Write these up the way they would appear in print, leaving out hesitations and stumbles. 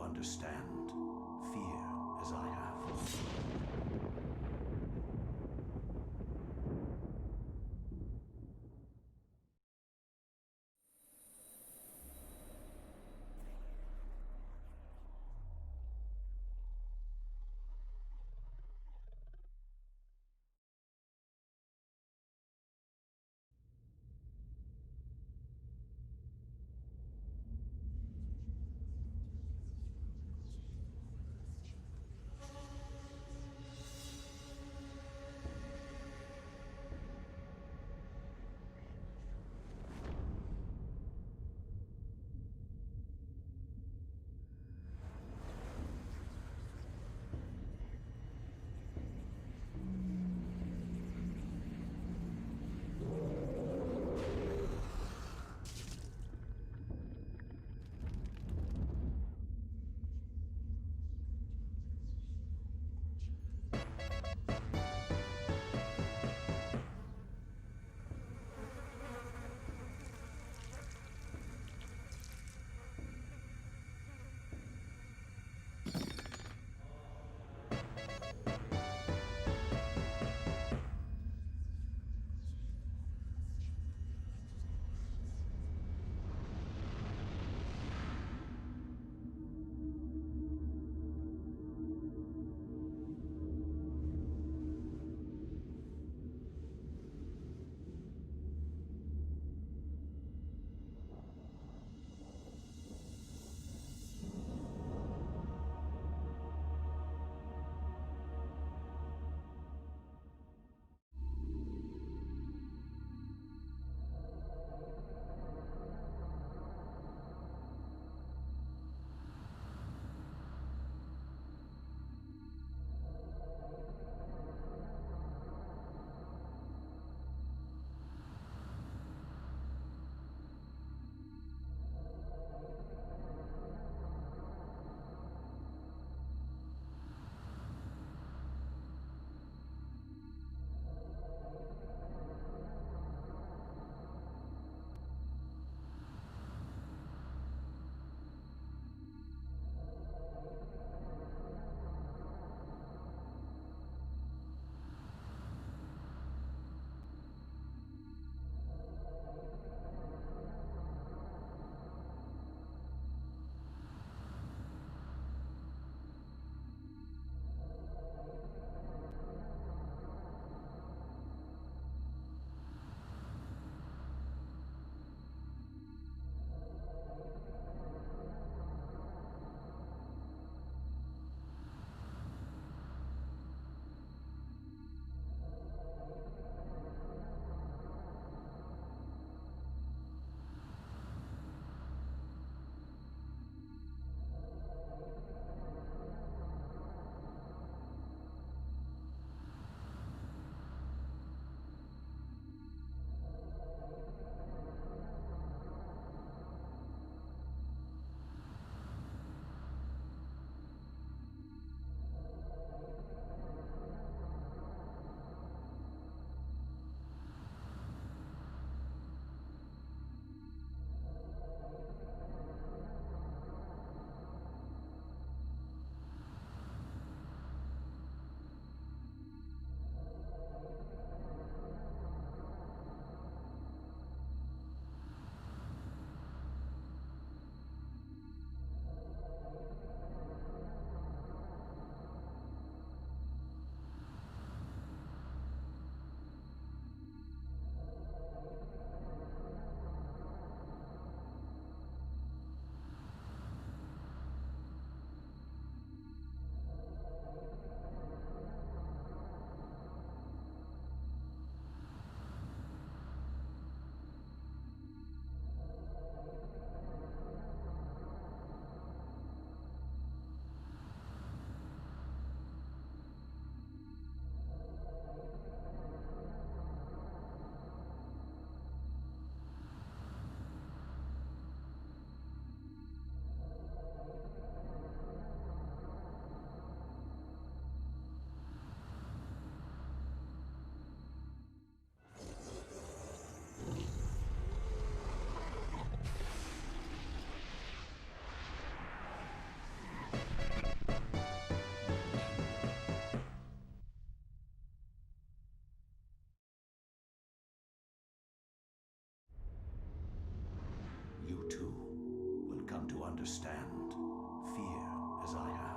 understand fear as I have. understand fear as I have.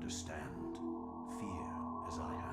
understand fear as I have.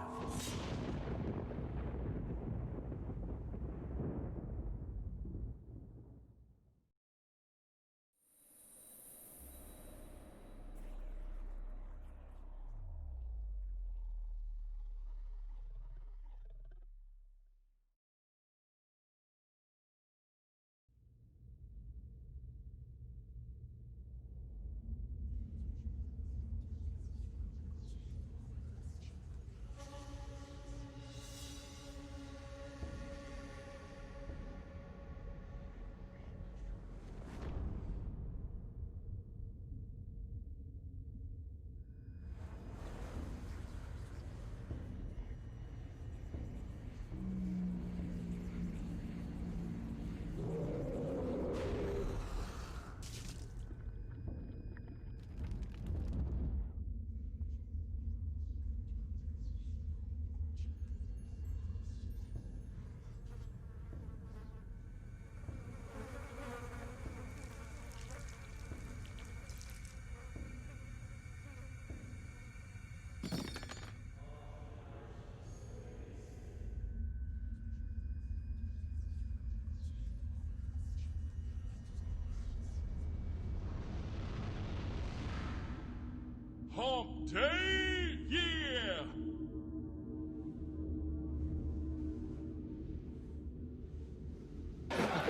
Hump Day, yeah!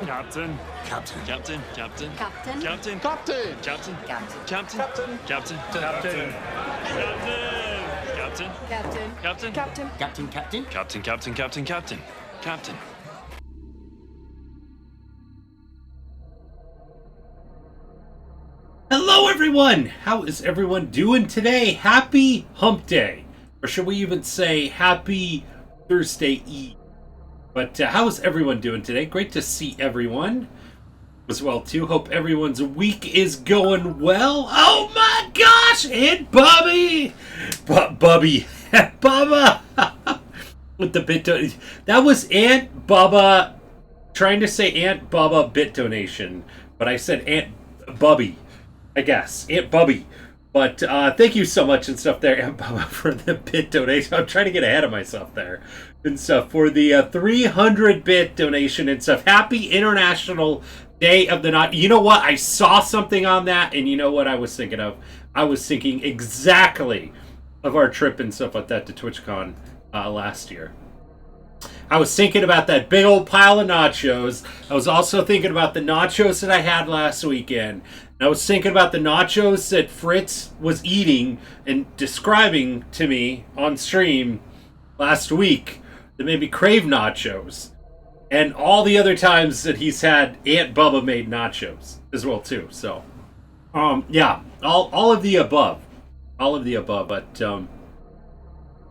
Captain. Captain. Captain. Captain. Captain. Captain. Captain! Captain. Captain. Captain. Captain! Captain. Captain! Captain. Captain. Captain. Captain. Captain, Captain. Captain. Captain. Captain. Captain. Captain. Hello everyone! How is everyone doing today? Happy Hump Day! Or should we even say Happy Thursday Eve? But how is everyone doing today? Great to see everyone as well too. Hope everyone's week is going well. Oh my gosh! Aunt Bubby! Bubby! Bubba! With the bit donation. That was Aunt Bubba trying to say Aunt Bubba bit donation. But I said Aunt Bubby. I guess. Aunt Bubby. But thank you so much and stuff there, Aunt Bubba, for the bit donation. I'm trying to get ahead of myself there. And stuff for the 300-bit donation and stuff. Happy International Day of the Not. You know what? I saw something on that, and you know what I was thinking of? I was thinking exactly of our trip and stuff like that to TwitchCon last year. I was thinking about that big old pile of nachos. I was also thinking about the nachos that I had last weekend. And I was thinking about the nachos that Fritz was eating and describing to me on stream last week that made me crave nachos. And all the other times that he's had Aunt Bubba made nachos as well too. So, yeah, all of the above. All of the above. But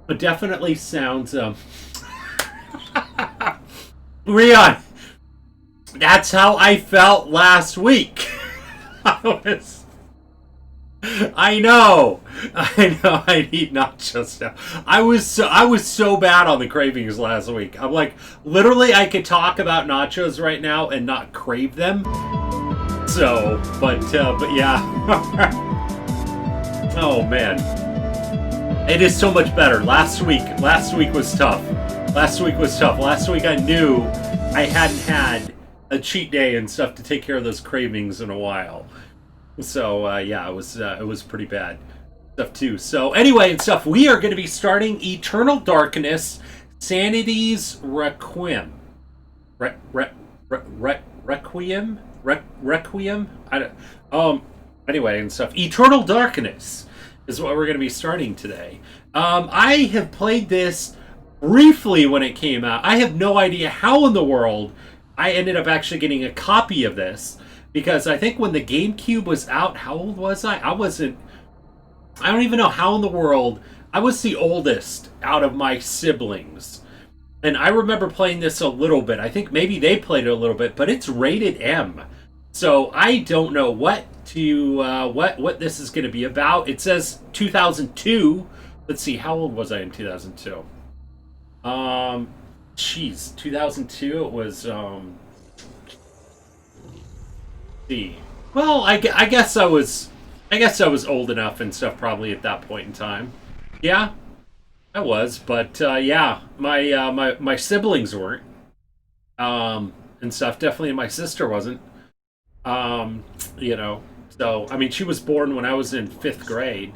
it definitely sounds... Rion, that's how I felt last week. I know. I need nachos now. I was so bad on the cravings last week. I'm like, literally, I could talk about nachos right now and not crave them. So, but yeah. Oh man, it is so much better. Last week was tough. Last week I knew I hadn't had a cheat day and stuff to take care of those cravings in a while. So yeah, it was pretty bad stuff too. So anyway and stuff, we are going to be starting Eternal Darkness, Sanity's Requiem. Requiem. Anyway and stuff. Eternal Darkness is what we're going to be starting today. I have played this briefly when it came out. I have no idea how in the world I ended up actually getting a copy of this, because I think when the GameCube was out, how old was I? I don't even know how in the world. I was the oldest out of my siblings. And I remember playing this a little bit. I think maybe they played it a little bit, but it's rated M. So I don't know what this is going to be about. It says 2002. Let's see, how old was I in 2002? 2002, it was, see. Well, I guess I was I guess I was old enough and stuff probably at that point in time. Yeah, I was, but yeah, my siblings weren't, and stuff. Definitely, my sister wasn't. You know, so I mean, she was born when I was in fifth grade,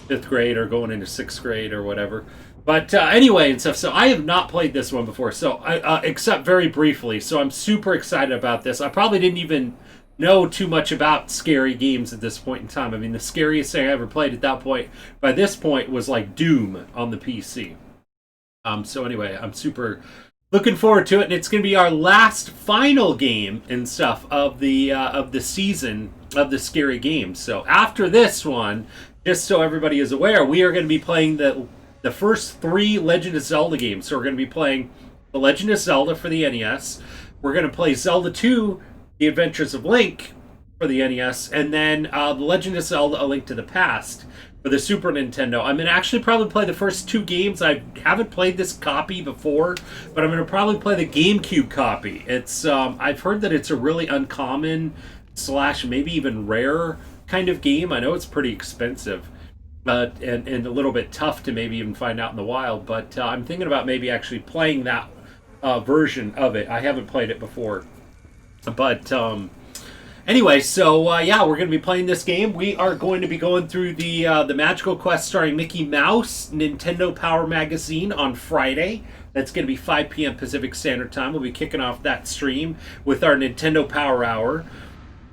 fifth grade or going into sixth grade or whatever. But anyway and stuff. So I have not played this one before, so I except very briefly. So I'm super excited about this. I probably didn't even know too much about scary games at this point in time. I mean, the scariest thing I ever played at that point, by this point, was like Doom on the PC. So anyway, I'm super looking forward to it, and it's going to be our last final game and stuff of the season of the scary games. So after this one, just so everybody is aware, we are going to be playing the first 3 Legend of Zelda games. So we're going to be playing The Legend of Zelda for the NES. We're going to play Zelda 2, The Adventures of Link for the NES, and then The Legend of Zelda: A Link to the Past for the Super Nintendo. I'm going to actually probably play the first 2 games. I haven't played this copy before, but I'm going to probably play the GameCube copy. It's I've heard that it's a really uncommon / maybe even rare kind of game. I know it's pretty expensive. And a little bit tough to maybe even find out in the wild, but I'm thinking about maybe actually playing that version of it. I haven't played it before, but anyway, so yeah, we're going to be playing this game. We are going to be going through the Magical Quest starring Mickey Mouse Nintendo Power Magazine on Friday. That's going to be 5 p.m. Pacific Standard Time. We'll be kicking off that stream with our Nintendo Power Hour.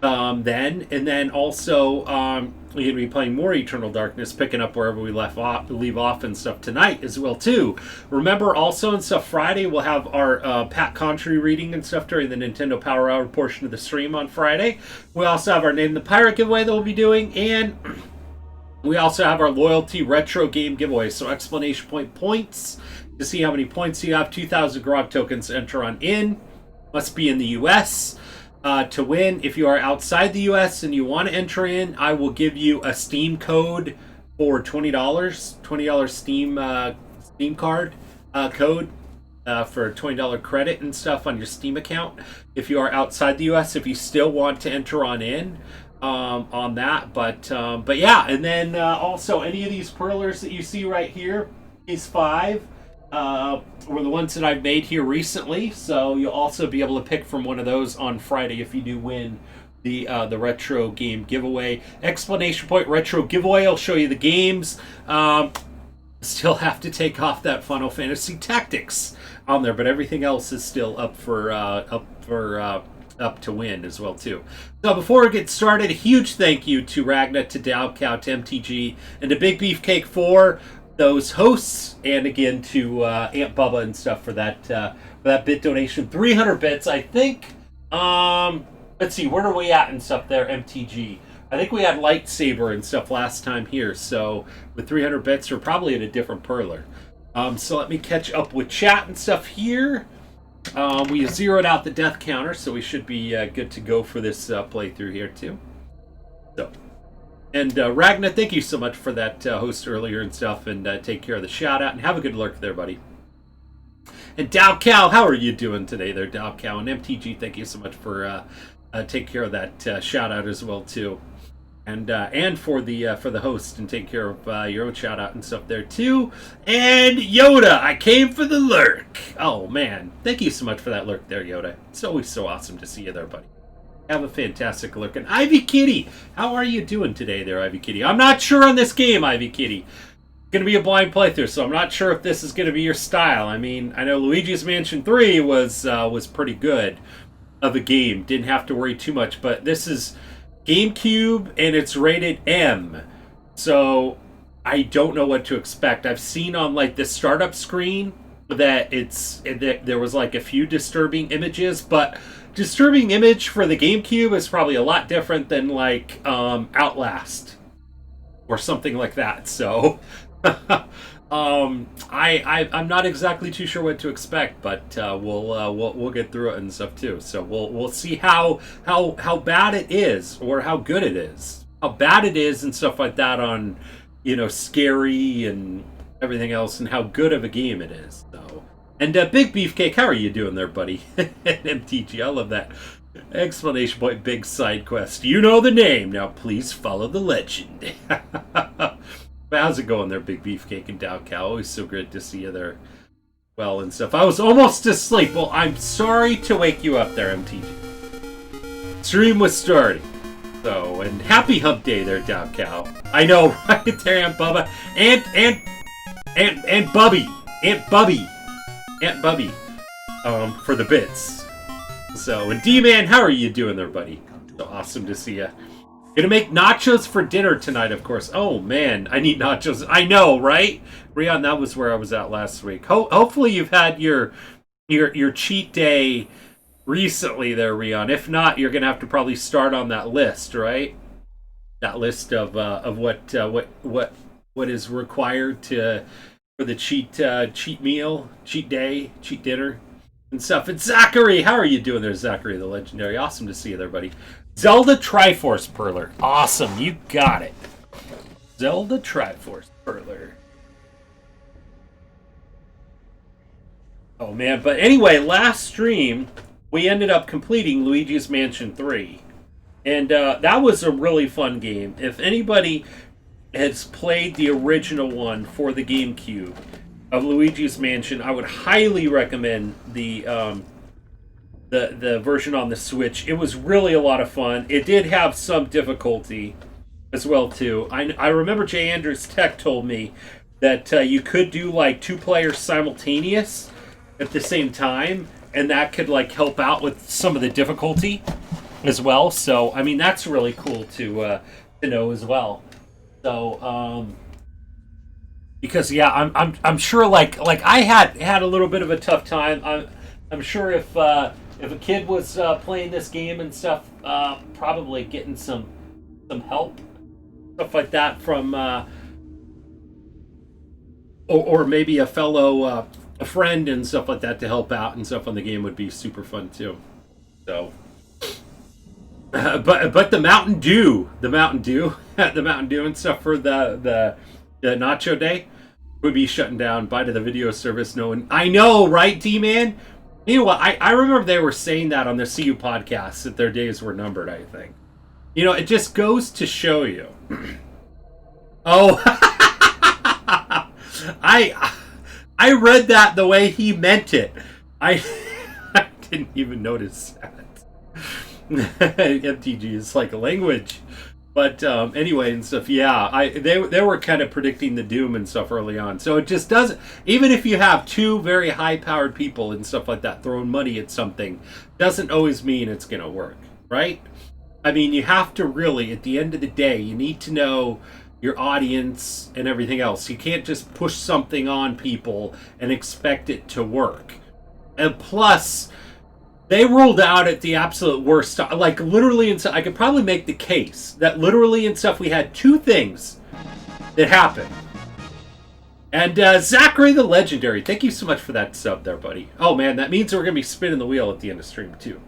Then also we're going to be playing more Eternal Darkness, picking up wherever we leave off and stuff tonight as well too. Remember also and stuff, Friday we'll have our Pat Contry reading and stuff during the Nintendo Power Hour portion of the stream on Friday. We also have our Name the Pirate giveaway that we'll be doing, and we also have our Loyalty Retro Game giveaway. So exclamation point points to see how many points you have. 2,000 Grog tokens to enter on in. Must be in the U.S. To win. If you are outside the U.S. and you want to enter in, I will give you a Steam code for $20 Steam card code for a $20 credit and stuff on your Steam account. If you are outside the U.S., if you still want to enter on in on that, but yeah, and then also any of these perlers that you see right here, these 5. Were the ones that I've made here recently, so you'll also be able to pick from one of those on Friday if you do win the retro game giveaway. Exclamation point retro giveaway. I'll show you the games. Still have to take off that Final Fantasy Tactics on there, but everything else is still up to win as well too. So before we get started, a huge thank you to Ragna, to Dalcow, to MTG, and to Big Beefcake for those hosts, and again to Aunt Bubba and stuff for that bit donation. 300 bits, I think. Let's see, where are we at and stuff there, MTG? I think we had Lightsaber and stuff last time here, so with 300 bits, we're probably at a different perler. So let me catch up with chat and stuff here. We zeroed out the death counter, so we should be good to go for this playthrough here too. So. And Ragnar, thank you so much for that host earlier and stuff, and take care of the shout out, and have a good lurk there, buddy. And Dow Cow, how are you doing today there, Dow Cow? And MTG, thank you so much for take care of that shout out as well too, and for the host and take care of your own shout out and stuff there too. And Yoda, I came for the lurk. Oh man, thank you so much for that lurk there, Yoda. It's always so awesome to see you there, buddy. Have a fantastic look. And Ivy Kitty, how are you doing today there, Ivy Kitty? I'm not sure on this game, Ivy Kitty. It's going to be a blind playthrough, so I'm not sure if this is going to be your style. I mean, I know Luigi's Mansion 3 was pretty good of a game. Didn't have to worry too much, but this is GameCube, and it's rated M. So I don't know what to expect. I've seen on like the startup screen that there was like a few disturbing images, but disturbing image for the GameCube is probably a lot different than like Outlast or something like that. So I'm not exactly too sure what to expect, but we'll get through it and stuff too. So we'll see how bad it is or how good it is, how bad it is and stuff like that on scary and everything else, and how good of a game it is. So. And Big Beefcake, how are you doing there, buddy? MTG, I love that Explanation point, big side quest. You know the name. Now please follow the legend. How's it going there, Big Beefcake and Dow Cow? Always so good to see you there. Well and stuff. I was almost asleep. Well, I'm sorry to wake you up there, MTG. Stream was starting. So, and happy hump day there, Dow Cow. I know, right there, Aunt Bubba. Aunt Bubby. Aunt Bubby. For the bits. So, and D-Man, how are you doing there, buddy? So awesome to see you. Gonna make nachos for dinner tonight, of course. Oh, man, I need nachos. I know, right? Rion, that was where I was at last week. Hopefully you've had your cheat day recently there, Rion. If not, you're gonna have to probably start on that list, right? That list of what is required for the cheat meal, cheat day, cheat dinner, and stuff. And Zachary, how are you doing there, Zachary the Legendary? Awesome to see you there, buddy. Zelda Triforce Perler. Awesome, you got it. Zelda Triforce Perler. Oh man, but anyway, last stream we ended up completing Luigi's Mansion 3. And that was a really fun game. If anybody has played the original one for the GameCube of Luigi's Mansion, I would highly recommend the version on the Switch. It was really a lot of fun. It did have some difficulty as well too. I remember Jay Andrews Tech told me that you could do like 2 players simultaneous at the same time, and that could like help out with some of the difficulty as well. So I mean that's really cool to know as well. So because yeah, I'm sure like I had a little bit of a tough time. I'm sure if a kid was playing this game and stuff, probably getting some help, stuff like that from or maybe a fellow a friend and stuff like that to help out and stuff on the game would be super fun too. So but the Mountain Dew and stuff for the Nacho Day would be shutting down. Bye to the video service. No one. I know, right, D-Man? You know what? I remember they were saying that on the CU podcast that their days were numbered. I think. You know, it just goes to show you. Oh, I read that the way he meant it. I didn't even notice that. MTG is like a language, but anyway and stuff. Yeah, they were kind of predicting the doom and stuff early on. So it just doesn't. Even if you have 2 very high-powered people and stuff like that throwing money at something, doesn't always mean it's gonna work, right? I mean, you have to really, at the end of the day, you need to know your audience and everything else. You can't just push something on people and expect it to work. And plus, they rolled out at the absolute worst. Like, literally, and I could probably make the case that literally and stuff, we had 2 things that happened. And Zachary the Legendary, thank you so much for that sub there, buddy. Oh, man, that means we're going to be spinning the wheel at the end of stream, too.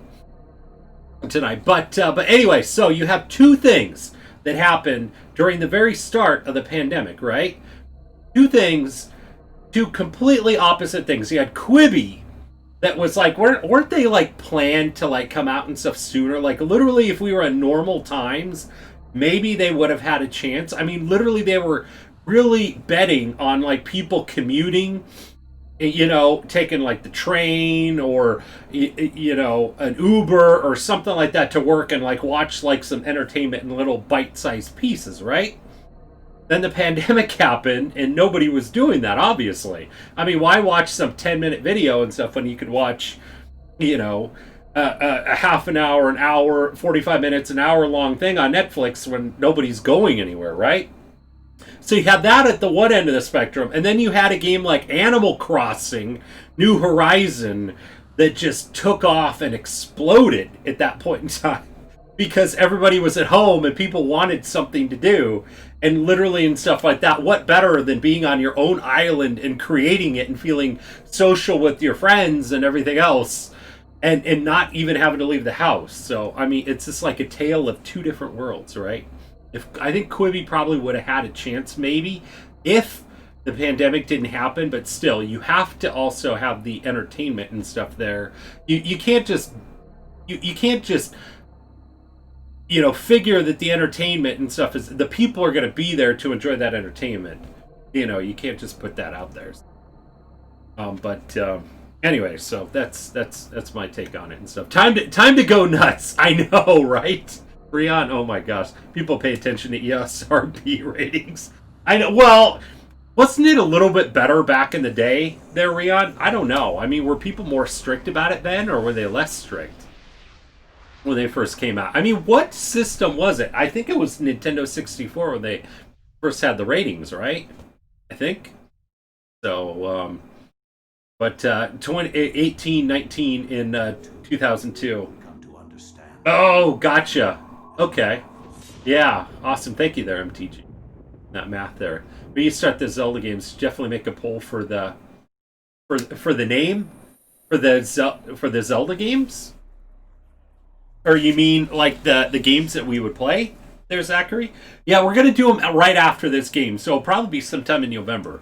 Tonight. But anyway, so you have 2 things that happened during the very start of the pandemic, right? 2 things, 2 completely opposite things. You had Quibi, that was like, weren't they like planned to like come out and stuff sooner? Like literally, if we were in normal times, maybe they would have had a chance. I mean, literally, they were really betting on like people commuting, you know, taking like the train or, you know, an Uber or something like that to work and like watch like some entertainment in little bite-sized pieces, right? Then the pandemic happened and nobody was doing that, obviously. I mean, why watch some 10-minute video and stuff when you could watch, you know, a half an hour, an hour, 45 minutes, an hour-long thing on Netflix when nobody's going anywhere, right? So you had that at the one end of the spectrum, and then you had a game like Animal Crossing, New Horizon, that just took off and exploded at that point in time. Because everybody was at home and people wanted something to do. And literally and stuff like that, what better than being on your own island and creating it and feeling social with your friends and everything else and not even having to leave the house. So, I mean, it's just like a tale of 2 different worlds, right? I think Quibi probably would have had a chance maybe if the pandemic didn't happen, but still, you have to also have the entertainment and stuff there. You can't just you can't just, figure that the entertainment and stuff is the people are going to be there to enjoy that entertainment. You can't just put that out there. But anyway, so that's my take on it and stuff. Time to go nuts. I know, right? Rion, oh my gosh, people pay attention to ESRB ratings. I know. Well, wasn't it a little bit better back in the day there, Rion? I don't know. I mean, were people more strict about it then, or were they less strict when they first came out? I mean, what system was it? I think it was Nintendo 64 when they first had the ratings, right? I think. So, but 2018, 19 in 2002. Come to understand. Oh, gotcha. Okay. Yeah, awesome. Thank you there, MTG. That math there. When you start the Zelda games, definitely make a poll for the name for the Zelda games. Or you mean like the games that we would play? There, Zachary. Yeah, we're gonna do them right after this game, so it'll probably be sometime in November.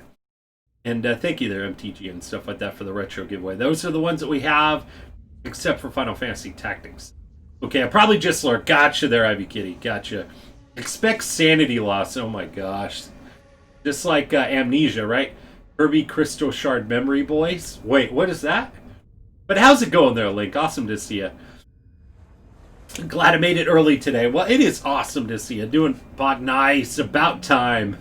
And thank you there, MTG and stuff like that for the retro giveaway. Those are the ones that we have, except for Final Fantasy Tactics. Okay, I probably just learned. Gotcha there, Ivy Kitty. Gotcha. Expect sanity loss. Oh my gosh. Just like Amnesia, right? Kirby Crystal Shard Memory Boys. Wait, what is that? But how's it going there, Link? Awesome to see you. Glad I made it early today. Well, it is awesome to see you. Doing bot nice. About time.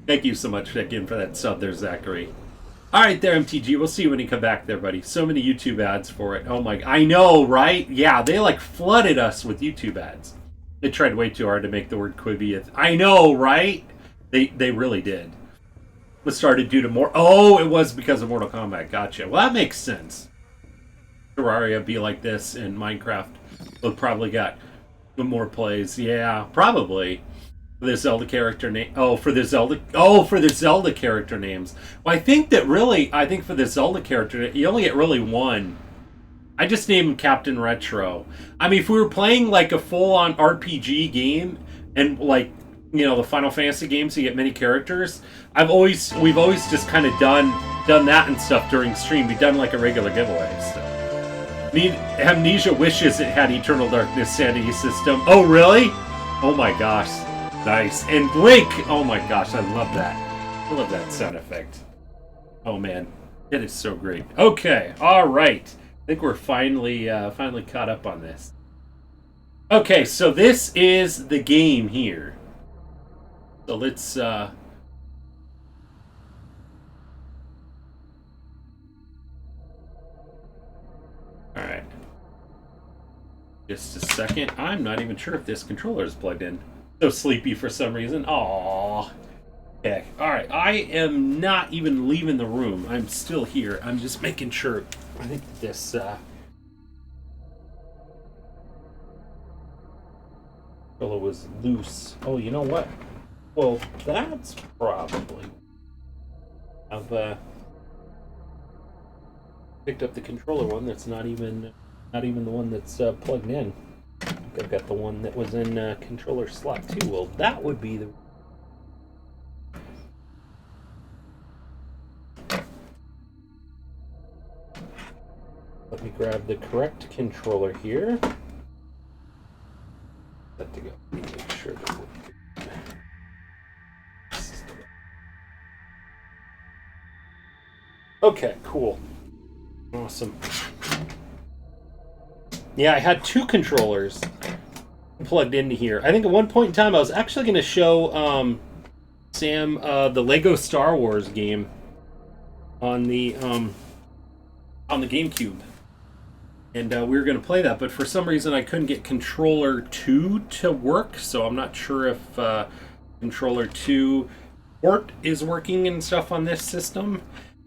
Thank you so much again for that sub there, Zachary. Alright there, MTG. We'll see you when you come back there, buddy. So many YouTube ads for it. Oh my... I know, right? Yeah, they like flooded us with YouTube ads. They tried way too hard to make the word Quibi. I know, right? They really did. It started due to more... Oh, it was because of Mortal Kombat. Gotcha. Well, that makes sense. Terraria be like this, and Minecraft will probably got more plays. Yeah, probably. For the Zelda character name. For the Zelda character names. Well, I think for the Zelda character, you only get really one. I just named him Captain Retro. I mean, if we were playing like a full-on RPG game, and like, the Final Fantasy games, you get many characters. We've always just kind of done that and stuff during stream. We've done like a regular giveaway. So. Amnesia wishes it had Eternal Darkness sanity system. Oh, really? Oh my gosh. Nice. And Link! Oh my gosh, I love that. I love that sound effect. Oh man. It is so great. Okay, alright. I think we're finally caught up on this. Okay, so this is the game here. So let's Alright. Just a second. I'm not even sure if this controller is plugged in. So sleepy for some reason. Aww. Okay. Alright. I am not even leaving the room. I'm still here. I'm just making sure. I think this controller was loose. Oh, you know what? Well, that's probably... I've picked up the controller one that's not even the one that's plugged in. I've got the one that was in controller slot 2. Well, that would be the... Let me grab the correct controller here. Set to go. Let me make sure that we're good. Okay, cool. Awesome. Yeah, I had 2 controllers plugged into here. I think at one point in time I was actually going to show Sam the Lego Star Wars game on the GameCube. And we were going to play that, but for some reason I couldn't get controller 2 to work, so I'm not sure if controller 2 port is working and stuff on this system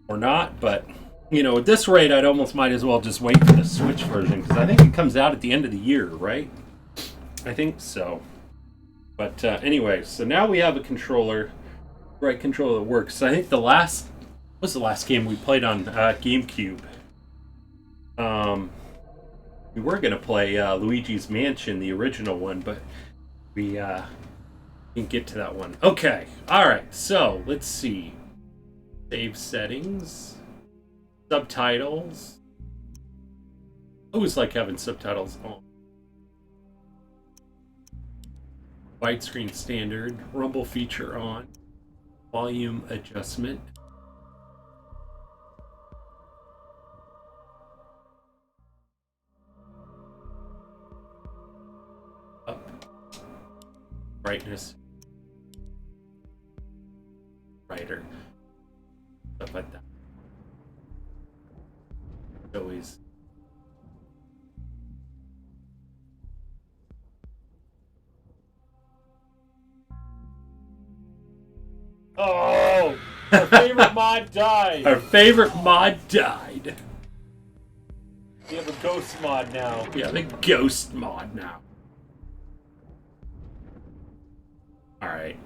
or not, but at this rate I'd almost might as well just wait for the Switch version, because I think it comes out at the end of the year, right? I think so. But anyway, so now we have a controller, right controller that works. So I think what was the last game we played on GameCube? We were going to play Luigi's Mansion, the original one, but we didn't get to that one. Okay, alright, so let's see. Save settings. Subtitles. always like having subtitles on. Widescreen standard, rumble feature on, volume adjustment. Up. Brightness. Brighter. Stuff like that. Always. Oh! Our favorite mod died! Our favorite mod died. We have a ghost mod now. Yeah, the ghost mod now. Alright.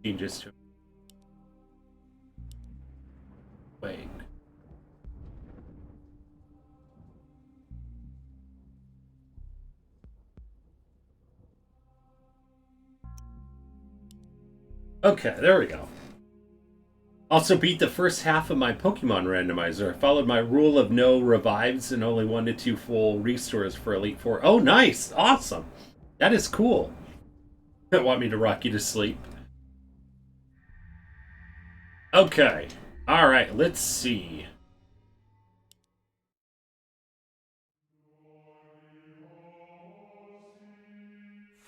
Changes to wait. Okay, there we go. Also beat the first half of my Pokemon randomizer. I followed my rule of no revives and only 1 to 2 full restores for Elite Four. Oh, nice! Awesome! That is cool. They want me to rock you to sleep. Okay. Alright, let's see.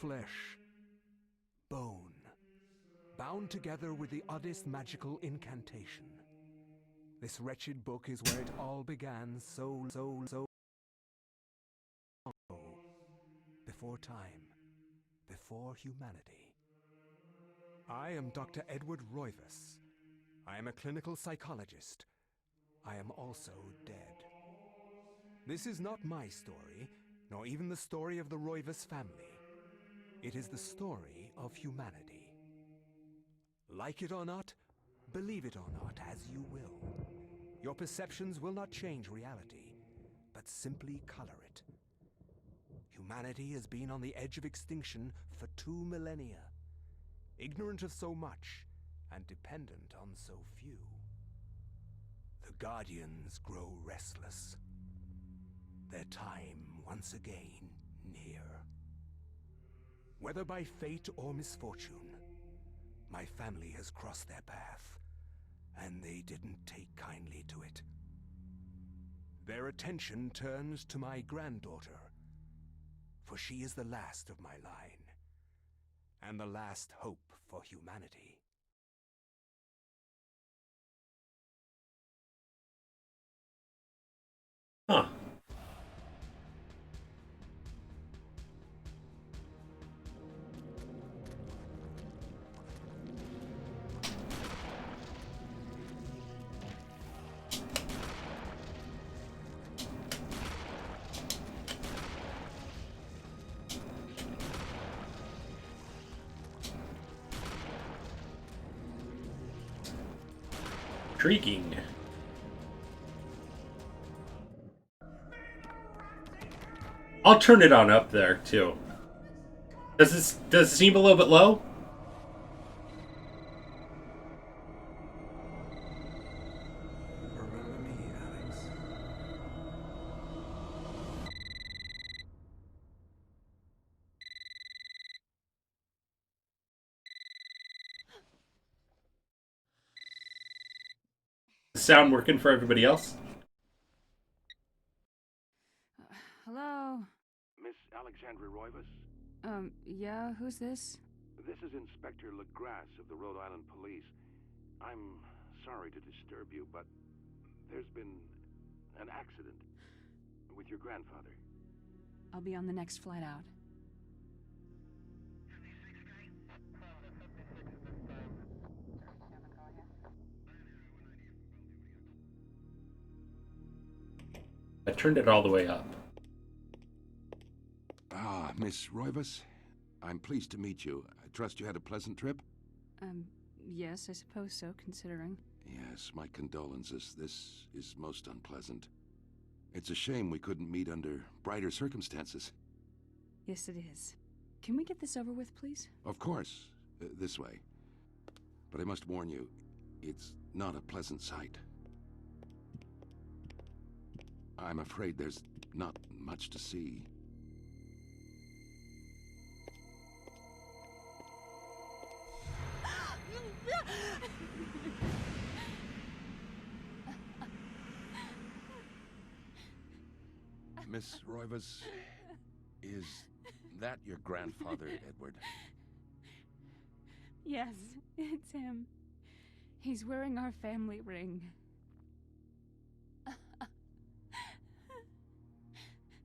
Flesh. Bone. Bound together with the oddest magical incantation. This wretched book is where it all began so long ago. Before time. Before humanity. I am Dr. Edward Roivas. I am a clinical psychologist. I am also dead. This is not my story, nor even the story of the Roivas family. It is the story of humanity. Like it or not, believe it or not, as you will. Your perceptions will not change reality, but simply color it. Humanity has been on the edge of extinction for 2 millennia, ignorant of so much and dependent on so few. The Guardians grow restless. Their time once again near. Whether by fate or misfortune, my family has crossed their path, and they didn't take kindly to it. Their attention turns to my granddaughter, for she is the last of my line, and the last hope for humanity. Huh. Intriguing. I'll turn it on up there too. Does it seem a little bit low? Remember me, Alex. Is the sound working for everybody else? Hello? Miss Alexandra Roivas? Yeah, who's this? This is Inspector LeGrasse of the Rhode Island Police. I'm sorry to disturb you, but there's been an accident with your grandfather. I'll be on the next flight out. I turned it all the way up. Ah, Miss Roivas. I'm pleased to meet you. I trust you had a pleasant trip? Yes, I suppose so, considering. Yes, my condolences. This is most unpleasant. It's a shame we couldn't meet under brighter circumstances. Yes, it is. Can we get this over with, please? Of course. This way. But I must warn you, it's not a pleasant sight. I'm afraid there's not much to see. Miss Roivas, is that your grandfather, Edward? Yes, it's him. He's wearing our family ring.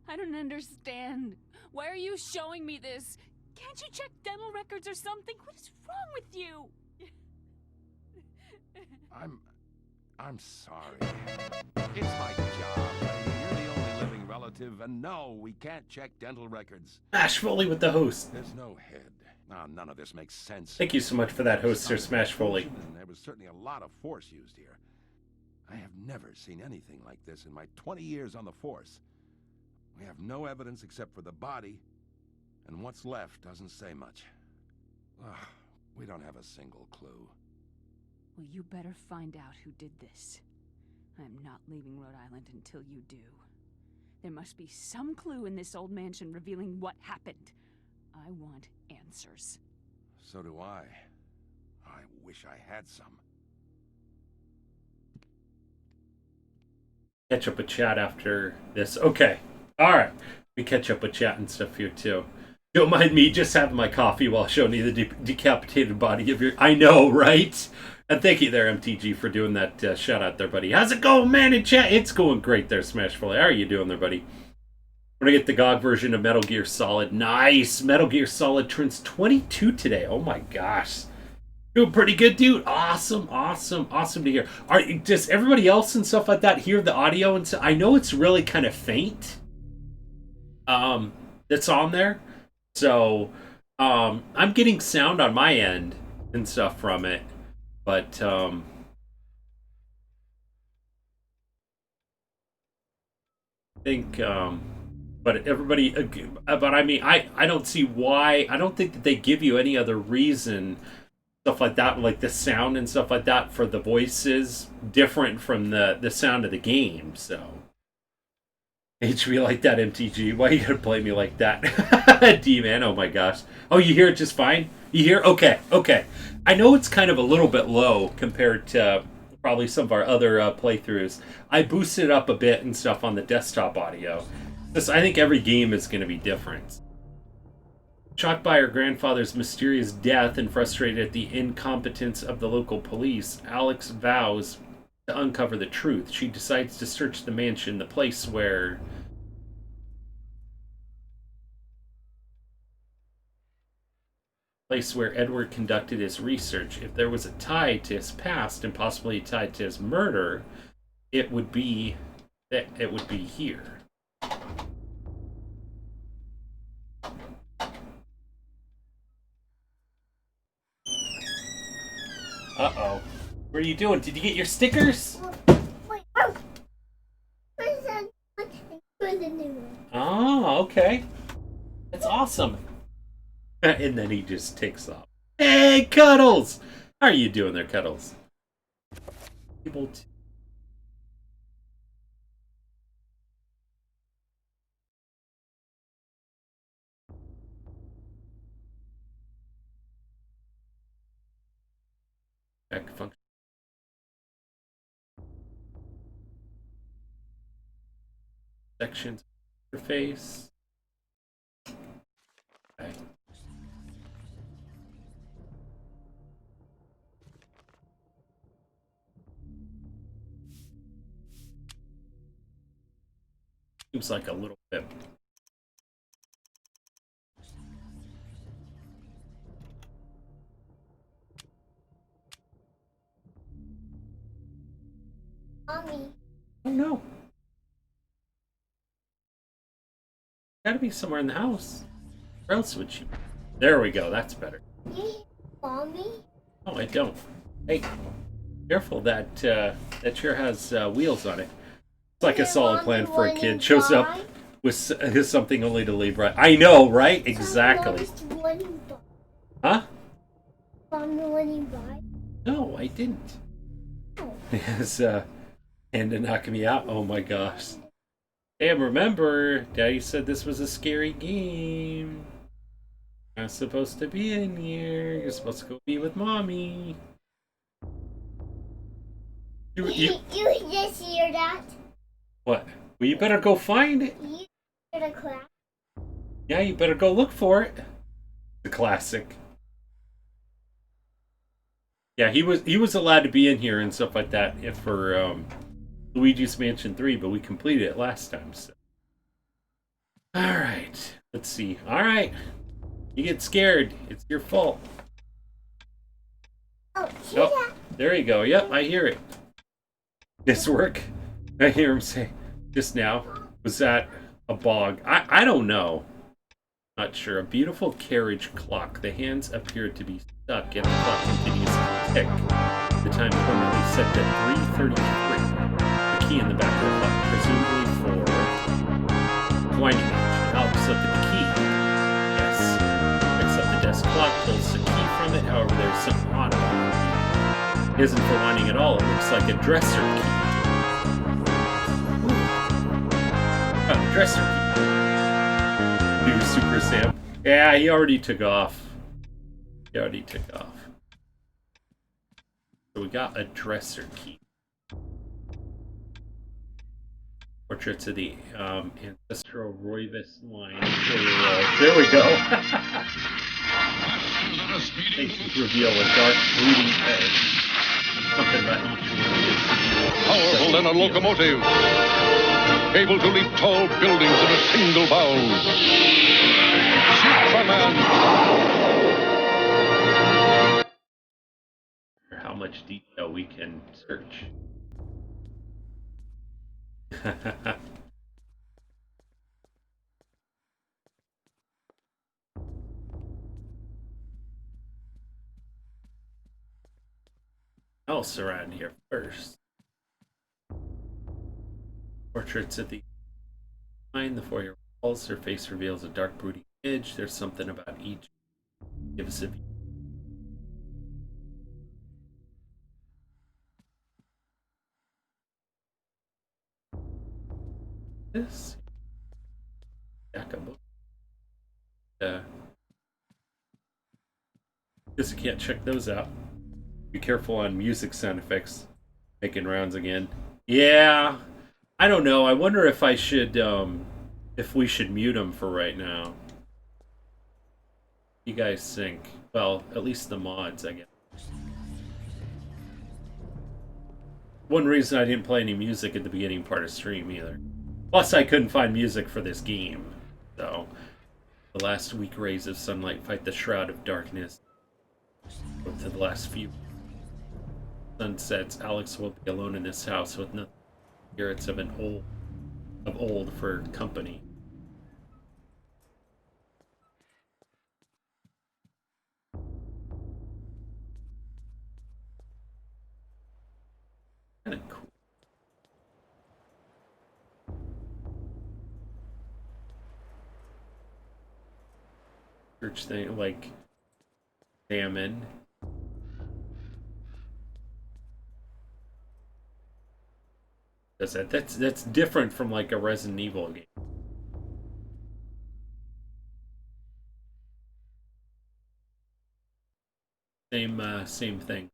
I don't understand. Why are you showing me this? Can't you check dental records or something? What is wrong with you? I'm sorry. It's my job. You're the only living relative, and no, we can't check dental records. Smash Foley with the host. There's no head. None of this makes sense. Thank you so much for that host, Sir Smash Foley. And there was certainly a lot of force used here. I have never seen anything like this in my 20 years on the force. We have no evidence except for the body, and what's left doesn't say much. Ugh, we don't have a single clue. Well, you better find out who did this. I am not leaving Rhode Island until you do. There must be some clue in this old mansion revealing what happened. I want answers. So do I. I wish I had some. Catch up with chat after this. Okay. Alright. We catch up with chat and stuff here too. Don't mind me just having my coffee while showing you the decapitated body of your... I know, right? And thank you there, MTG, for doing that shout out there, buddy. How's it going, man, in chat? It's going great there, Smashful. How are you doing there, buddy? We're going to get the GOG version of Metal Gear Solid. Nice! Metal Gear Solid turns 22 today. Oh my gosh. Doing pretty good, dude. Awesome, awesome, awesome to hear. Does everybody else and stuff like that hear the audio? And so, I know it's really kind of faint. That's on there. So, I'm getting sound on my end and stuff from it. But, I think, but everybody, but I mean, I don't see why, I don't think that they give you any other reason, stuff like that, like the sound and stuff like that for the voices, different from the sound of the game, so. HB like that, MTG, why you gotta play me like that? D-man, oh my gosh. Oh, you hear it just fine? You hear? Okay, okay. I know it's kind of a little bit low compared to probably some of our other playthroughs. I boosted it up a bit and stuff on the desktop audio. I think every game is going to be different. Shocked by her grandfather's mysterious death and frustrated at the incompetence of the local police, Alex vows to uncover the truth. She decides to search the mansion, the place where... Edward conducted his research. If there was a tie to his past and possibly tied to his murder, it would be here. Uh-oh. What are you doing? Did you get your stickers? Oh, okay. That's awesome. And then he just takes off. Hey, Cuddles! How are you doing there, Cuddles? Able to... Back function. Sections interface. Okay. Seems like a little bit. Mommy. Oh no. Gotta be somewhere in the house. Where else would she be? There we go, that's better. Mommy? Oh, I don't. Hey, careful, that chair has wheels on it. It's like a solid plan for a kid. Shows up with something only to leave right. I know, right? Exactly. Huh? No, I didn't. Yes, and to knock me out. Oh my gosh. And remember, Daddy said this was a scary game. You're not supposed to be in here. You're supposed to go be with Mommy. You just hear that? What? Well, you better go find it. You hear the clap? Yeah, you better go look for it. The classic. Yeah, he was allowed to be in here and stuff like that if for Luigi's Mansion 3, but we completed it last time. So. All right, let's see. All right, you get scared. It's your fault. Oh, Oh, there you go. Yep, I hear it. This work? I hear him say just now. Was that a bog? I don't know. Not sure. A beautiful carriage clock. The hands appear to be stuck, and the clock continues to tick. The time permanently set to 3:33. The key in the back of the clock, presumably for winding age. Alex looked at the key. Yes. Picks up the desk clock, pulls the key from it. However, there's something odd about it. It isn't for winding at all. It looks like a dresser key. Ooh. Oh, dresser key. New Super Sam. Yeah, he already took off. So we got a dresser key. Portraits of the ancestral Roivas line. There we go. Faces reveal a dark, brooding edge. Something about each one. Powerful than a locomotive. Able to leap tall buildings in a single bound. Superman! How much detail we can search. Else around here first. Portraits at the behind the foyer walls. Her face reveals a dark, brooding edge. There's something about each. Give us a view. This stack of books. Guess you can't check those out. Be careful on music sound effects making rounds again. Yeah, I don't know. I wonder if I should, if we should mute them for right now. You guys think? Well, at least the mods, I guess. One reason I didn't play any music at the beginning part of stream either. Plus, I couldn't find music for this game. So, the last weak rays of sunlight fight the shroud of darkness. To the last few sunsets, Alex will be alone in this house with nothing. Spirits of old for company. Kind of cool. Search thing like salmon. That's different from like a Resident Evil game. Same thing.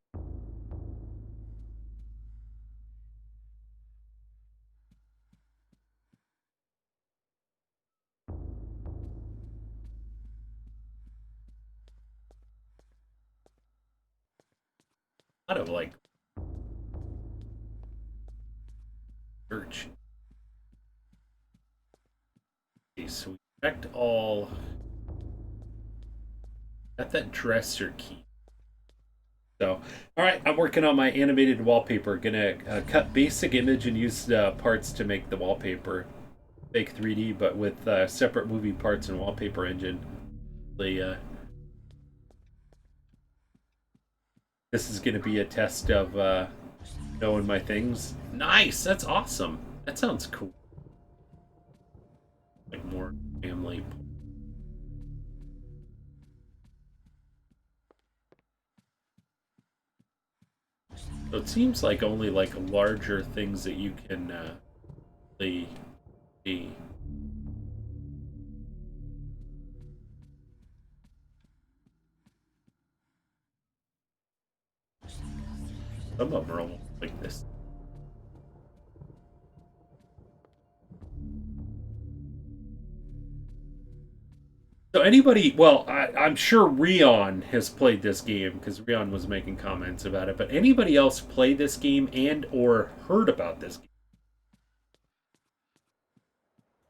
A lot of like search. Okay, so we checked all. Got that dresser key. So, all right, I'm working on my animated wallpaper. Gonna cut basic image and use parts to make the wallpaper. Fake 3D, but with separate moving parts and wallpaper engine. This is gonna be a test of knowing my things. Nice, that's awesome. That sounds cool. like more family. So it seems like only like larger things that you can really see. Some of them are almost like this. So anybody, well, I'm sure Rion has played this game because Rion was making comments about it. But anybody else play this game and or heard about this game?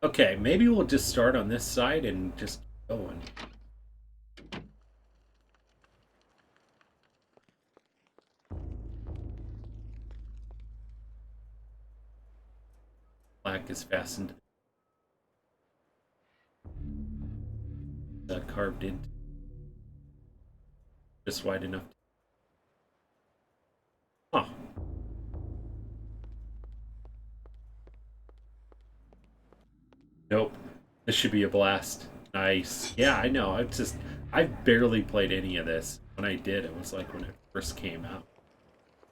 Okay, maybe we'll just start on this side and just keep going. Black is fastened. Carved in. Just wide enough. Huh. Nope. This should be a blast. Nice. Yeah, I know. I've barely played any of this. When I did, it was like when it first came out.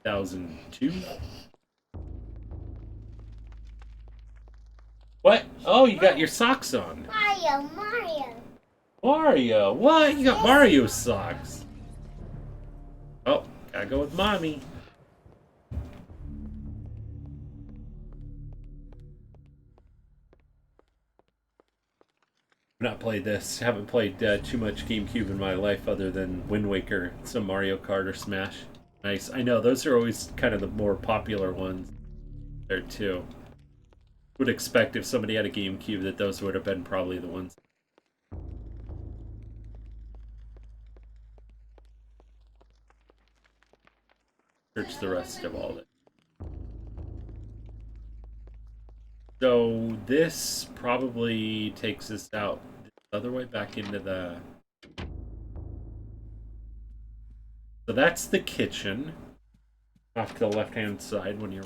2002? What? Oh, you got your socks on. Mario. What? You got Mario socks. Oh, gotta go with mommy. I've not played this. Haven't played too much GameCube in my life other than Wind Waker, some Mario Kart or Smash. Nice. I know, those are always kind of the more popular ones there too. Would expect if somebody had a GameCube that those would have been probably the ones. Search the rest of all of it. So this probably takes us out the other way back into the... So that's the kitchen. Off to the left-hand side when you're...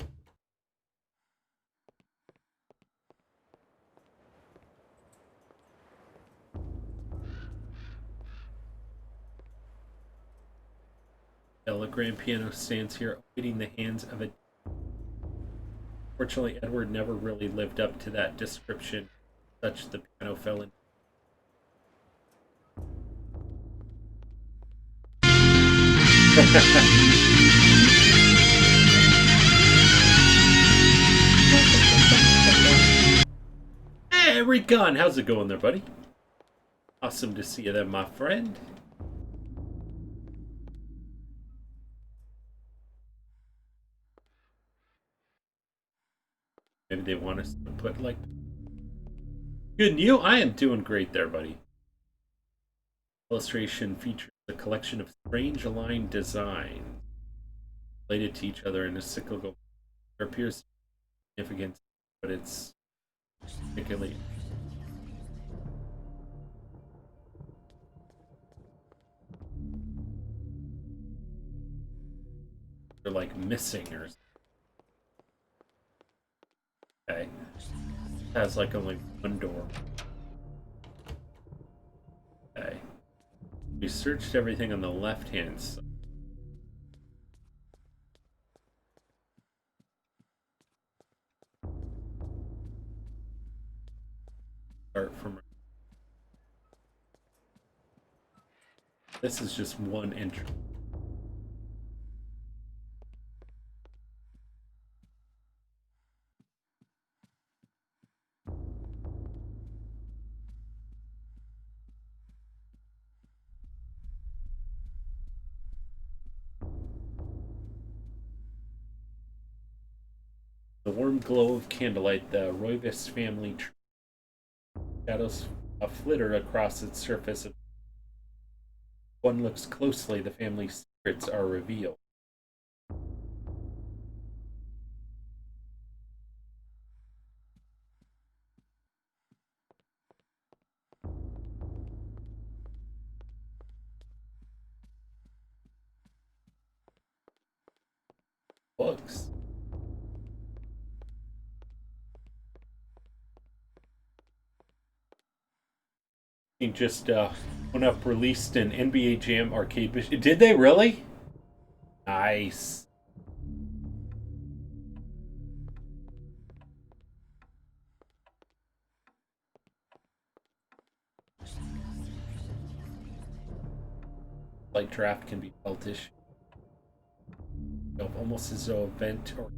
The grand piano stands here, awaiting the hands of a... Fortunately, Edward never really lived up to that description. Such the piano fell in. Hey, Recon! How's it going there, buddy? Awesome to see you there, my friend. Maybe they want us to put like... Good, and you? I am doing great there, buddy. Illustration features a collection of strange aligned designs related to each other in a cyclical. There appears significance, but it's particularly... They're like missing or something. Okay. It has like only one door. Okay. We searched everything on the left hand side. Start from... This is just one entry. The warm glow of candlelight, the Roivas family tree. Shadows flitter across its surface. If one looks closely, the family secrets are revealed. Books. just went up, released an NBA Jam arcade machine. Did they really? Nice. Light draft can be peltish. Almost as though a vent or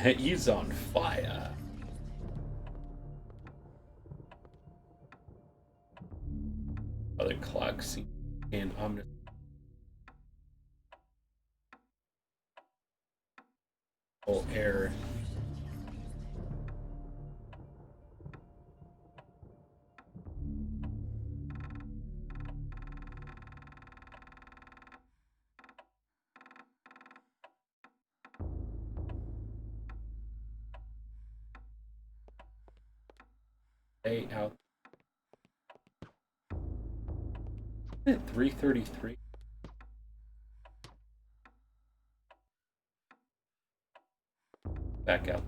he's on fire. Other clock scene and ominous. Oh, air. Stay out. At 3:33. Back out.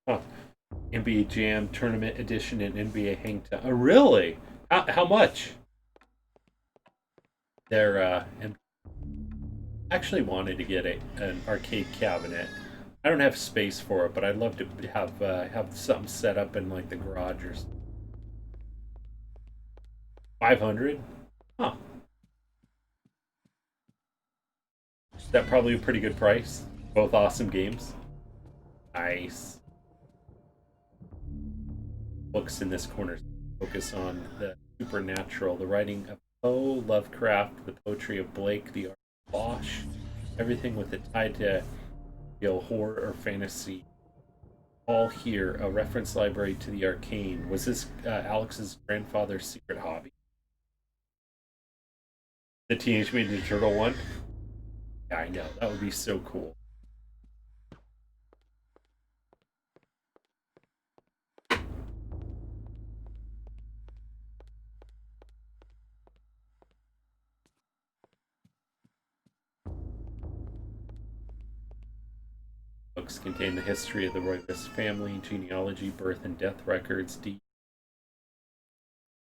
Huh. NBA Jam Tournament Edition and NBA Hangtime. Oh, really? How much? They're actually wanted to get an arcade cabinet. I don't have space for it, but I'd love to have something set up in like the garage or something. 500? Huh. Is that probably a pretty good price? Both awesome games. Nice. Books in this corner focus on the supernatural, the writing of Poe, Lovecraft, the poetry of Blake, the art of Bosch, everything with it tied to horror or fantasy. All here, a reference library to the arcane. Was this Alex's grandfather's secret hobby? The Teenage Mutant Ninja Turtle one? Yeah, I know. That would be so cool. Books contain the history of the Roivas family, genealogy, birth and death records.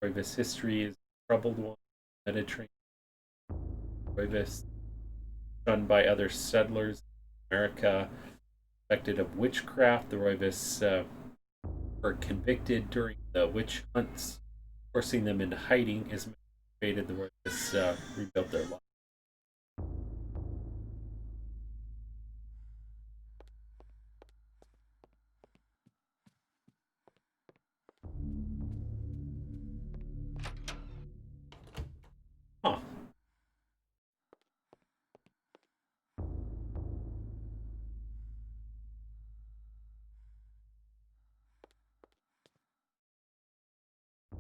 Roivas history is a troubled one. Mediterranean. Roivas, shunned by other settlers in America, suspected of witchcraft. The Roivas were convicted during the witch hunts, forcing them into hiding. As motivated, the Roivas rebuilt their lives. Huh.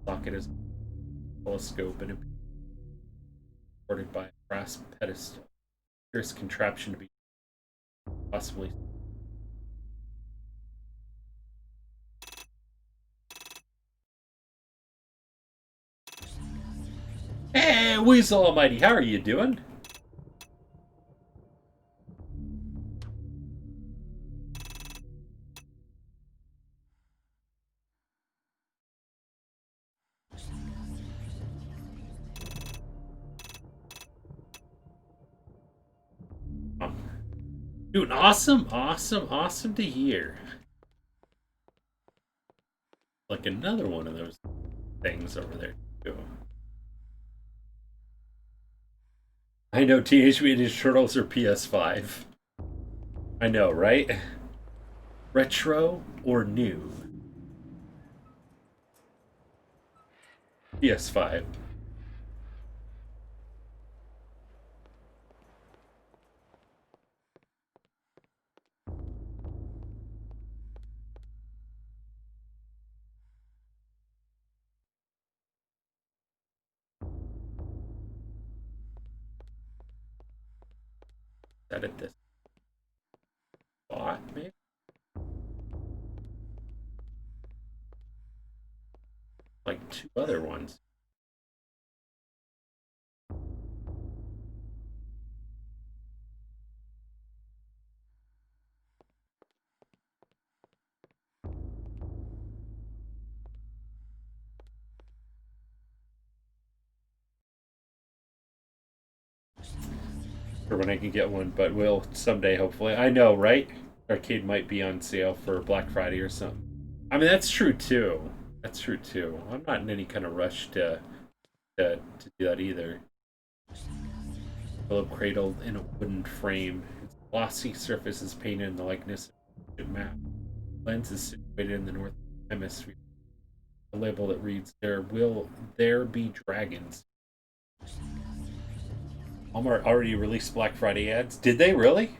Socket is a telescope and supported by a brass pedestal. Curious contraption to be possibly. Hey, Weasel Almighty, how are you doing? Dude, awesome to hear. Like another one of those things over there too. I know Teenage Mutant Ninja Turtles are PS5. I know, right? Retro or new? PS5. Edit this spot, maybe? other ones. Or when I can get one, but will someday, hopefully. I know, right? Arcade might be on sale for Black Friday or something. I mean, that's true too. That's true too. I'm not in any kind of rush to do that either. Philip cradled in a wooden frame. Its glossy surface is painted in the likeness of a map. The lens is situated in the north hemisphere. A label that reads, "There will there be dragons." Walmart already released Black Friday ads. Did they really?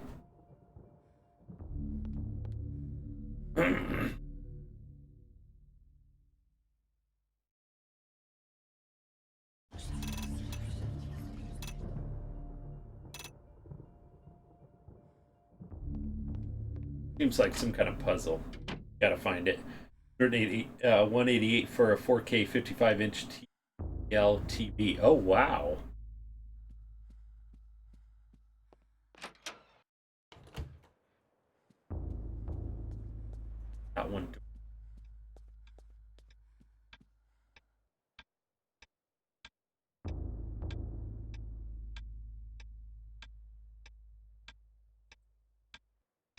Seems like some kind of puzzle. Gotta find it. 188 for a 4K 55-inch TL TV. Oh wow. That one.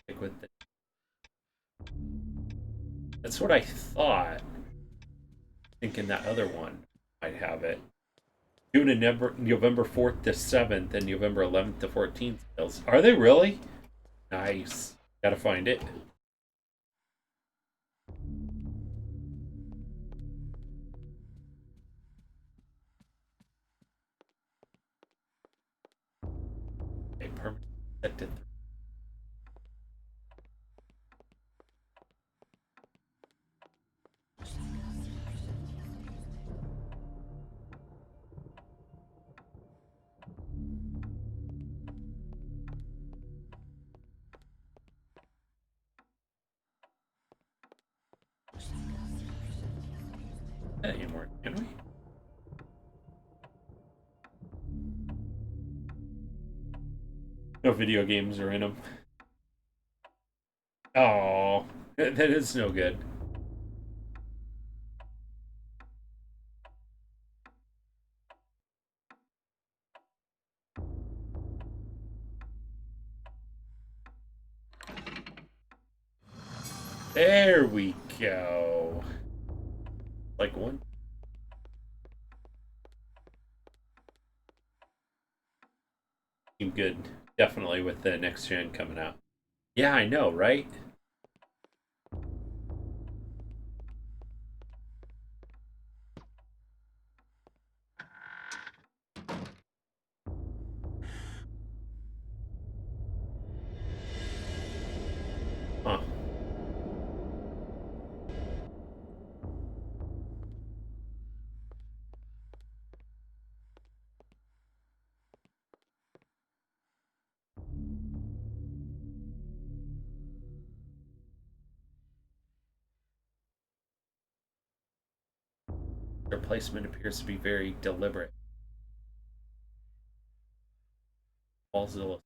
Stick with it. That's what I thought. Thinking that other one might have it. June and November 4th to 7th and November 11th to 14th sales. Are they really? Nice. Gotta find it. Okay, permanent set to 3. Anymore, can we? No video games are in them. Oh, that is no good. There we go. Like one. Seem good. Definitely with the next gen coming out. Yeah, I know, right? Huh. Their placement appears to be very deliberate. Ballzilla.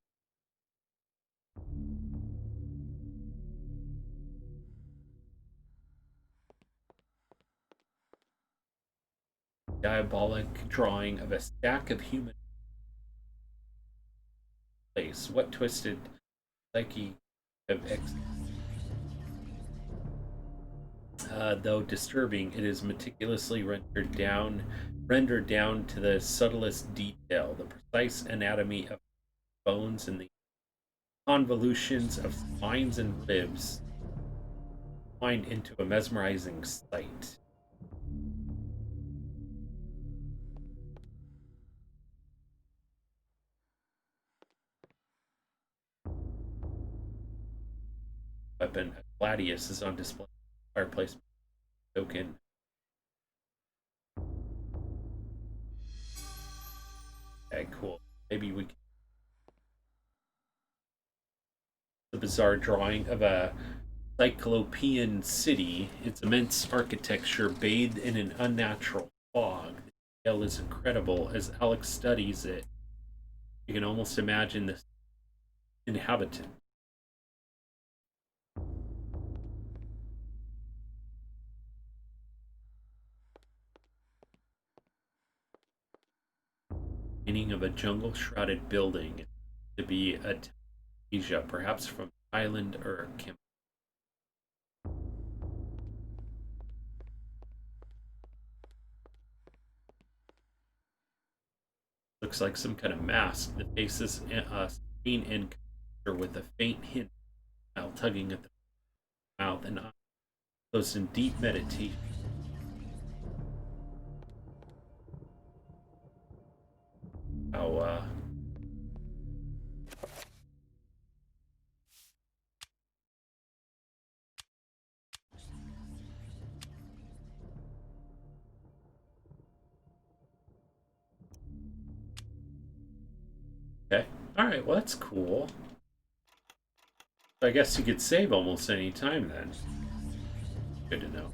Diabolic drawing of a stack of human place. What twisted psyche of though disturbing, it is meticulously rendered down to the subtlest detail, the precise anatomy of bones and the convolutions of spines and ribs combined into a mesmerizing sight. Weapon Gladius is on display. Fireplace token. Okay, cool. Maybe we can. The bizarre drawing of a Cyclopean city, its immense architecture bathed in an unnatural fog. The detail is incredible as Alex studies it. You can almost imagine the inhabitant. Meaning of a jungle-shrouded building to be a Asia, perhaps from Thailand or Cambodia. Looks like some kind of mask. The face is seen in color with a faint hint while tugging at the mouth and eyes, closed in deep meditation. How okay. Alright, well that's cool. I guess you could save almost any time then. Good to know.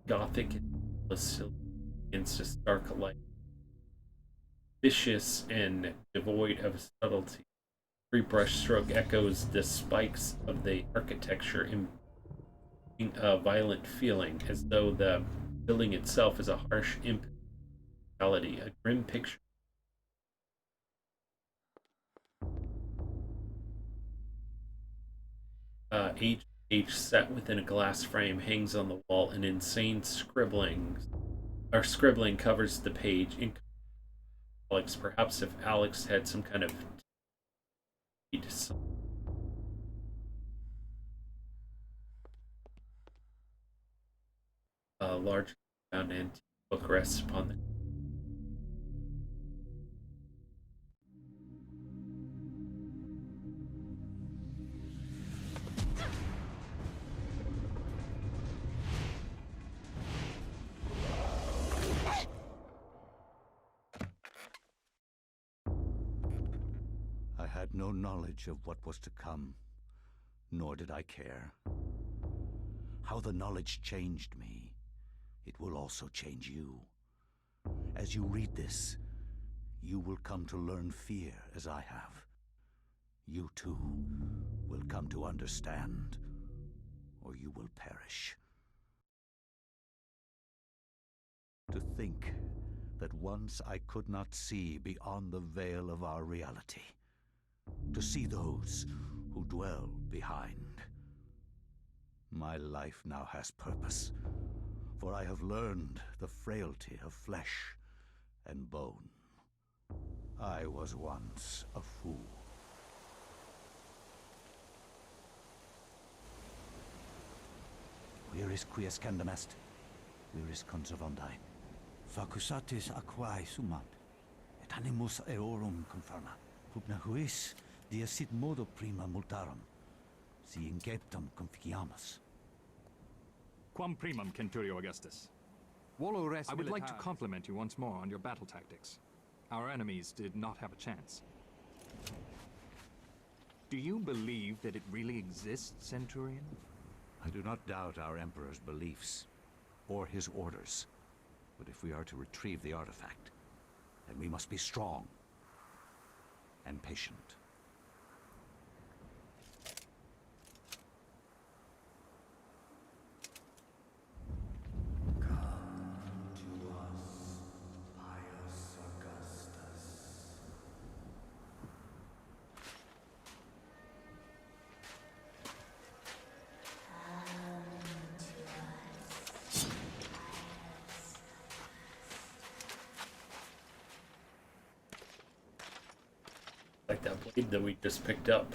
Gothic against a stark light. Vicious and devoid of subtlety. Every brushstroke echoes the spikes of the architecture in a violent feeling, as though the building itself is a harsh image. A grim picture. H set within a glass frame hangs on the wall. An insane scribbling covers the page. In Alex, perhaps if Alex had some kind of large bound antique book rests upon the I had no knowledge of what was to come, nor did I care. How the knowledge changed me, it will also change you. As you read this, you will come to learn fear as I have. You too will come to understand, or you will perish. To think that once I could not see beyond the veil of our reality. To see those who dwell behind. My life now has purpose, for I have learned the frailty of flesh and bone. I was once a fool. Where is Quies Candamest? Where is Conservandai? Facusatis aquae sumat, et animus eorum confirma. Pugna huis, dia sit modo prima multarum, si inceptum conficiamus. Quam primum, Centurio Augustus. I would like to compliment you once more on your battle tactics. Our enemies did not have a chance. Do you believe that it really exists, Centurion? I do not doubt our Emperor's beliefs, or his orders. But if we are to retrieve the artifact, then we must be strong and patient. Like that blade that we just picked up.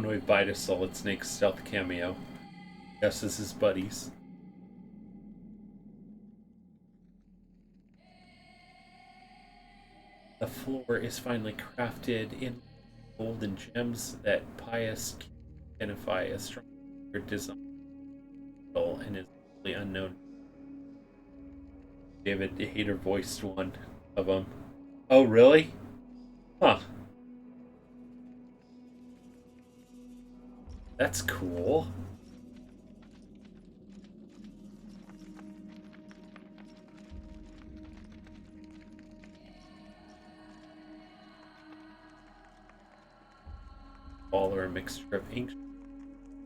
Illinois Vita Solid Snake stealth cameo. Yes, this is buddies. The floor is finally crafted in gold and gems that Pius can identify as strong design and is really unknown. David Hayter voiced one of them. Oh, really? Huh. That's cool. All are a mixture of ancient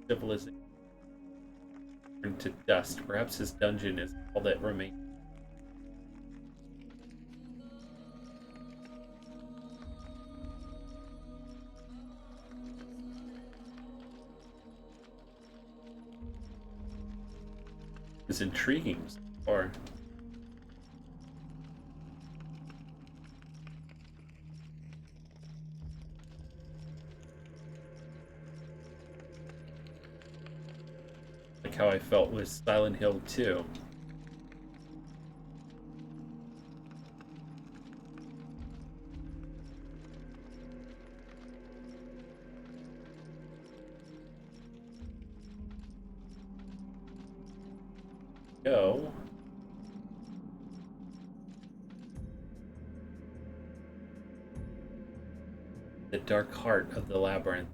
civilization turned to dust. Perhaps his dungeon is all that remains. Is intriguing so far. Like how I felt with Silent Hill 2. Go. The dark heart of the labyrinth.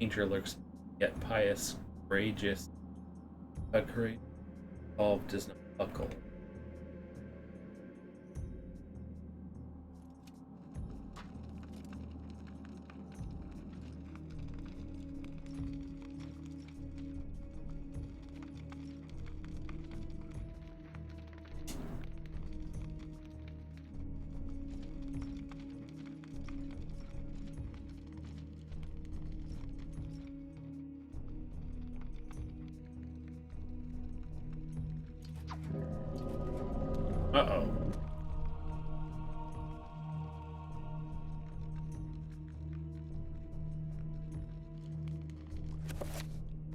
Danger lurks, yet pious, courageous. A great resolve does not buckle. Uh-oh.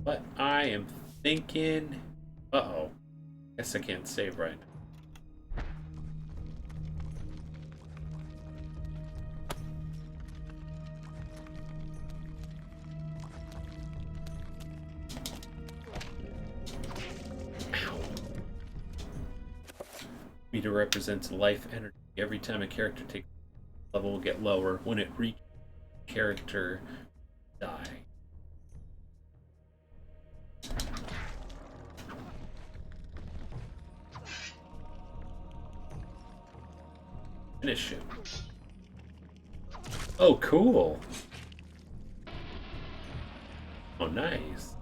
But I am thinking... Uh-oh. Guess I can't save right now. Meter represents life energy. Every time a character takes a level will get lower. When it reaches character, die. Finish it. Oh, cool. Oh, nice.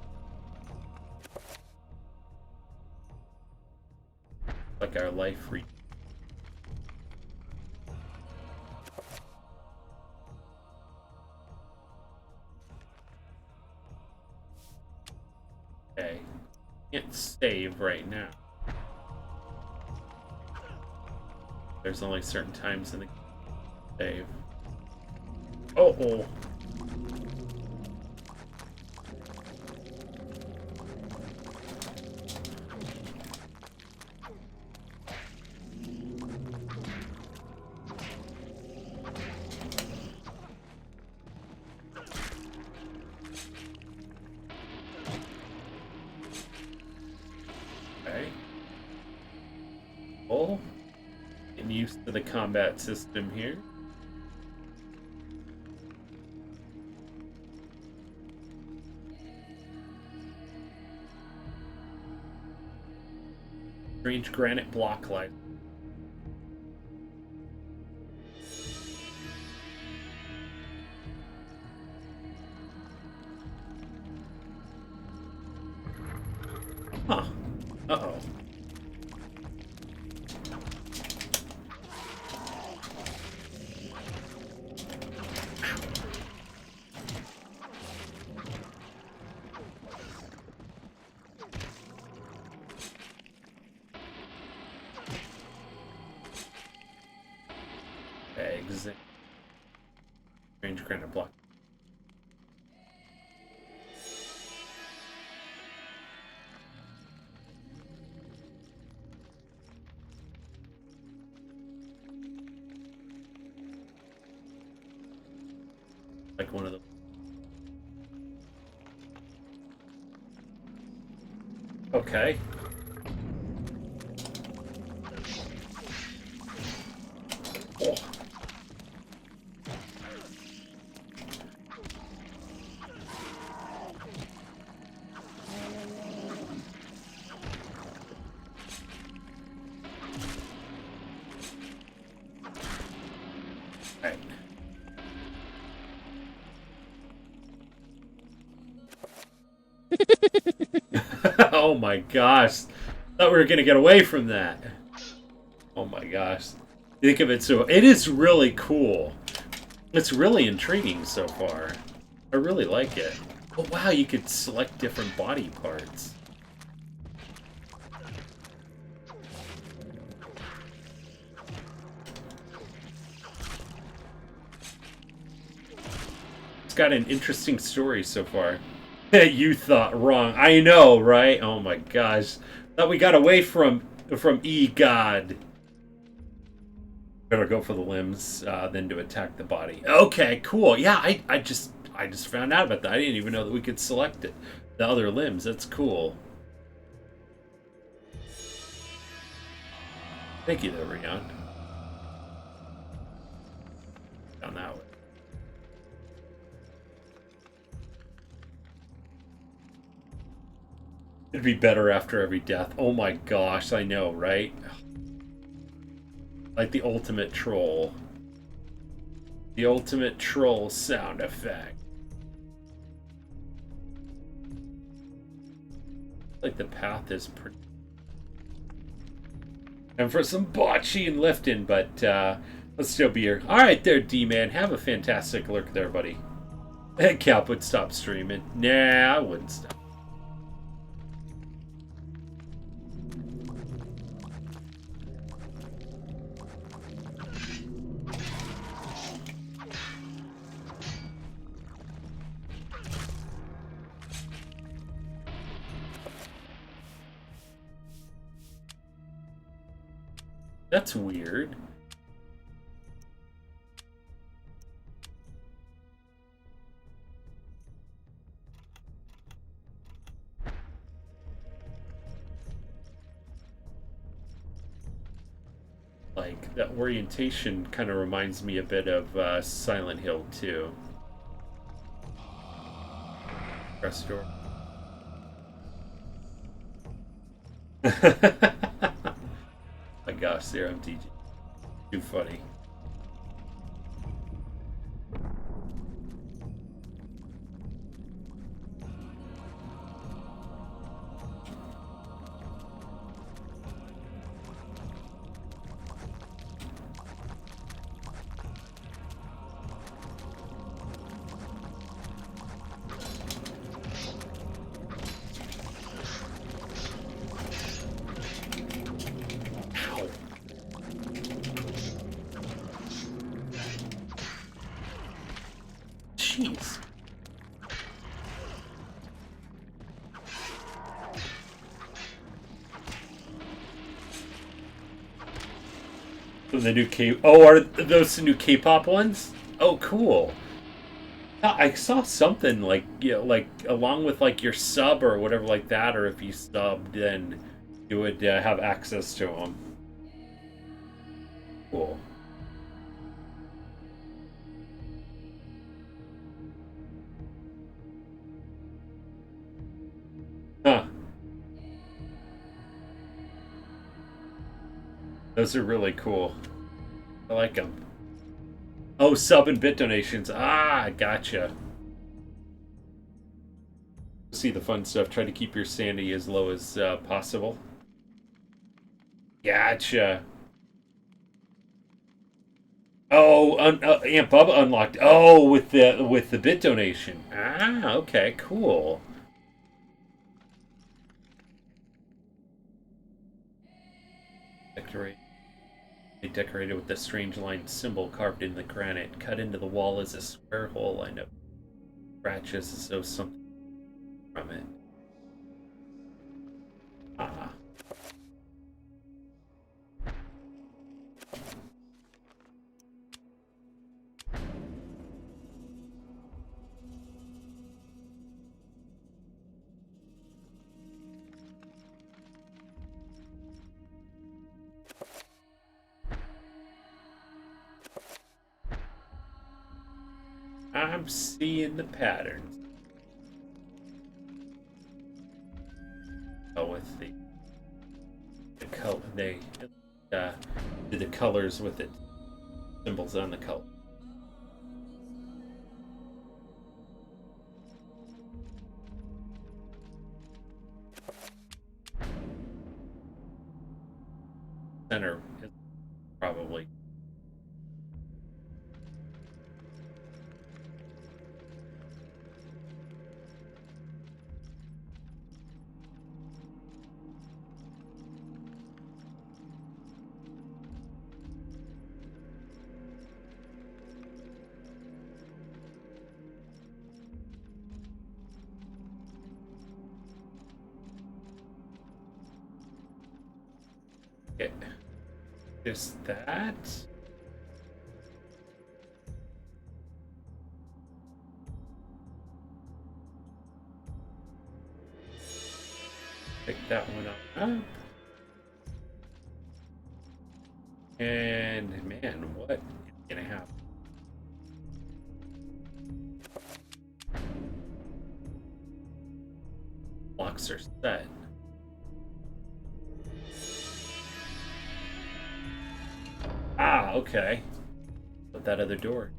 Like our life reach. Okay. Can't save right now. There's only certain times in the save. Oh. Okay. Oh. Getting used to the combat system here. Strange granite block light. Huh. Uh-oh. Exit. Strange granite block. Like one of the. Okay. Oh. Right. Oh my gosh. Thought we were gonna get away from that. Oh my gosh. Think of it, so it is really cool. It's really intriguing so far. I really like it. Oh wow, you could select different body parts. It's got an interesting story so far. You thought wrong. I know, right? Oh my gosh. Thought we got away from E-God. Better go for the limbs, than to attack the body. Okay, cool. Yeah, I just found out about that. I didn't even know that we could select it. The other limbs. That's cool. Thank you, there, Rion. Down that way. It'd be better after every death. Oh my gosh, I know, right? Like the ultimate troll. The ultimate troll sound effect. Like the path is pretty... And for some botching and lifting, but let's still be here. Alright there, D-Man. Have a fantastic lurk there, buddy. Cap would stop streaming. Nah, I wouldn't stop. That's weird. Like, that orientation kind of reminds me a bit of Silent Hill 2. Press door. My gosh, there I'm DG. Too funny. Jeez. The new K... Oh, are those the new K-pop ones? Oh, cool. I saw something like, you know, like along with like your sub or whatever like that, or if you subbed, then you would have access to them. Cool. Huh. Those are really cool. I like them. Oh, sub and bit donations. Ah, gotcha. See the fun stuff. Try to keep your sanity as low as possible. Gotcha. Oh, Amp Bubba unlocked. Oh, with the bit donation. Ah, okay, cool. Decorated with the strange line symbol carved in the granite. Cut into the wall is a square hole lined up. Scratches as though something from it. Ah. I'm seeing the patterns. Oh, with the color, they do the colors with it, symbols on the color. Center is probably. Okay. There's that. Pick that one up. And man, what is gonna happen? Locks are set. Ah, okay. But that other door.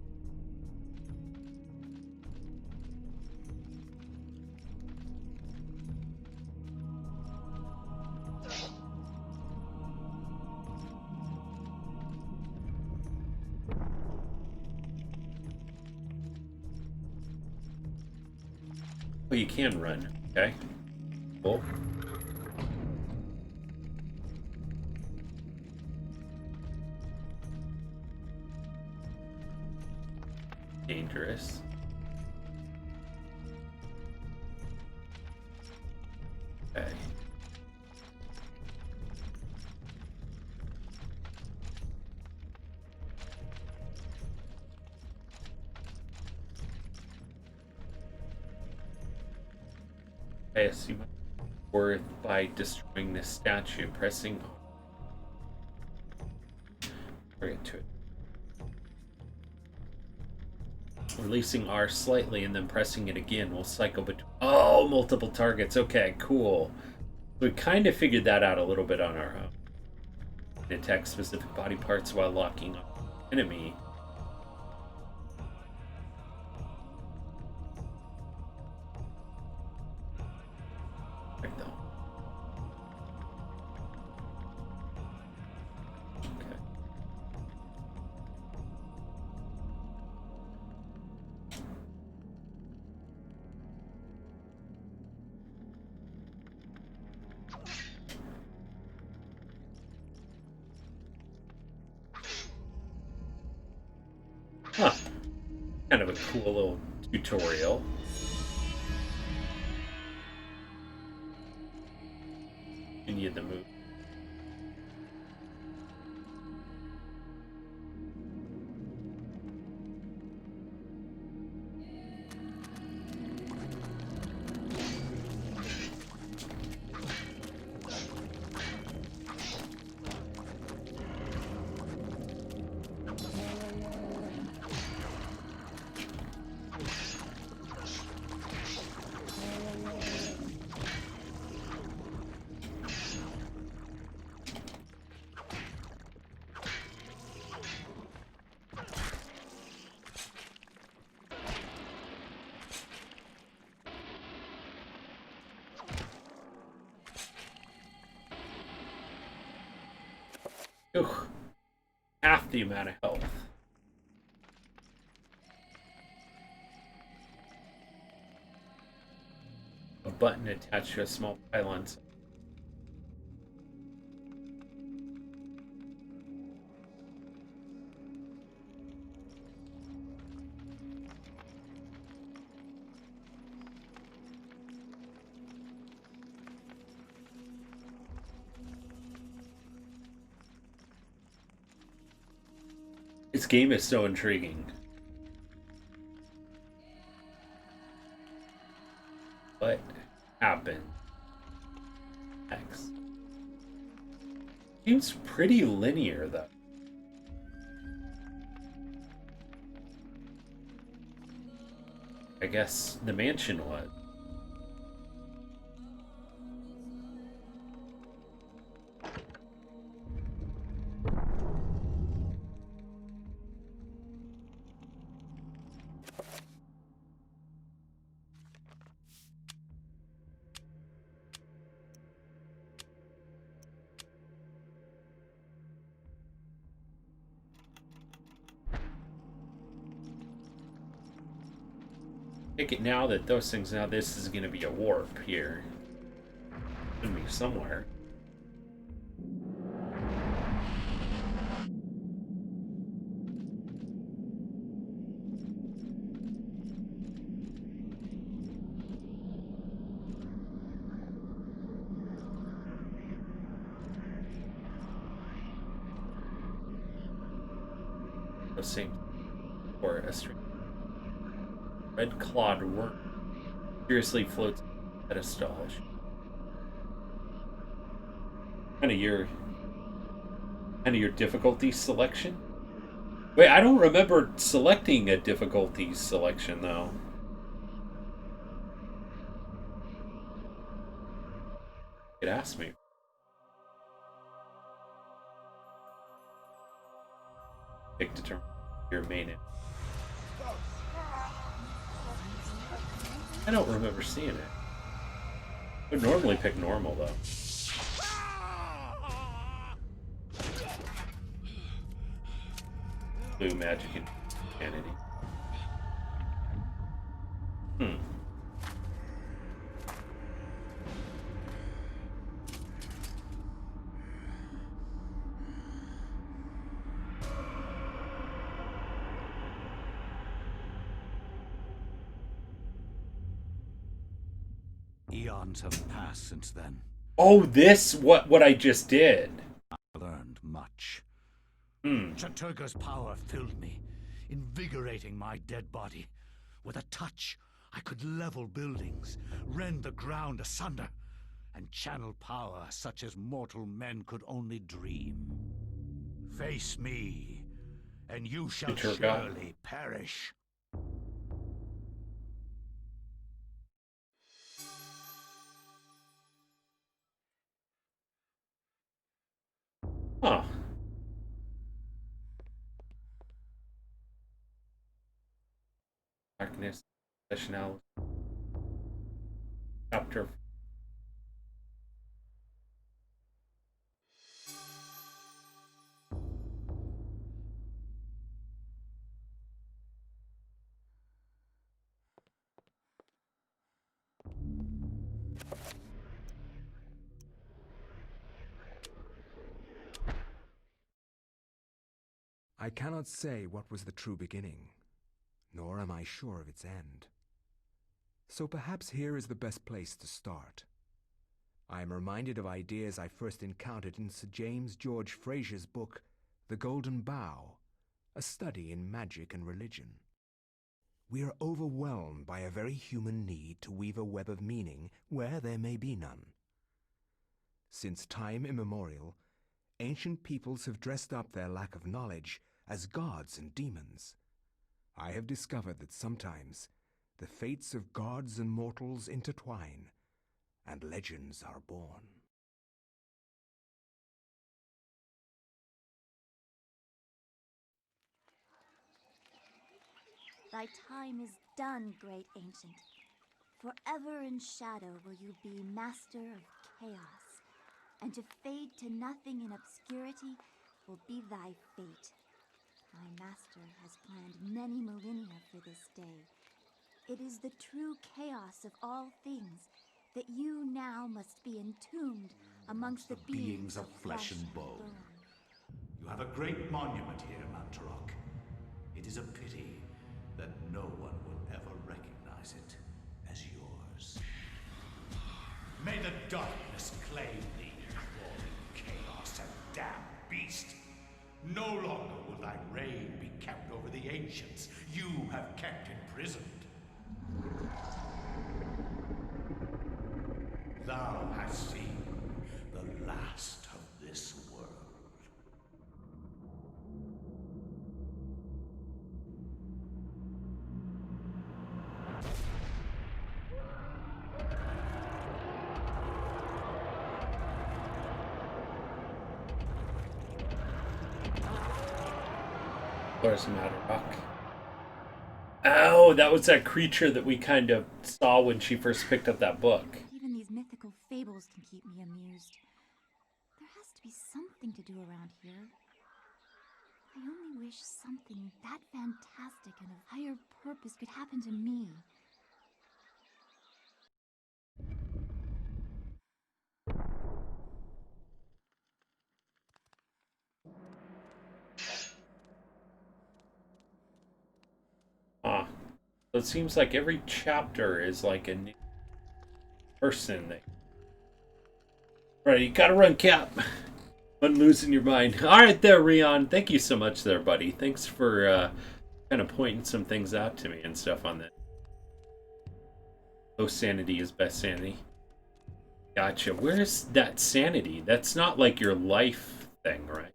Oh, you can run. Okay. Cool. Dangerous. Okay. I assume worth by destroying this statue, pressing bring it to it. Releasing R slightly and then pressing it again will cycle between multiple targets. Okay, cool. We kind of figured that out a little bit on our own. Attack specific body parts while locking on enemy. Huh. Kind of a cool little tutorial. Continue the move. Ugh. Half the amount of health. A button attached to a small pylon. This game is so intriguing. What happened next? Seems pretty linear, though. I guess the mansion was. Take it now that those things, now this is going to be a warp here. It's going to be somewhere. Those things, or a string. Red clawed worm seriously floats pedestal. Kind of your difficulty selection. Wait, I don't remember selecting a difficulty selection though. It asked me. Pick determine your main. I don't remember seeing it. I would normally pick normal, though. Blue, magic, and insanity. Eons have passed since then. Oh, this what I just did. I learned much. Chattur'gha's power filled me, invigorating my dead body. With a touch, I could level buildings, rend the ground asunder, and channel power such as mortal men could only dream. Face me, and you shall surely perish. Huh. Darkness, session chapter. I cannot say what was the true beginning, nor am I sure of its end. So perhaps here is the best place to start. I am reminded of ideas I first encountered in Sir James George Frazer's book, The Golden Bough, a study in magic and religion. We are overwhelmed by a very human need to weave a web of meaning where there may be none. Since time immemorial, ancient peoples have dressed up their lack of knowledge as gods and demons. I have discovered that sometimes the fates of gods and mortals intertwine, and legends are born. Thy time is done, great ancient. Forever in shadow will you be master of chaos, and to fade to nothing in obscurity will be thy fate. My master has planned many millennia for this day. It is the true chaos of all things that you now must be entombed amongst the beings of flesh and bone. You have a great monument here, Mantarok. It is a pity that no one will ever recognize it as yours. May the darkness claim thee, crawling chaos and damned beast. No longer will thy reign be kept over the ancients you have kept imprisoned. Thou hast seen the last of this world. Where's Matterrock? Oh, that was that creature that we kind of saw when she first picked up that book. Even these mythical fables can keep me amused. There has to be something to do around here. I only wish something that fantastic and of higher purpose could happen to me. Ah, so it seems like every chapter is like a new person. Right, you gotta run, Cap. But losing your mind. All right, there, Rion. Thank you so much, there, buddy. Thanks for kind of pointing some things out to me and stuff on that. Oh, sanity is best sanity. Gotcha. Where's that sanity? That's not like your life thing, right?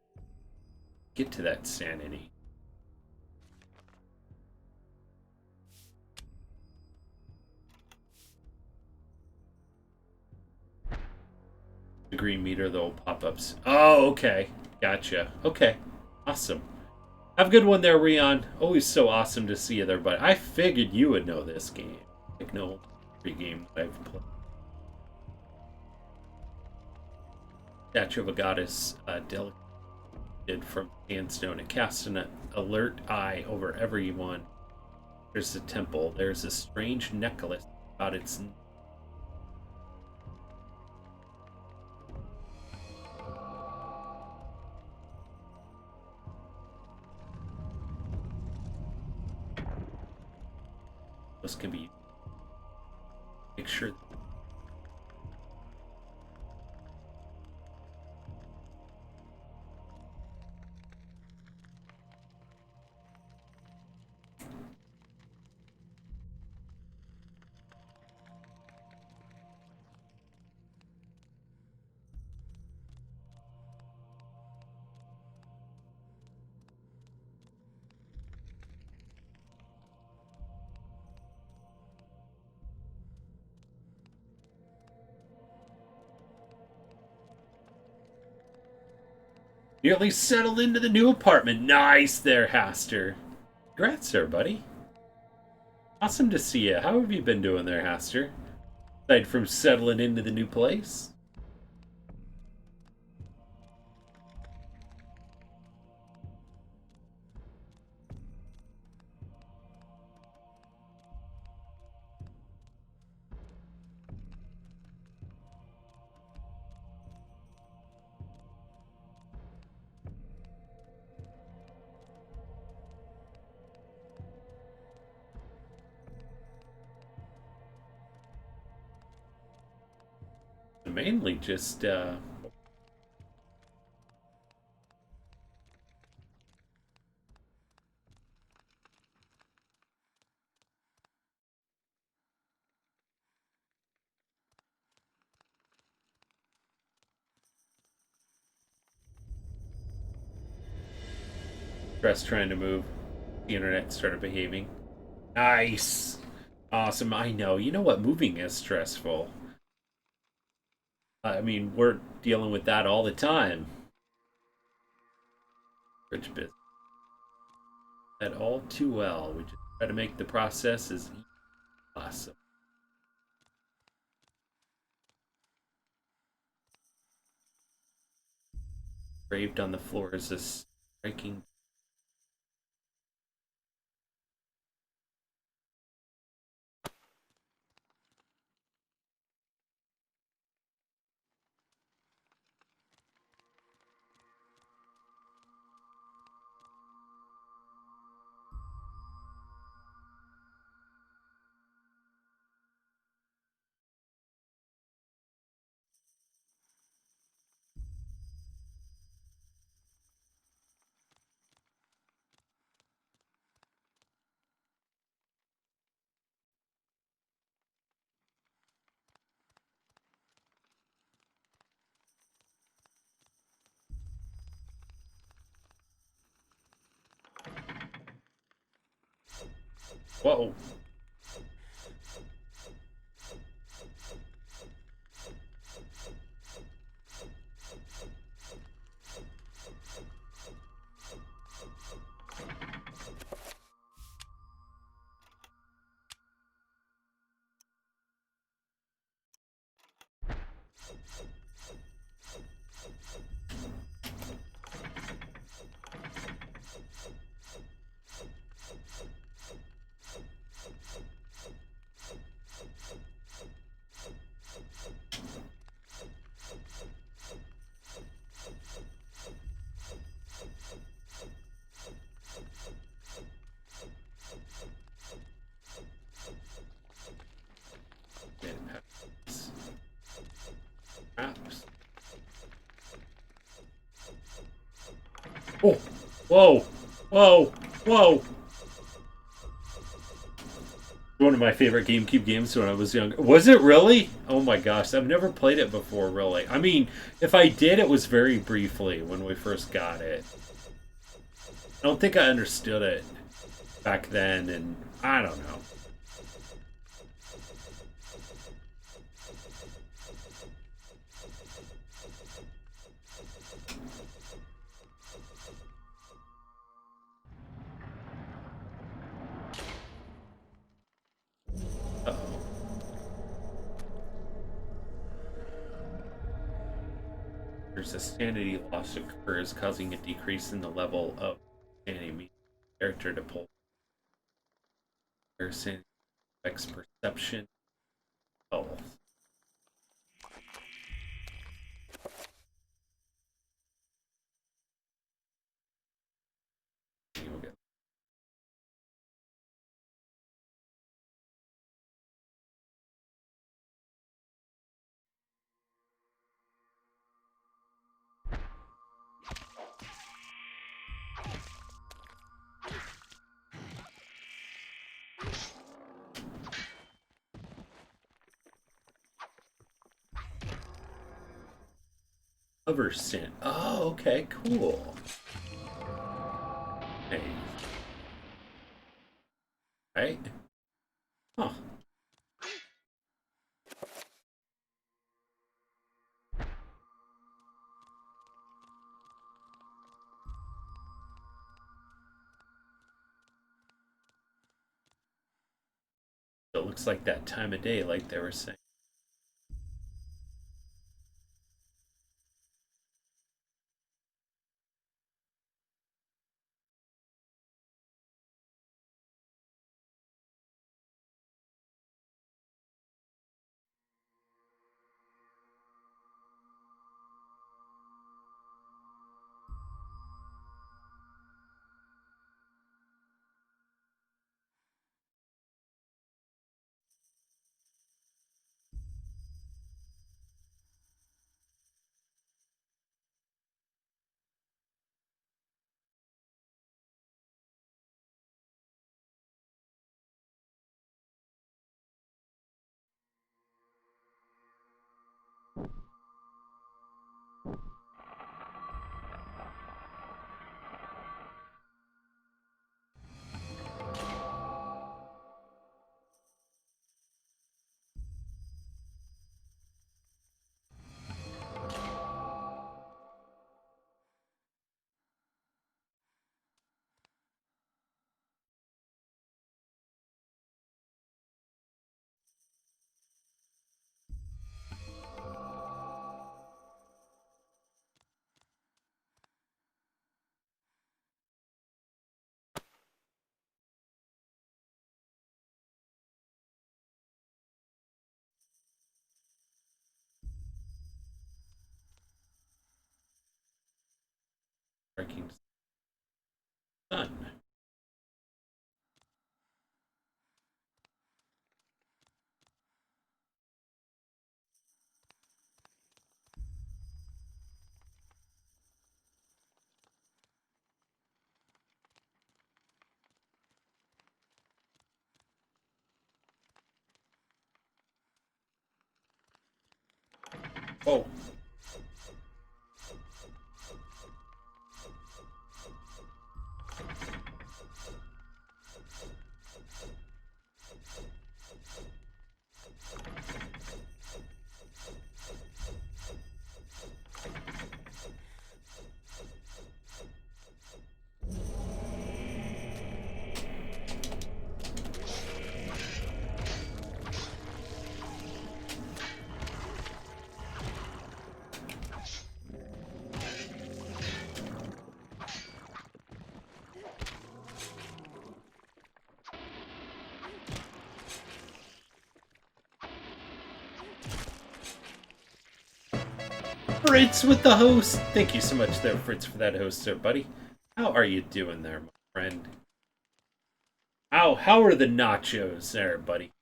Get to that sanity. The green meter, the old pop-ups. Oh, okay. Gotcha. Okay. Awesome. Have a good one there, Rion. Always so awesome to see you there, but I figured you would know this game. Like no free game I've played. Statue of a goddess, delicate from sandstone, and cast an alert eye over everyone. There's a temple. There's a strange necklace about its. This can be. Make sure. You at least settled into the new apartment. Nice there, Haster. Congrats there, buddy. Awesome to see you. How have you been doing there, Haster? Aside from settling into the new place? Mainly just, stress trying to move. The internet started behaving. Nice. Awesome. I know. You know what? Moving is stressful. I mean, we're dealing with that all the time. Rich business. That all too well. We just try to make the process as easy as possible. Engraved on the floor is a striking. Whoa. Oh, whoa, whoa, whoa. One of my favorite GameCube games when I was younger. Was it really? Oh my gosh, I've never played it before, really. I mean, if I did, it was very briefly when we first got it. I don't think I understood it back then, and I don't know. There's a sanity loss occurs, causing a decrease in the level of sanity character to pull. Their sanity affects perception. Health. Cover sin. Oh, okay, cool. Hey. Right? Huh. It looks like that time of day, like they were saying. Breaking sun. Oh. Fritz with the host. Thank you so much there, Fritz, for that host there, buddy. How are you doing there, my friend? How are the nachos there, buddy?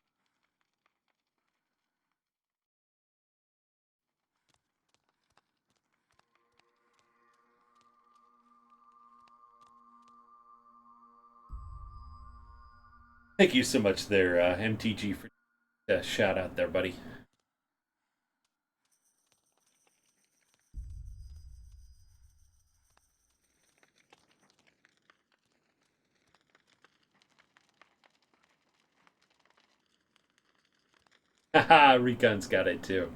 Thank you so much there, MTG, for the shout out there, buddy. Haha, Recon's got it too.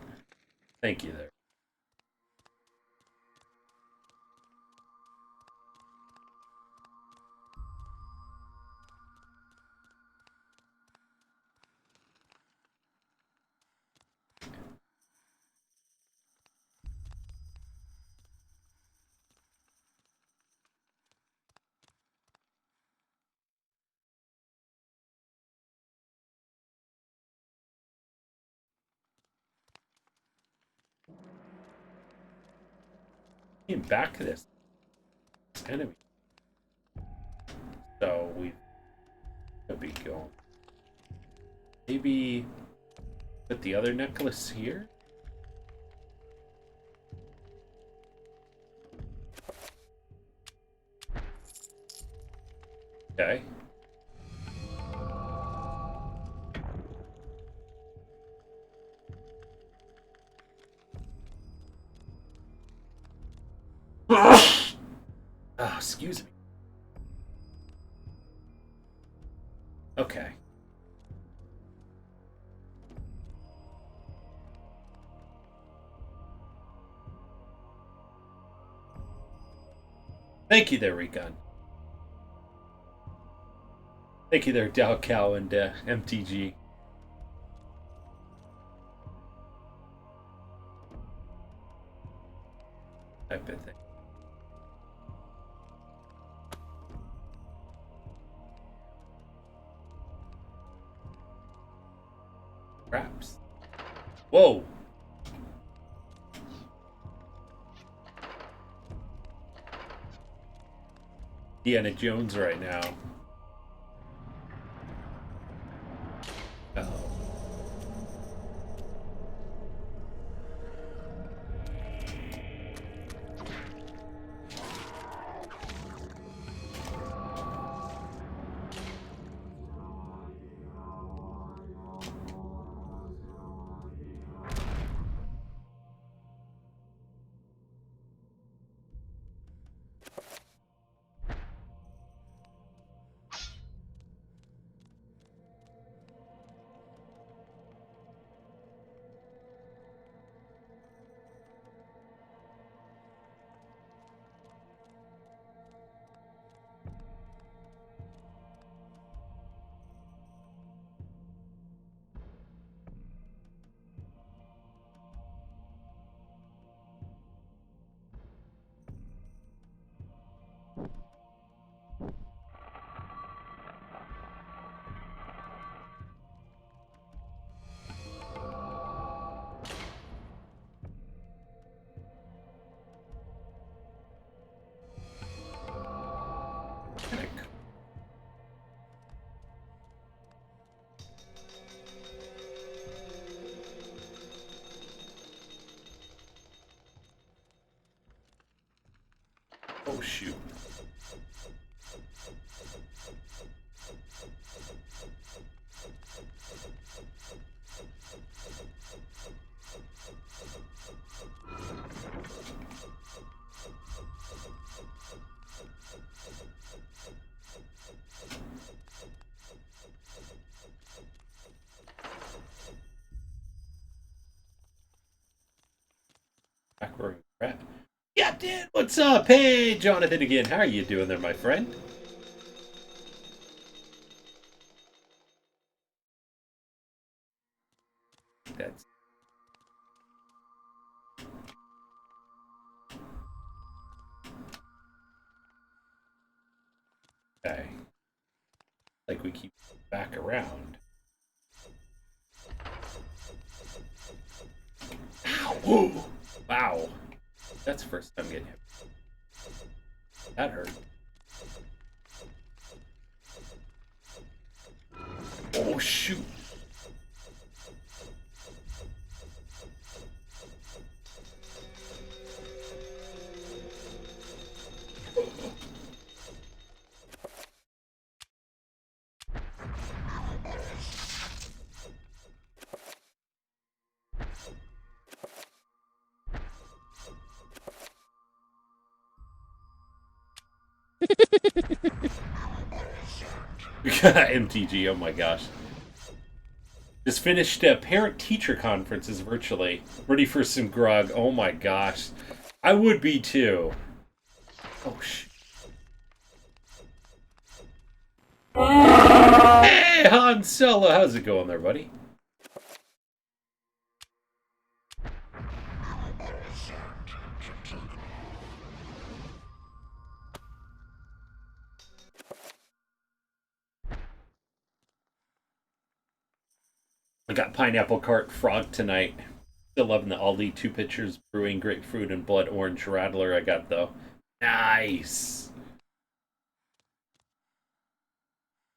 Thank you there. Came back to this enemy. So we could be going. Maybe put the other necklace here. Okay. Oh, excuse me. Okay. Thank you there, Recon. Thank you there, Dao Cow and MTG. Type of thing. Craps. Whoa! Indiana Jones right now. Uh-oh. Oh shoot. Back where we're at. Yeah, dude, what's up? Hey, Jonathan again. How are you doing there, my friend? That's... Okay. Like we keep back around. Ow! Whoa! Wow. That's the first time getting hit. That hurt. Oh, shoot. MTG, oh my gosh. Just finished parent-teacher conferences virtually. Ready for some grog. Oh my gosh. I would be too. Oh, shit. Hey, Han Solo! How's it going there, buddy? I got pineapple cart frog tonight. Still loving the Aldi 2 pitchers brewing grapefruit and blood orange rattler I got though. Nice.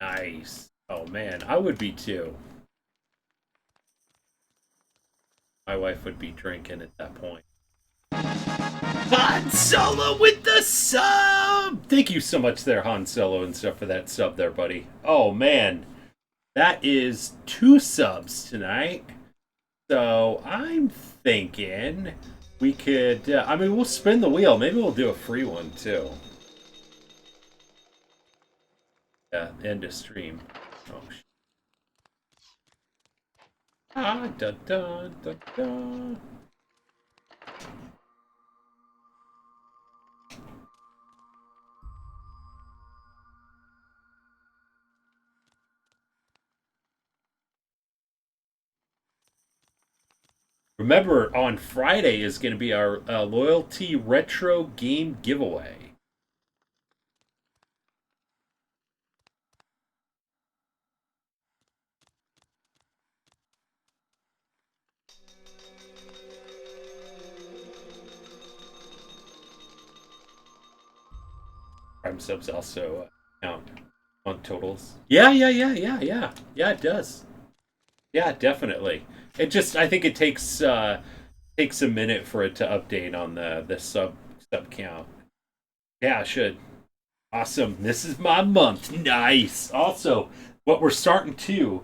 Nice. Oh man, I would be too. My wife would be drinking at that point. Han Solo with the sub! Thank you so much there, Han Solo and stuff, for that sub there, buddy. Oh man. That is 2 subs tonight. So I'm thinking we could, I mean, we'll spin the wheel. Maybe we'll do a free one too. Yeah, end of stream. Oh, shit. Ah, da da da da. Remember, on Friday is going to be our Loyalty Retro Game Giveaway. Prime subs also count on totals. Yeah, it does. Yeah, definitely. It just, I think it takes a minute for it to update on the sub count. Yeah, it should. Awesome. This is my month. Nice. Also, what we're starting to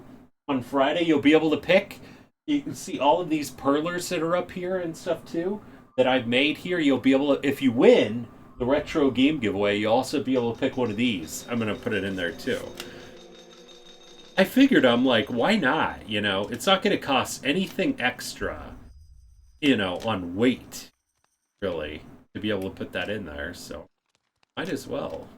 on Friday, you'll be able to pick. You can see all of these perlers that are up here and stuff too that I've made here. You'll be able to, if you win the retro game giveaway, you'll also be able to pick one of these. I'm gonna put it in there too. I figured, I'm like, why not? You know, it's not going to cost anything extra, you know, on weight, really, to be able to put that in there. So, might as well.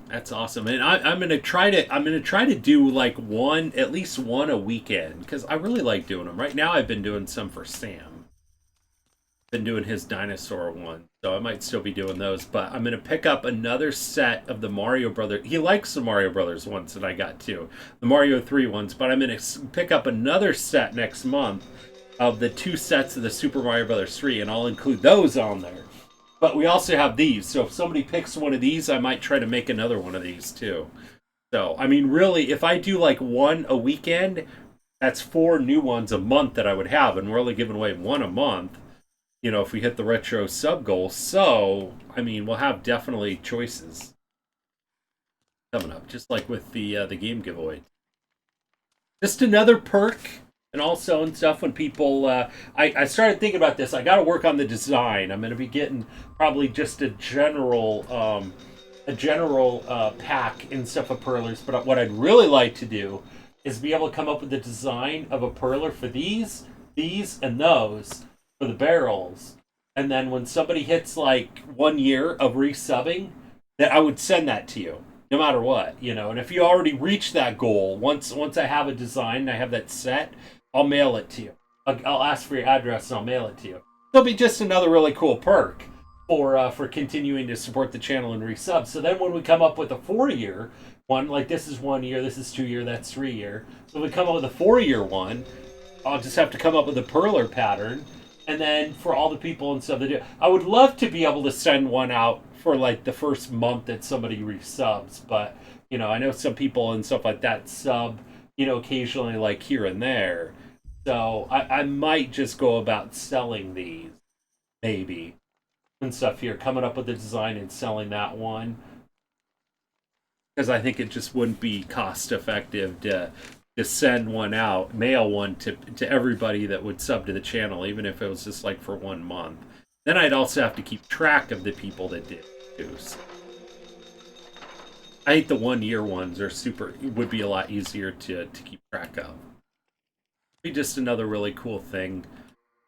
That's awesome, and I'm gonna try to do like at least one a weekend, because I really like doing them. Right now, I've been doing some for Sam. Been doing his dinosaur one, so I might still be doing those, but I'm going to pick up another set of the Mario Brothers. He likes the Mario Brothers ones that I got too, the Mario 3 ones, but I'm going to pick up another set next month of the 2 sets of the Super Mario Brothers 3, and I'll include those on there. But we also have these, so if somebody picks one of these, I might try to make another one of these too. So, I mean, really, if I do like one a weekend, that's 4 new ones a month that I would have, and we're only giving away one a month. You know, if we hit the retro sub goal. So, I mean, we'll have definitely choices coming up, just like with the game giveaway. Just another perk, and also and stuff when people, I started thinking about this. I got to work on the design. I'm going to be getting probably just a general pack and stuff of perlers. But what I'd really like to do is be able to come up with the design of a perler for these, and those. For the barrels, and then when somebody hits like 1 year of resubbing, that I would send that to you no matter what, you know. And if you already reach that goal, once I have a design and I have that set, I'll mail it to you. I'll ask for your address and I'll mail it to you. It'll be just another really cool perk for continuing to support the channel and resub. So then when we come up with a 4-year one, like this is 1 year, this is 2 year, that's 3 year. So we come up with a 4-year one, I'll just have to come up with a perler pattern. And then for all the people and stuff that do, I would love to be able to send one out for like the first month that somebody resubs. But, you know, I know some people and stuff like that sub, you know, occasionally like here and there. So I might just go about selling these, maybe, and stuff here, coming up with the design and selling that one. Because I think it just wouldn't be cost effective to send one out, mail one to everybody that would sub to the channel, even if it was just like for 1 month. Then I'd also have to keep track of the people that did too. So. I think the 1 year ones are would be a lot easier to keep track of. Be just another really cool thing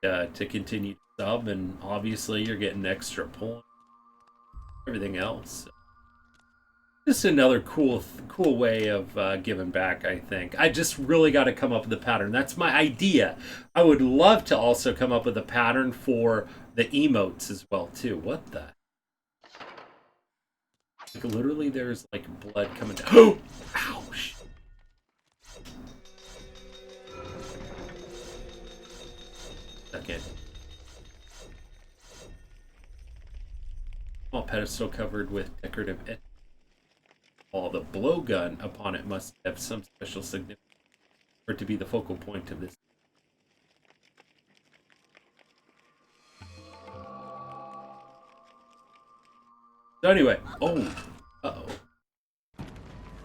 to continue to sub, and obviously you're getting extra points, everything else. Just another cool way of giving back, I think. I just really got to come up with a pattern. That's my idea. I would love to also come up with a pattern for the emotes as well, too. What the? Like, literally, there's, like, blood coming down. Oh! Ouch! Second. Small pedestal covered with decorative etchings. While the blowgun upon it must have some special significance for it to be the focal point of this. So anyway, uh-oh.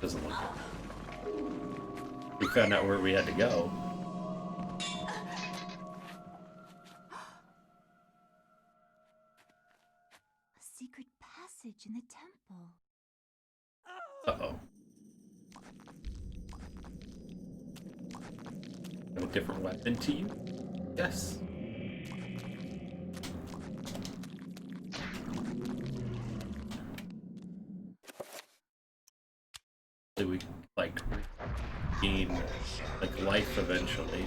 Doesn't look good. We found out where we had to go. A secret passage in the temple. Uh-oh. A different weapon to you? Yes. So we like gain like life eventually.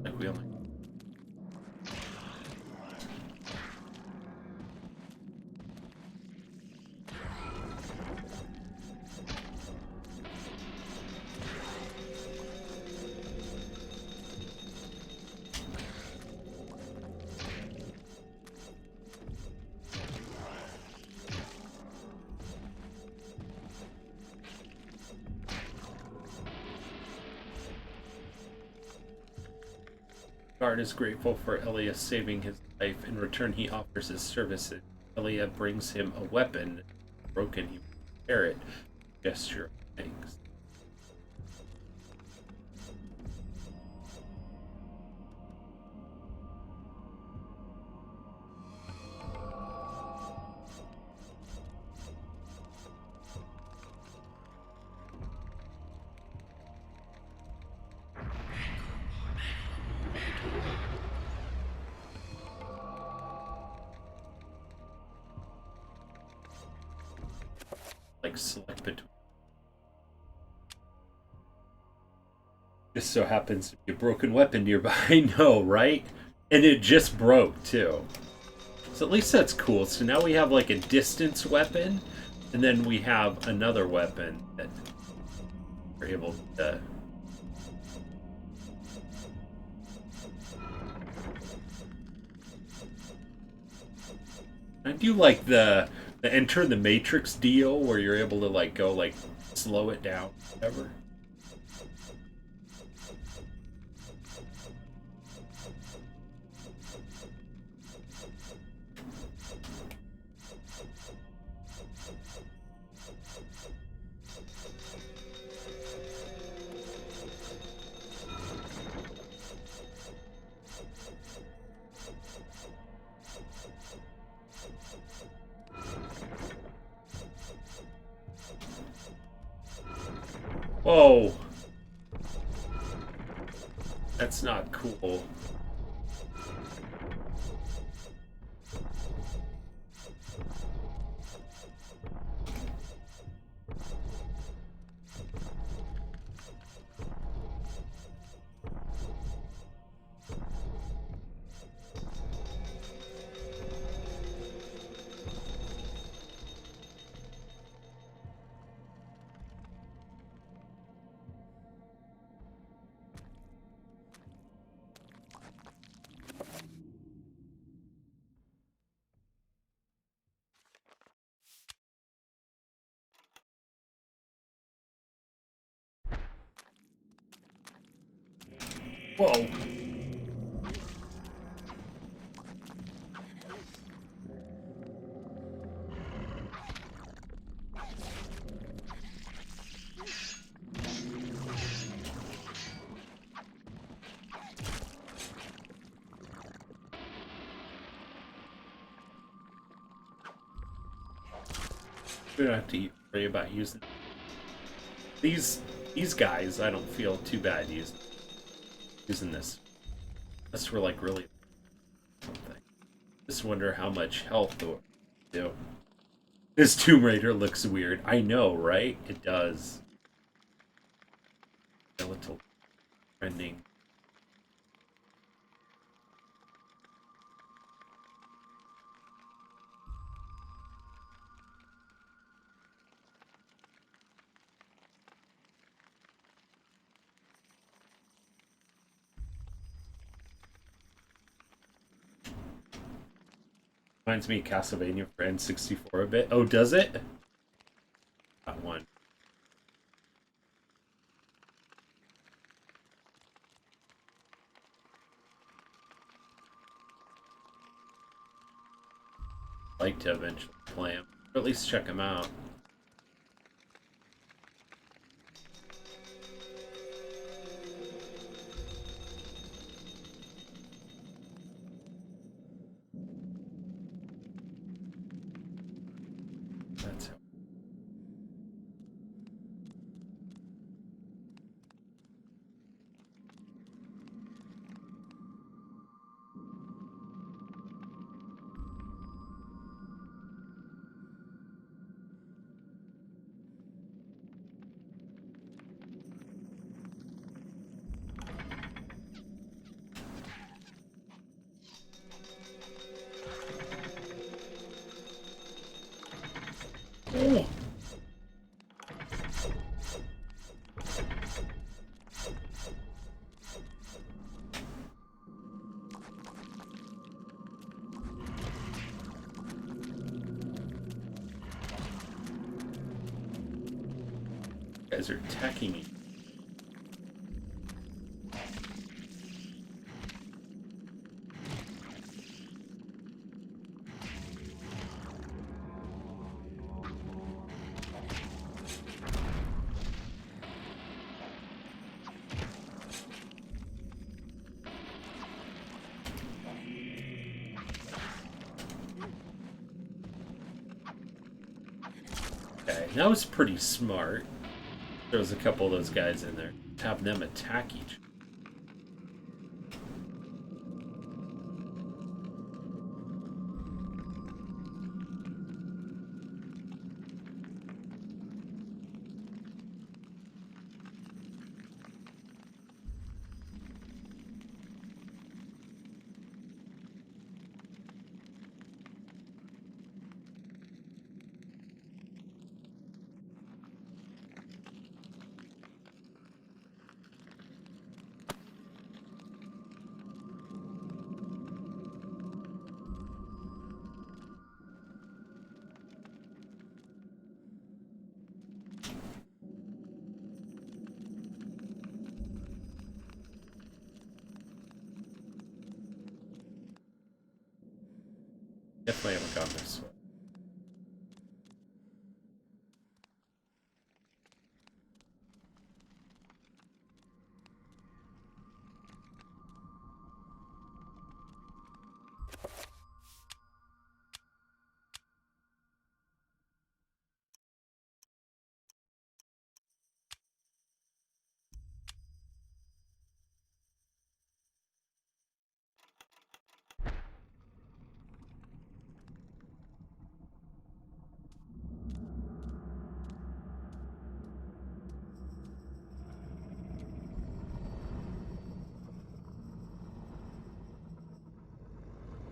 Like we only. Guard is grateful for Elia saving his life. In return, he offers his services. Elia brings him a weapon. Broken, he will repair it. Gesture of thanks. Like select between. Just so happens to be a broken weapon nearby. I know, right? And it just broke too. So at least that's cool. So now we have like a distance weapon, and then we have another weapon that we're able to. I do like the Enter the Matrix deal where you're able to like go like slow it down, whatever. Whoa. That's not cool. Whoa. We don't have to worry about using these guys. I don't feel too bad using this. Unless we're like really something. Just wonder how much health or do. This Tomb Raider looks weird. I know, right? It does. Skeletal trending. Reminds me of Castlevania for N64 a bit. Oh, does it? That one. I'd like to eventually play them, or at least check them out. That's how. Oh. You guys are attacking me. Okay, that was pretty smart. There was a couple of those guys in there. Have them attack each. Definitely haven't gone this way.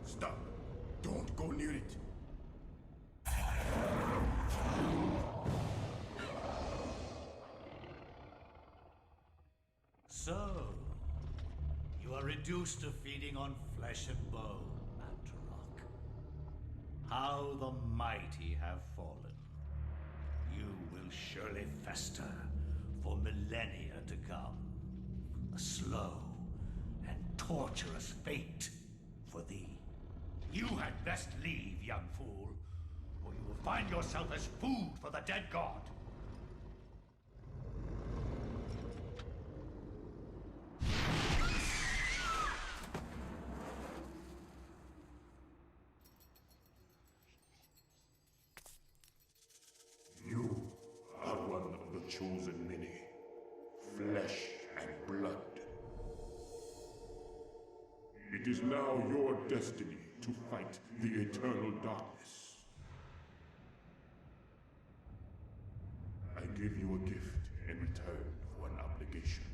Stop. Don't go near it. So, you are reduced to feeding on flesh and bone, Mantarok. How the mighty have fallen. You will surely fester for millennia to come. A slow and torturous fate for thee. You had best leave, young fool, or you will find yourself as food for the dead god. chosen many, flesh and blood. It is now your destiny to fight the eternal darkness. I give you a gift in return for an obligation.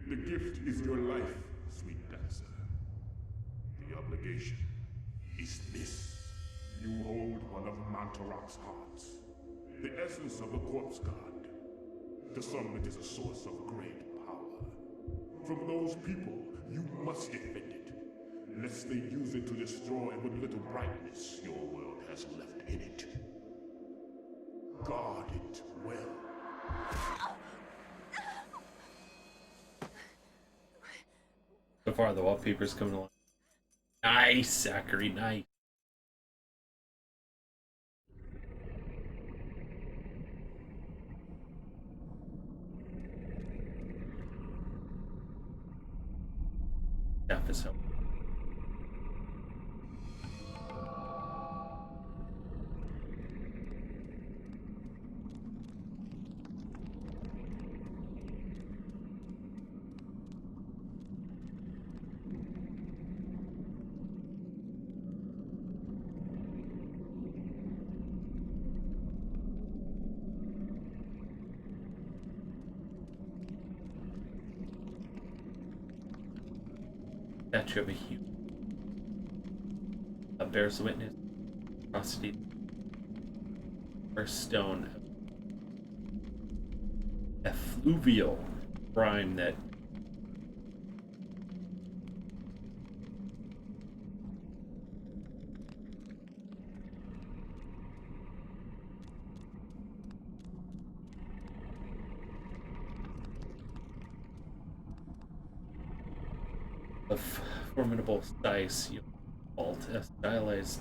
The gift is your life, sweet dancer. The obligation is this. You hold one of Mantarok's hearts, the essence of the corpse god. To some, it is a source of great power. From those people, you must defend it, lest they use it to destroy what little brightness your world has left in it. Guard it well. So far, the wallpaper's coming along. Nice, Zachary, nice. Episode. Statue of a human. Bears witness. Atrocity. First stone. Effluvial crime that of formidable size, alt, a stylized.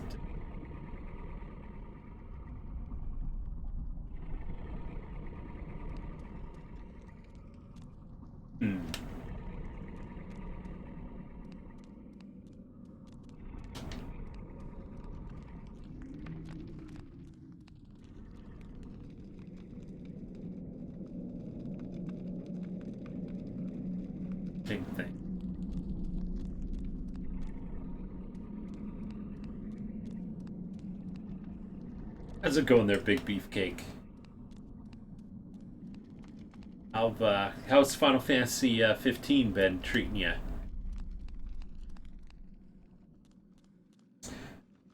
Big thing. How's it going there, Big Beefcake? How's Final Fantasy 15 been treating you?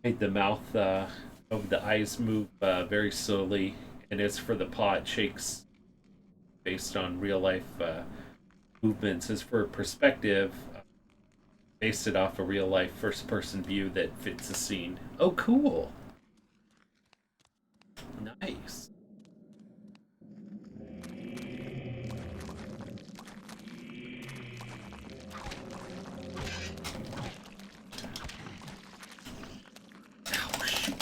Made the mouth over the eyes move very slowly, and as for the paw, it shakes based on real life movements. As for perspective, based it off a real life first person view that fits the scene. Oh, cool! Nice. Oh, shoot.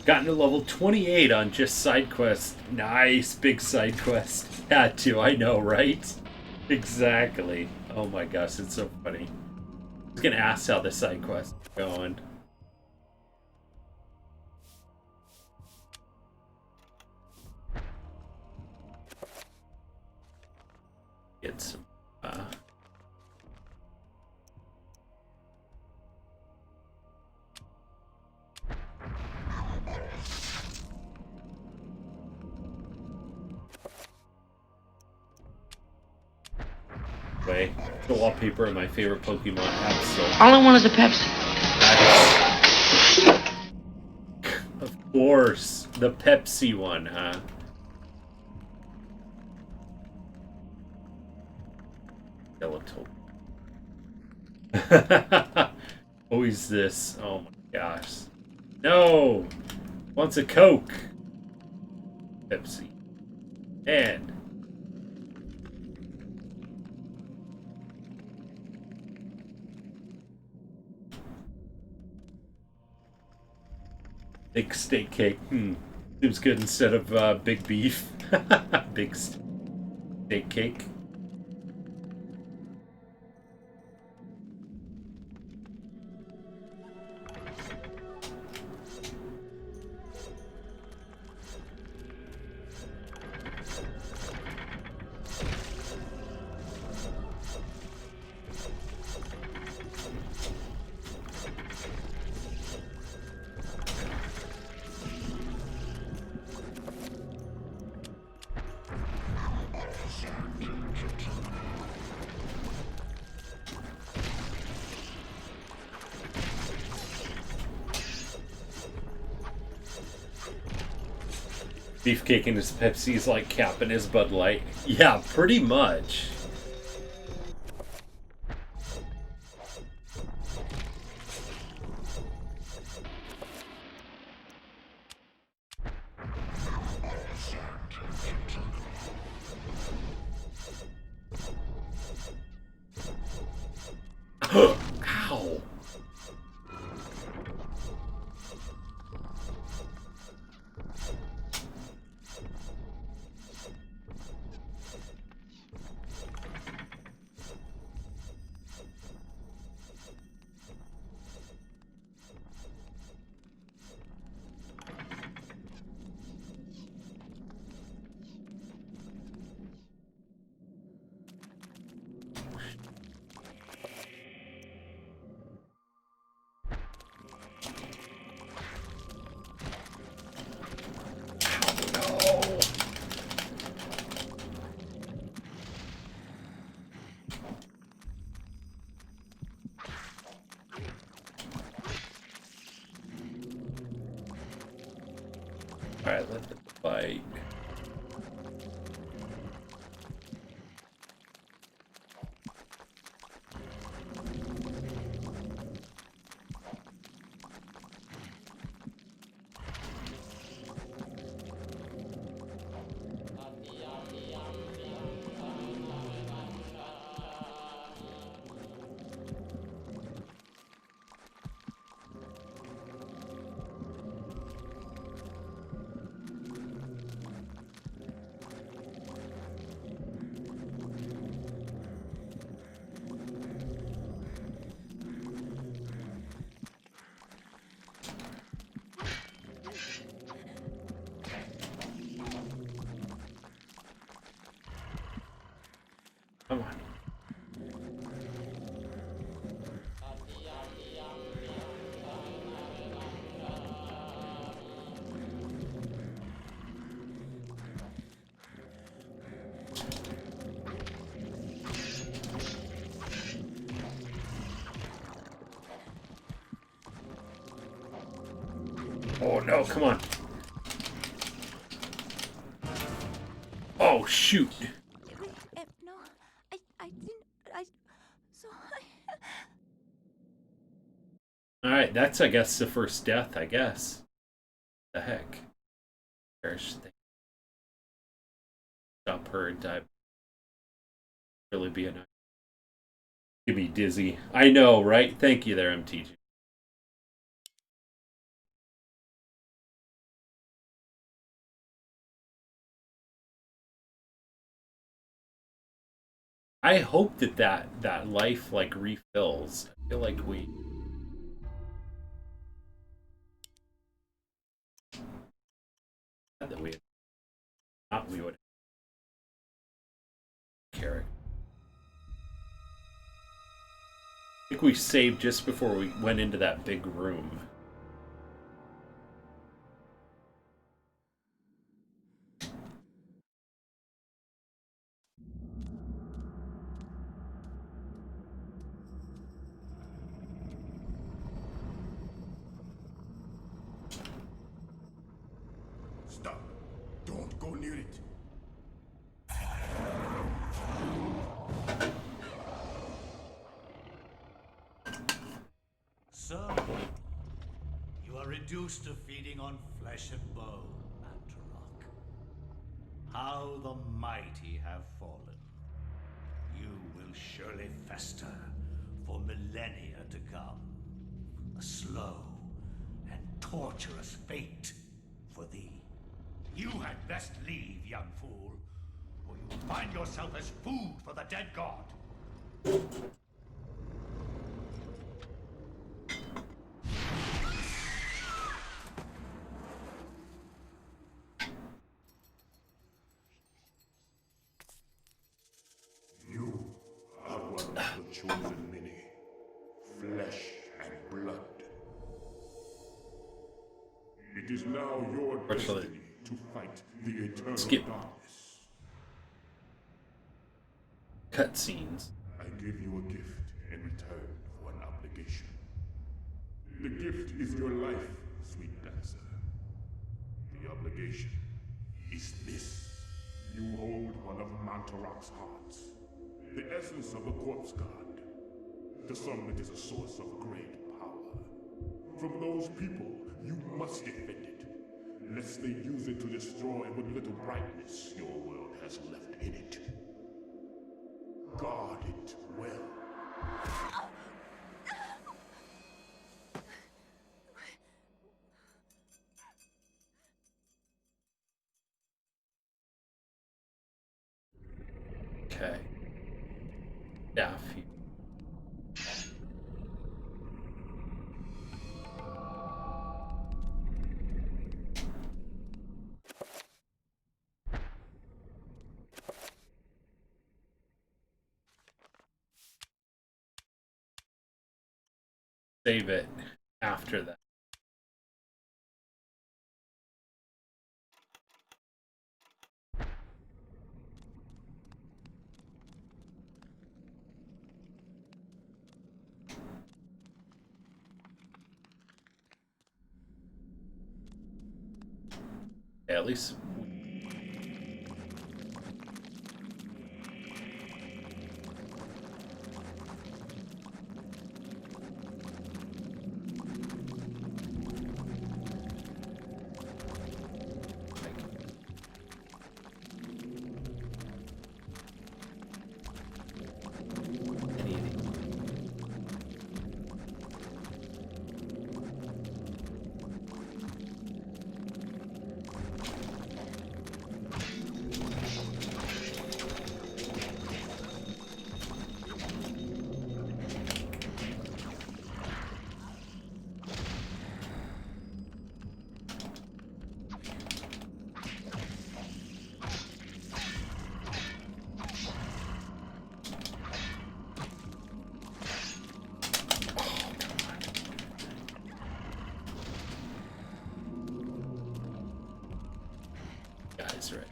Gotten to level 28 on just side quests. Nice, big side quest. Had to, I know, right? Exactly. Oh my gosh, it's so funny. I was gonna ask how the side quest is going. Get some, the wallpaper of my favorite Pokemon app. So all I want is a Pepsi. Nice. Of course, the Pepsi one, huh? Skeletal. Who is this? Oh my gosh. No! Wants a Coke. Pepsi. And big steak cake. Seems good instead of big beef. Big steak cake. Beefcake in his Pepsi's like Cap in his Bud Light. Yeah, pretty much. Ow. Alright, let them fight. Come on. Oh no, come on. Oh shoot. No, I didn't, Alright, that's, I guess, the first death, I guess. The heck? Perish thing. Stop her and die. Really be a nice. Give me dizzy. I know, right? Thank you there, MTG. I hope that life like refills. I feel like we that we not we would character. I think we saved just before we went into that big room. Stop. Don't go near it. So, you are reduced to feeding on flesh and bone, Mantarok. How the mighty have fallen. You will surely fester for millennia to come. A slow and torturous fate for thee. You had best leave, young fool, or you will find yourself as food for the dead god. You are one of the chosen many, flesh and blood. It is now your destiny to fight the eternal darkness. Cutscenes. I give you a gift in return for an obligation. The gift is your life, sweet dancer. The obligation is this. You hold one of Mantarok's hearts, the essence of a corpse god. To some, it is a source of great power. From those people, you must defend it, lest they use it to destroy what little brightness your world has left in it. Guard it well. Okay. Yeah. Save it after that. Yeah, at least guys, right.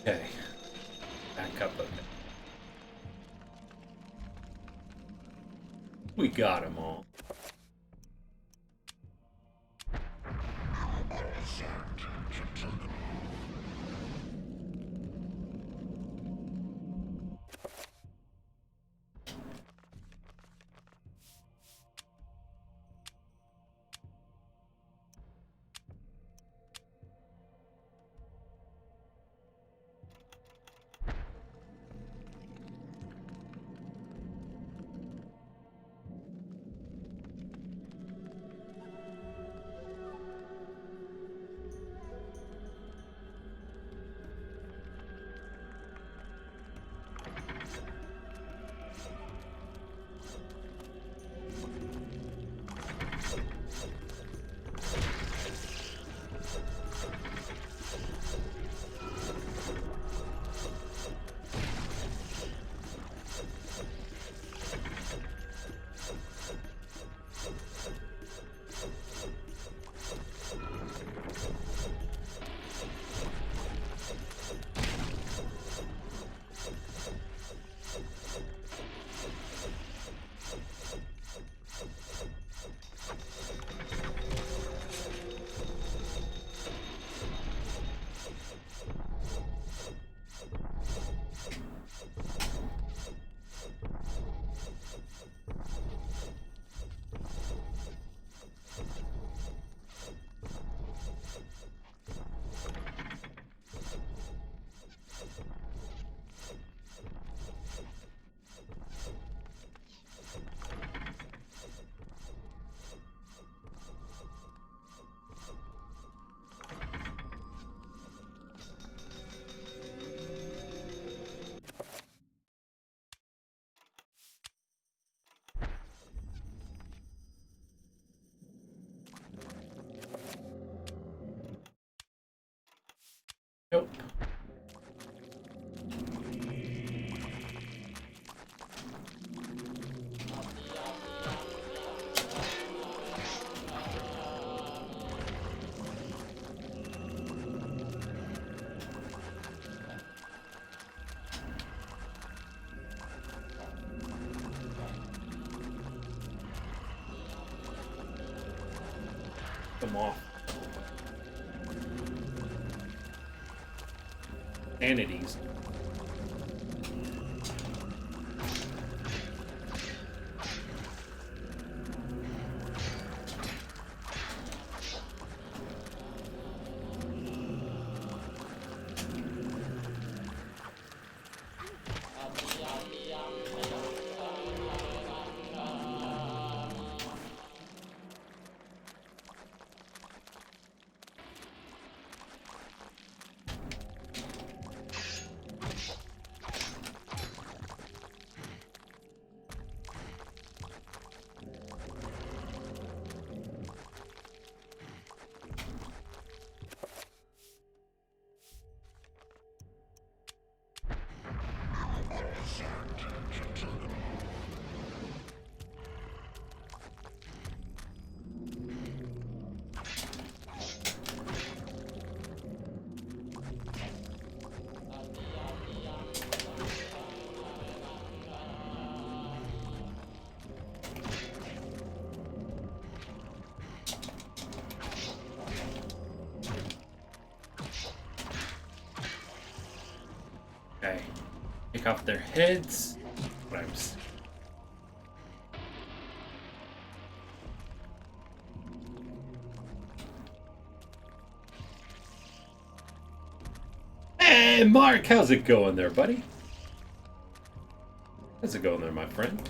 Okay. Back up a bit. We got them all. Nope. Come off. Sanities. Okay. Take off their heads. Whoops. Hey, Mark, how's it going there, buddy? How's it going there, my friend?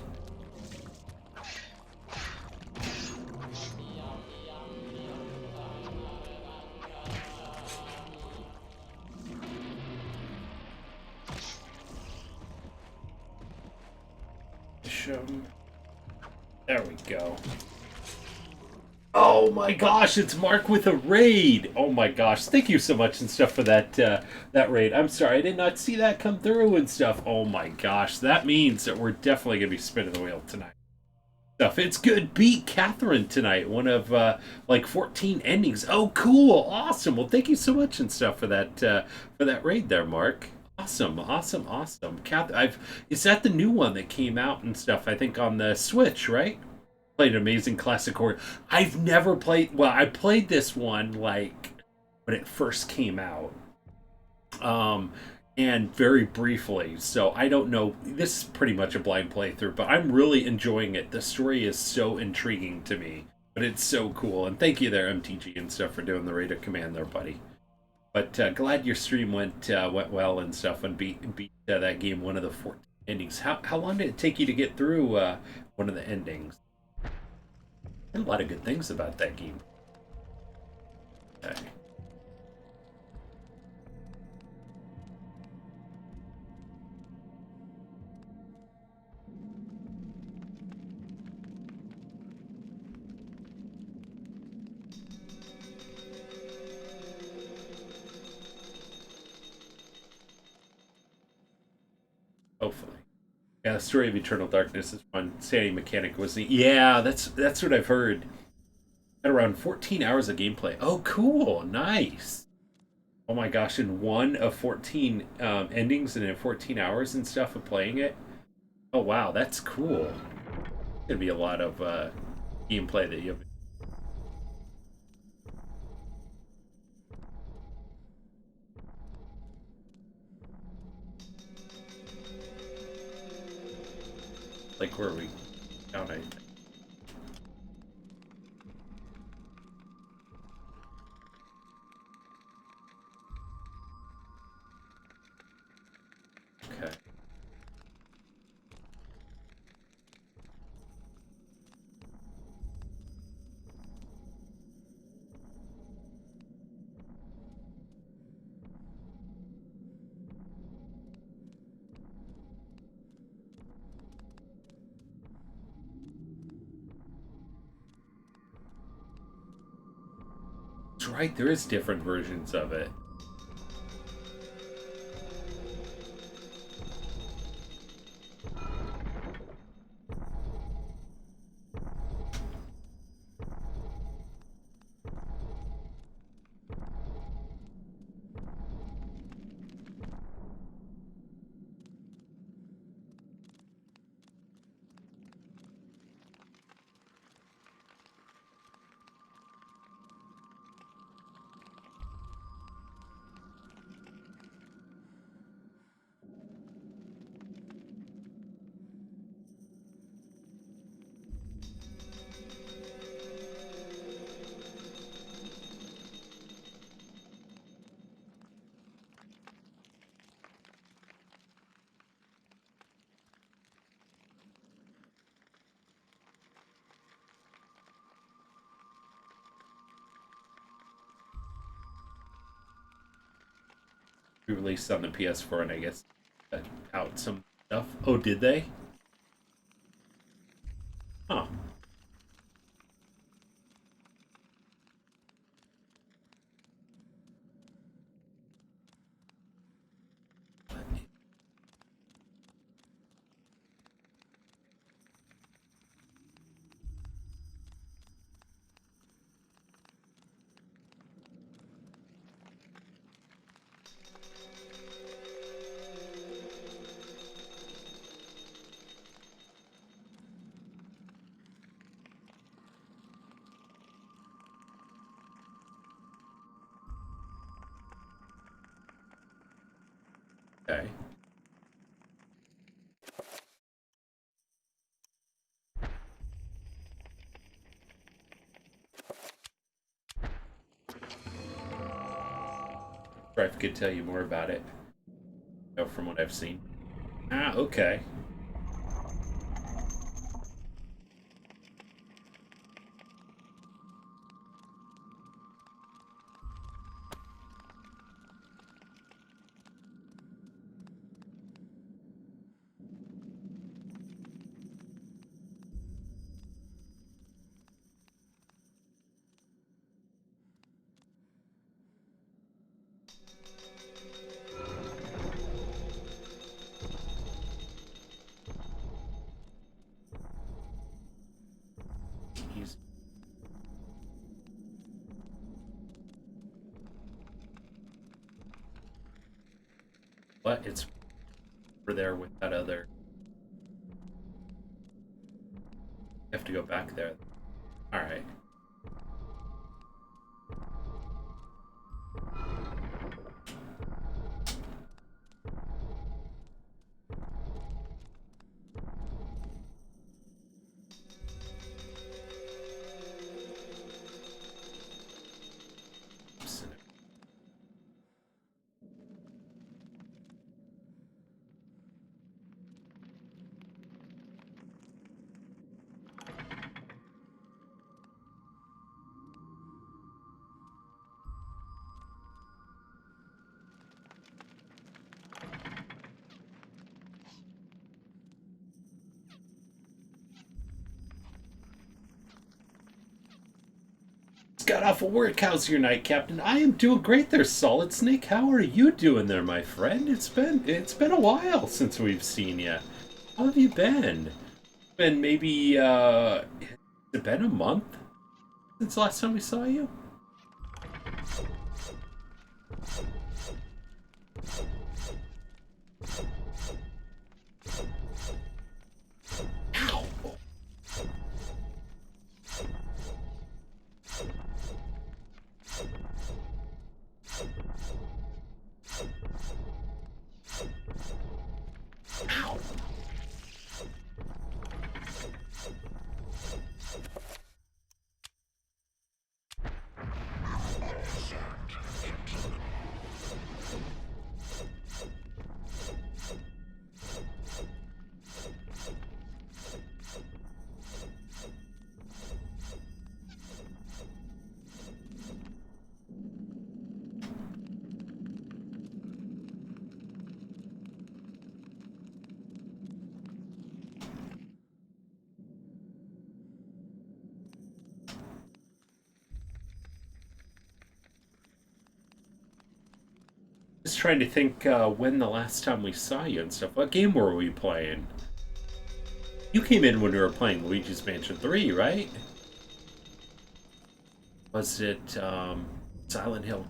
There we go. Oh my gosh, it's Mark with a raid. Oh my gosh, thank you so much and stuff for that that raid. I'm sorry, I did not see that come through and stuff. Oh my gosh, that means that we're definitely gonna be spinning the wheel tonight. Stuff. It's good. Beat Catherine tonight. One of like 14 endings. Oh, cool, awesome. Well, thank you so much and stuff for that raid there, Mark. Awesome, awesome, awesome. Is that the new one that came out and stuff? I think on the Switch, right? Played an amazing classic horror. I've never played. Well, I played this one like when it first came out, and very briefly. So I don't know. This is pretty much a blind playthrough, but I'm really enjoying it. The story is so intriguing to me, but it's so cool. And thank you there, MTG and stuff, for doing the Raid of Command there, buddy. But glad your stream went well and stuff and beat that game, one of the 14 endings. How long did it take you to get through one of the endings? A lot of good things about that game. Okay. Hopefully. Yeah, the story of Eternal Darkness is fun. Sanity Mechanic was neat. Yeah, that's what I've heard. At around 14 hours of gameplay. Oh, cool. Nice. Oh my gosh, in one of 14 endings and in 14 hours and stuff of playing it. Oh wow, that's cool. There's gonna be a lot of gameplay that you have. Like where are we down, I think. Okay. That's right, there is different versions of it. released on the PS4, and I guess out some stuff. Oh, did they? Huh. Okay. I could tell you more about it. You know, from what I've seen. Ah, okay. But it's over there with that other. You have to go back there. Alright. Got off of work. How's your night, Captain? I am doing great there, Solid Snake. How are you doing there, my friend? It's been a while since we've seen you. How have you been? Been maybe has it been a month since last time we saw you? Just trying to think when the last time we saw you and stuff. What game were we playing? You came in when we were playing Luigi's Mansion 3, right? Was it Silent Hill?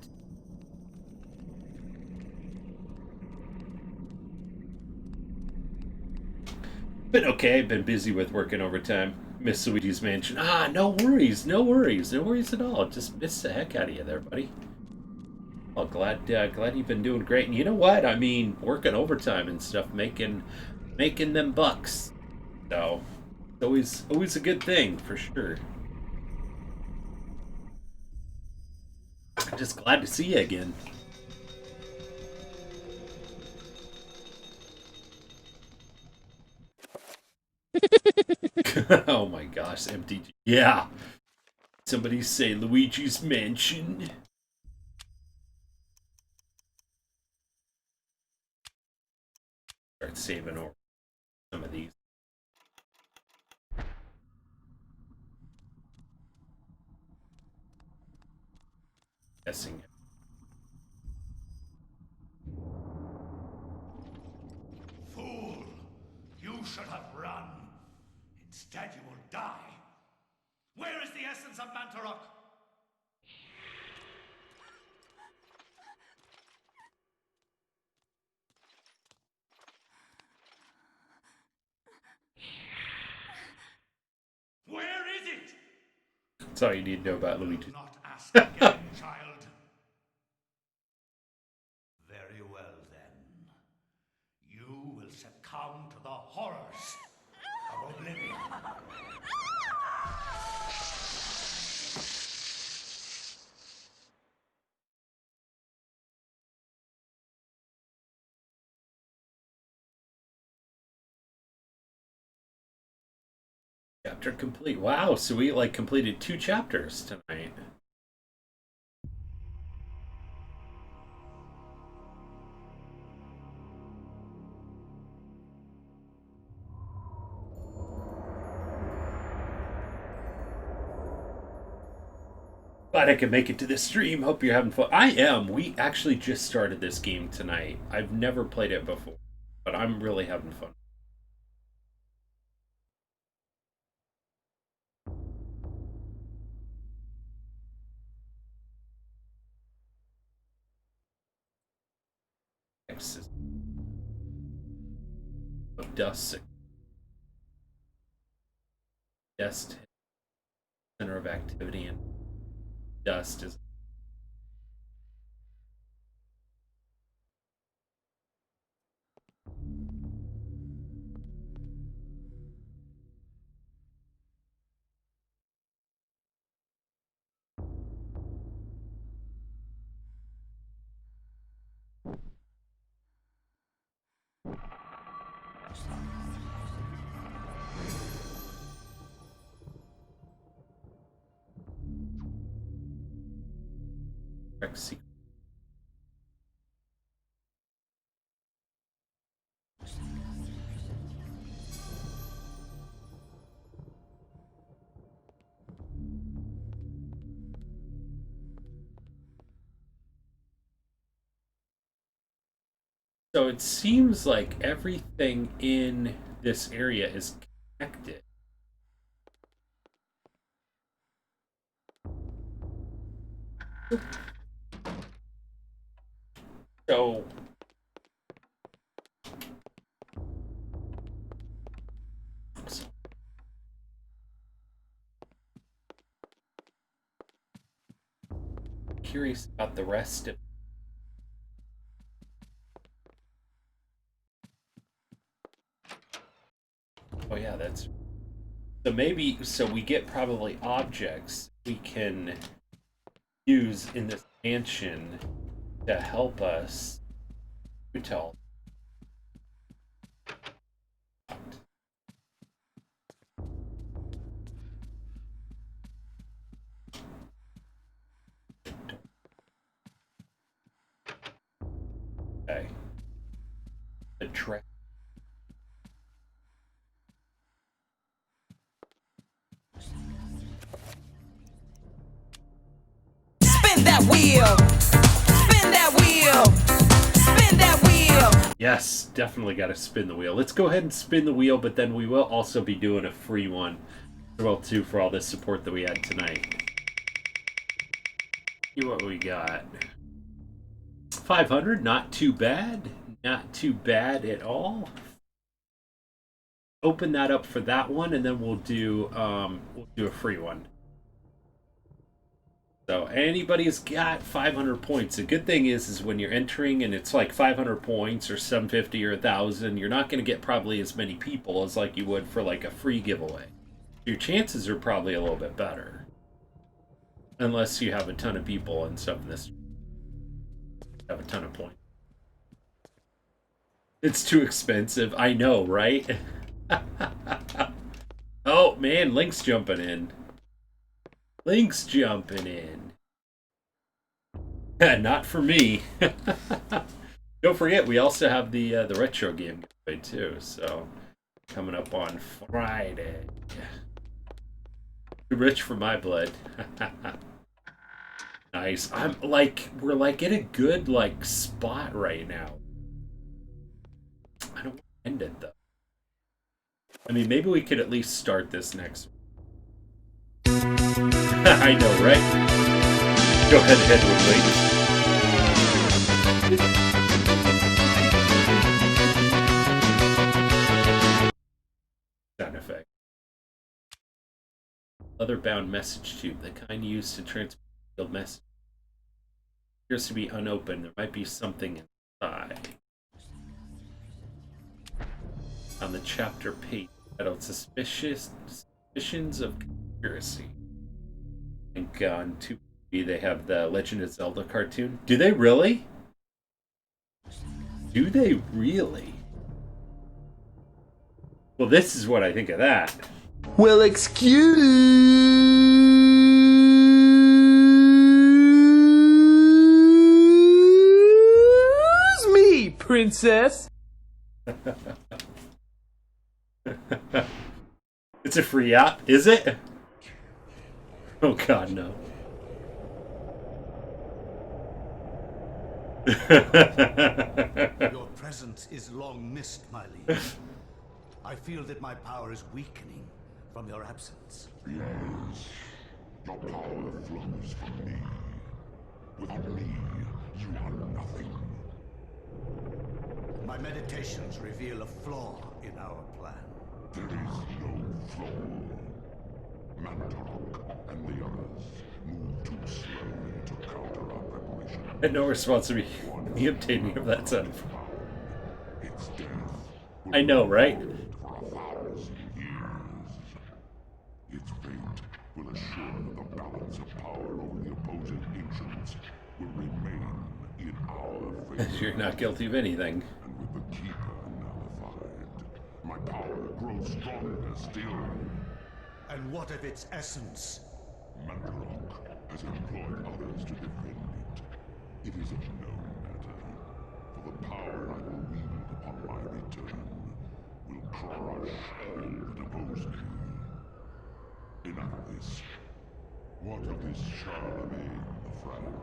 But okay, I've been busy with working overtime. Miss Luigi's Mansion. Ah, no worries, no worries, no worries at all. Just missed the heck out of you there, buddy. Well, glad you've been doing great. And you know what? I mean, working overtime and stuff, making them bucks. So, always a good thing for sure. I'm just glad to see you again. Oh my gosh, MTG. Yeah. Somebody say Luigi's Mansion. start saving over some of these. Guessing. Fool! You should have run. Instead, you will die. Where is the essence of Mantarok? Where is it? That's all you need to know about Luigi. Not ask again, child. Very well, then. You will succumb to the horrors of oblivion. Chapter complete. Wow, so we like completed 2 chapters tonight. Glad I could make it to this stream. Hope you're having fun. I am. We actually just started this game tonight. I've never played it before, but I'm really having fun. Dust. Dust. Center of activity and dust is. So it seems like everything in this area is connected. So curious about the rest of. Oh yeah, that's so maybe so we get probably objects we can use in this mansion to help us tell. Okay. The track. Spin that wheel! Spin that wheel! Spin that wheel! Yes, definitely got to spin the wheel. Let's go ahead and spin the wheel, but then we will also be doing a free one as well too for all this support that we had tonight. See what we got. 500, not too bad. Not too bad at all. Open that up for that one, and then we'll do a free one. So anybody's got 500 points. The good thing is when you're entering and it's like 500 points or 750 or 1,000, you're not going to get probably as many people as like you would for like a free giveaway. Your chances are probably a little bit better. Unless you have a ton of people and stuff in this. Have a ton of points. It's too expensive. I know, right? Oh man, Link's jumping in. Link's jumping in. Not for me. Don't forget, we also have the retro game giveaway too. So coming up on Friday. Too rich for my blood. Nice. We're like in a good spot right now. I don't want to end it though. I mean, maybe we could at least start this next week. I know, right? Go ahead, Edward, wait. Sound effect. Leather-bound message tube, the kind used to transmit field message. Appears to be unopened. There might be something inside. On the chapter page, titled Suspicions of Conspiracy. I think on 2B they have the Legend of Zelda cartoon. Do they really? Do they really? Well, this is what I think of that. Well, excuse me, princess. It's a free app, is it? Oh god, no. Your presence is long missed, my liege. I feel that my power is weakening from your absence. Yes, your power flows from me. Without me, you are nothing. My meditations reveal a flaw in our plan. There is no flaw. Mantarok and the others move too slowly to counter our preparation. I had no responsibility in obtaining of that sound. Its death I know, right? for 1,000 years. Its fate will assure that the balance of power over the opposing ancients will remain in our favor. You're not guilty of anything. And with the Keeper nullified, my power grows stronger still. And what of its essence? Mantarok has employed others to defend it. It is of no matter, for the power I will wield upon my return will crush all that oppose me. Enough of this. What of this Charlemagne the Frank?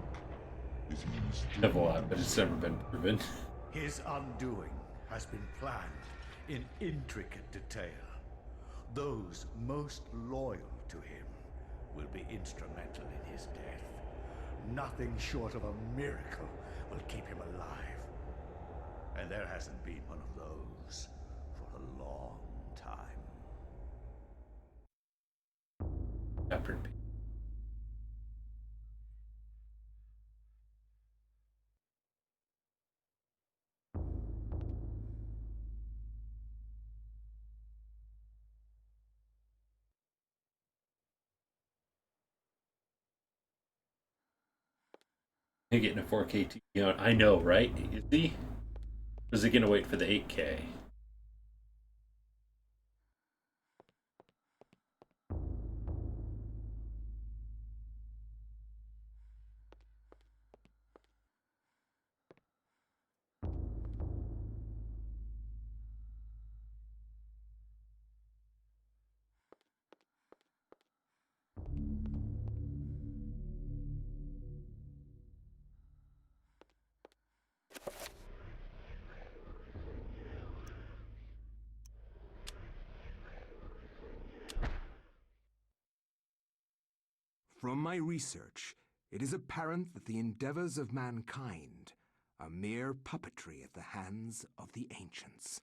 Is he still... Have a lot, but it's never been proven. His undoing has been planned in intricate detail. Those most loyal to him will be instrumental in his death. Nothing short of a miracle will keep him alive. And there hasn't been one of those for a long time. Chapter P. You're getting a 4K TV on. I know, right? Is he? Or is he gonna wait for the 8K? From my research, it is apparent that the endeavors of mankind are mere puppetry at the hands of the ancients.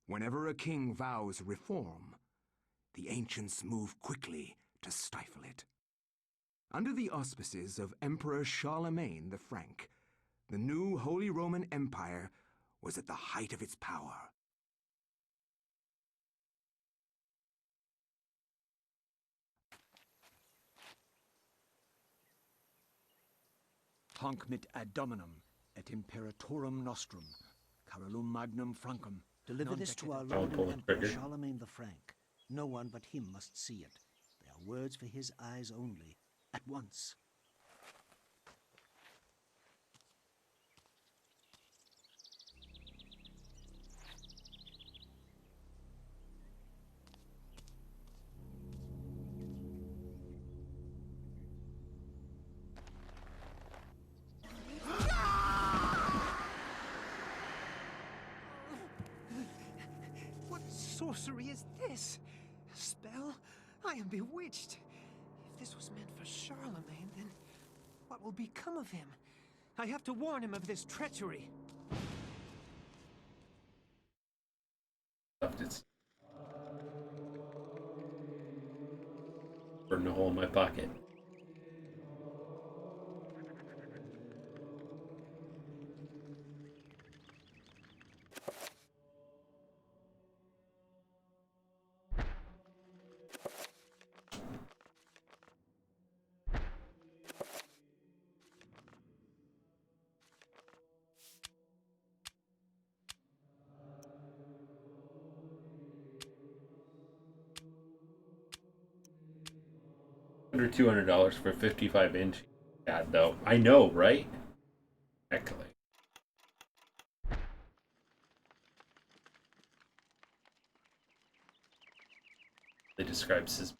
Whenever a king vows reform, the ancients move quickly to stifle it. Under the auspices of Emperor Charlemagne the Frank, the new Holy Roman Empire was at the height of its power. Hanc mit ad dominum et imperatorum nostrum, Carolum magnum Francum. Deliver this to our Lord and Emperor Charlemagne the Frank. No one but him must see it. They are words for his eyes only. At once. sorcery is this? A spell? I am bewitched. If this was meant for Charlemagne, then what will become of him? I have to warn him of this treachery. Burn a hole in my pocket. Under $200 for 55-inch. God, though. I know, right? Exactly. They describes his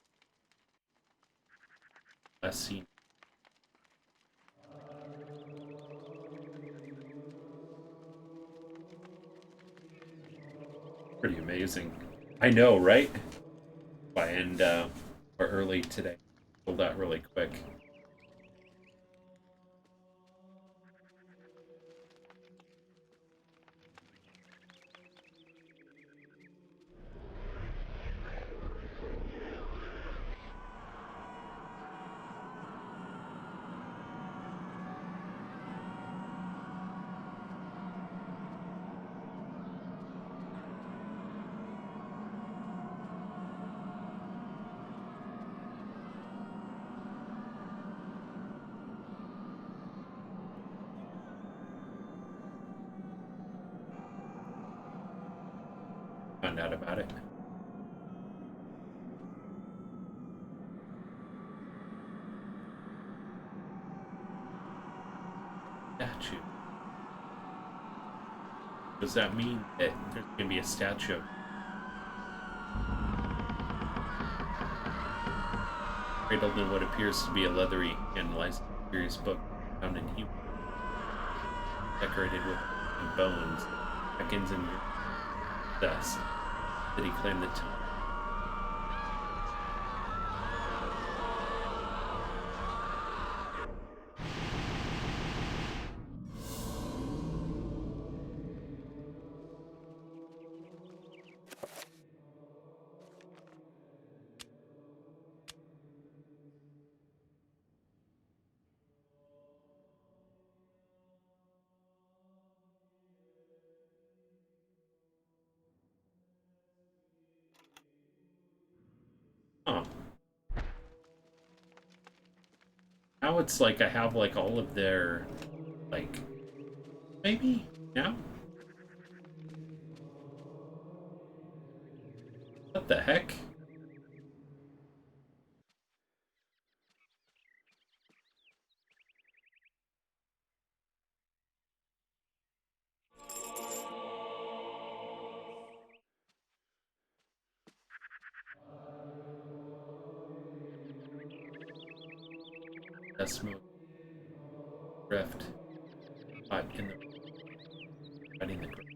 last scene. Pretty amazing. I know, right? By end or early today. Pulled out really quick. Found out about it. Statue. Does that mean that there's gonna be a statue? Cradled in what appears to be a leathery and mysterious book found in Hebrew, decorated with bones, beckons, and dust. Did he claim the tomb? Huh. Now it's like I have like all of their, like, maybe now? What the heck? That smoke drift caught in the fighting the ground.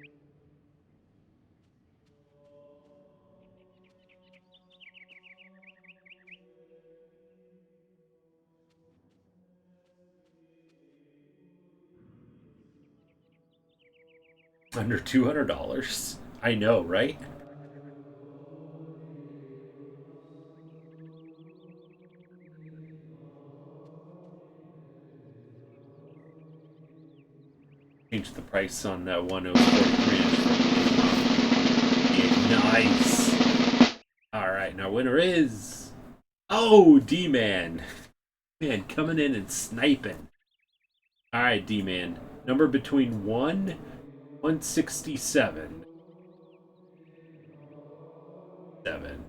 Under $200? I know, right? Change the price on that 1043. Nice. Alright, now winner is... Oh, D-Man. Man, coming in and sniping. Alright, D-Man. Number between 167. 7.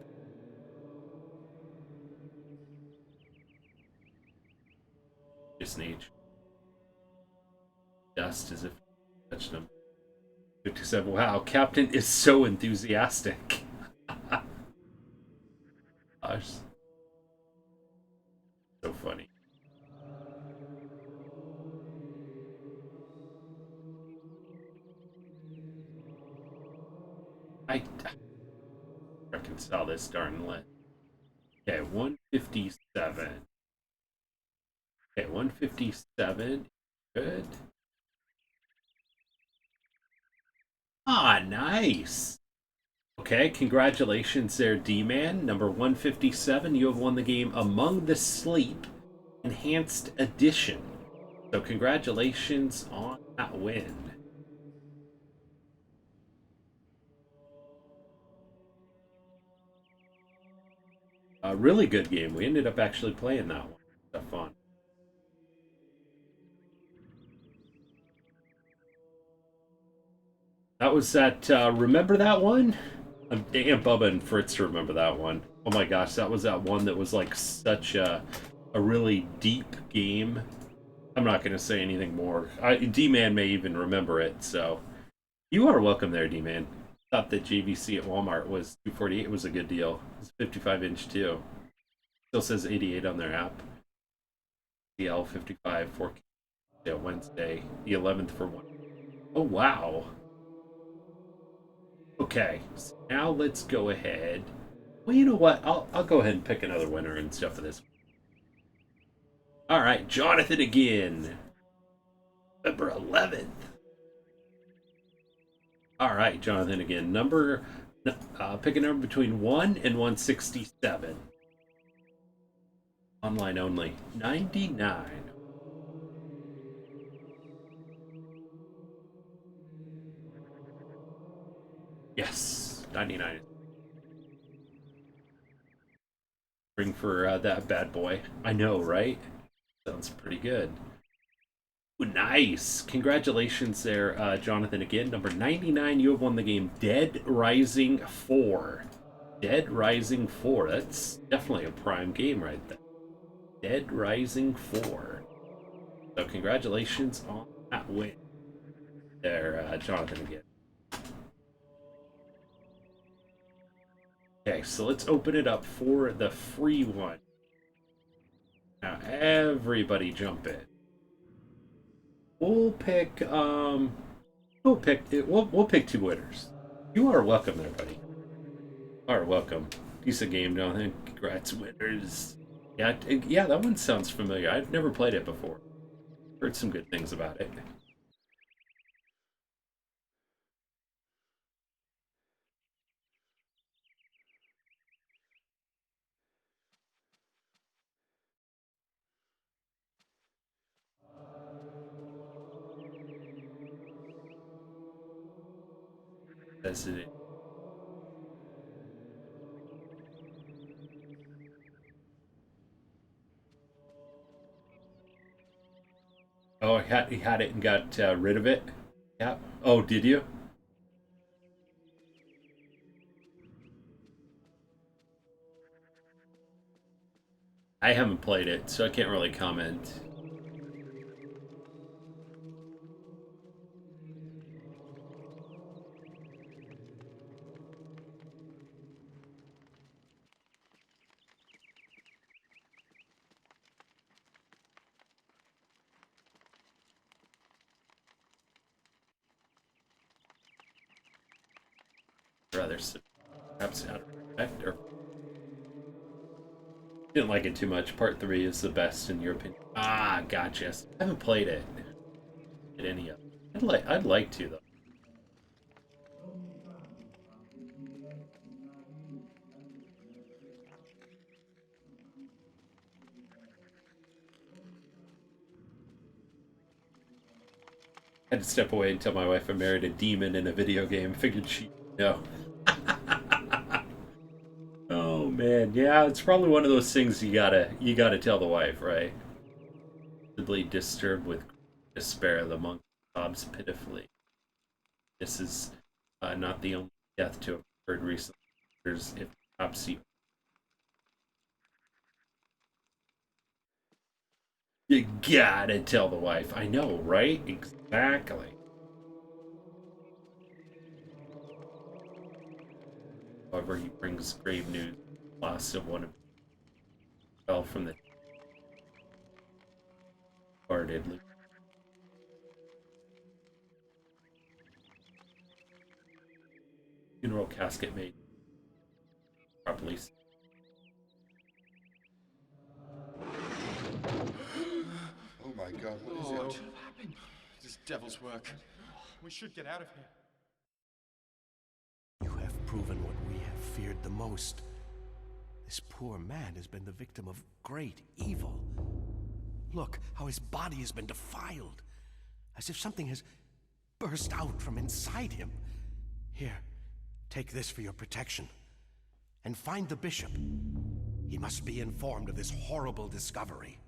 Just Nage. Dust as if touched him. 57. Wow, Captain is so enthusiastic. Gosh. So funny. can sell this darn list. Okay, 157. Okay, 157. Good. Ah, nice. Okay, congratulations there, D-Man. Number 157, you have won the game Among the Sleep Enhanced Edition. So congratulations on that win. A really good game. We ended up actually playing that one. Stuff fun. That was that, remember that one? Damn, Bubba and Fritz remember that one. Oh my gosh, that was that one that was like such a really deep game. I'm not going to say anything more. D-Man may even remember it, so. You are welcome there, D-Man. Thought that JVC at Walmart was $248 was a good deal. It's 55-inch too. Still says 88 on their app. DL 55 4K. Yeah, Wednesday, the 11th for one. Oh wow. Okay, so now let's go ahead. Well, you know what? I'll go ahead and pick another winner and stuff for this. All right, Jonathan again. November 11th. All right, Jonathan again. Pick a number between 1 and 167. Online only. 99. Yes, 99. Ring for that bad boy. I know, right? Sounds pretty good. Ooh, nice. Congratulations there, Jonathan again. Number 99, you have won the game Dead Rising 4. Dead Rising 4. That's definitely a prime game right there. Dead Rising 4. So congratulations on that win there, Jonathan again. Okay, so let's open it up for the free one. Now everybody jump in. We'll pick we'll pick 2 winners. You are welcome there, buddy. You are welcome. Decent game, Jonathan. Congrats, winners. Yeah, that one sounds familiar. I've never played it before. Heard some good things about it. That's it. Oh, he had it and got rid of it? Yeah. Oh, did you? I haven't played it, so I can't really comment. Rather perhaps out of respect, or didn't like it too much. Part 3 is the best in your opinion. Ah, gotcha. I haven't played it. Did any of it? I'd like to though. I had to step away and tell my wife I married a demon in a video game. Figured she'd know. Oh man, yeah, it's probably one of those things you gotta tell the wife, right? Visibly disturbed with despair, the monk sobs pitifully. This is not the only death to have occurred recently. There's if autopsy. You gotta tell the wife. I know, right? Exactly. However, he brings grave news. Loss of one of fell from the departed. Funeral casket made. least. Oh my god, what is Lord. it? This devil's work. We should get out of here. You have proven what we have feared the most. This poor man has been the victim of great evil. Look how his body has been defiled, as if something has burst out from inside him. Here, take this for your protection. And find the bishop. He must be informed of this horrible discovery.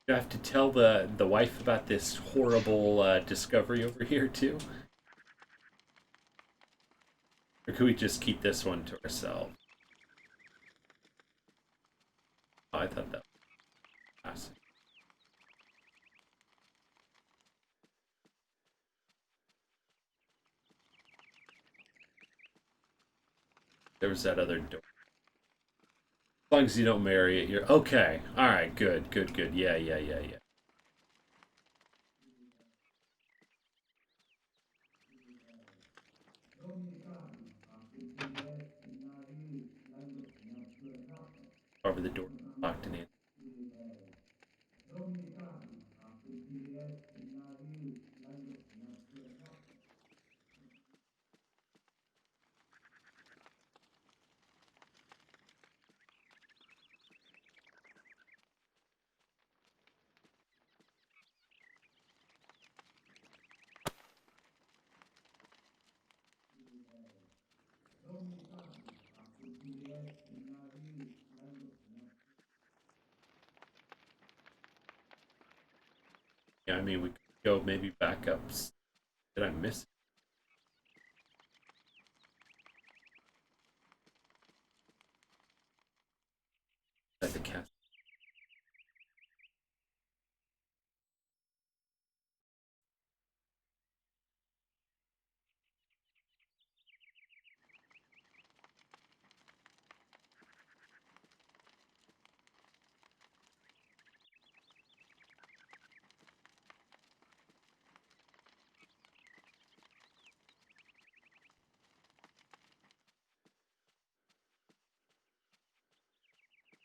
Do I have to tell the wife about this horrible discovery over here too? Or could we just keep this one to ourselves? Oh, I thought that was classic. There was that other door. As long as you don't marry it, you're okay. Alright, good. Yeah. Over the door, locked in. Yeah, I mean, we could go maybe back up. Did I miss it? At the castle.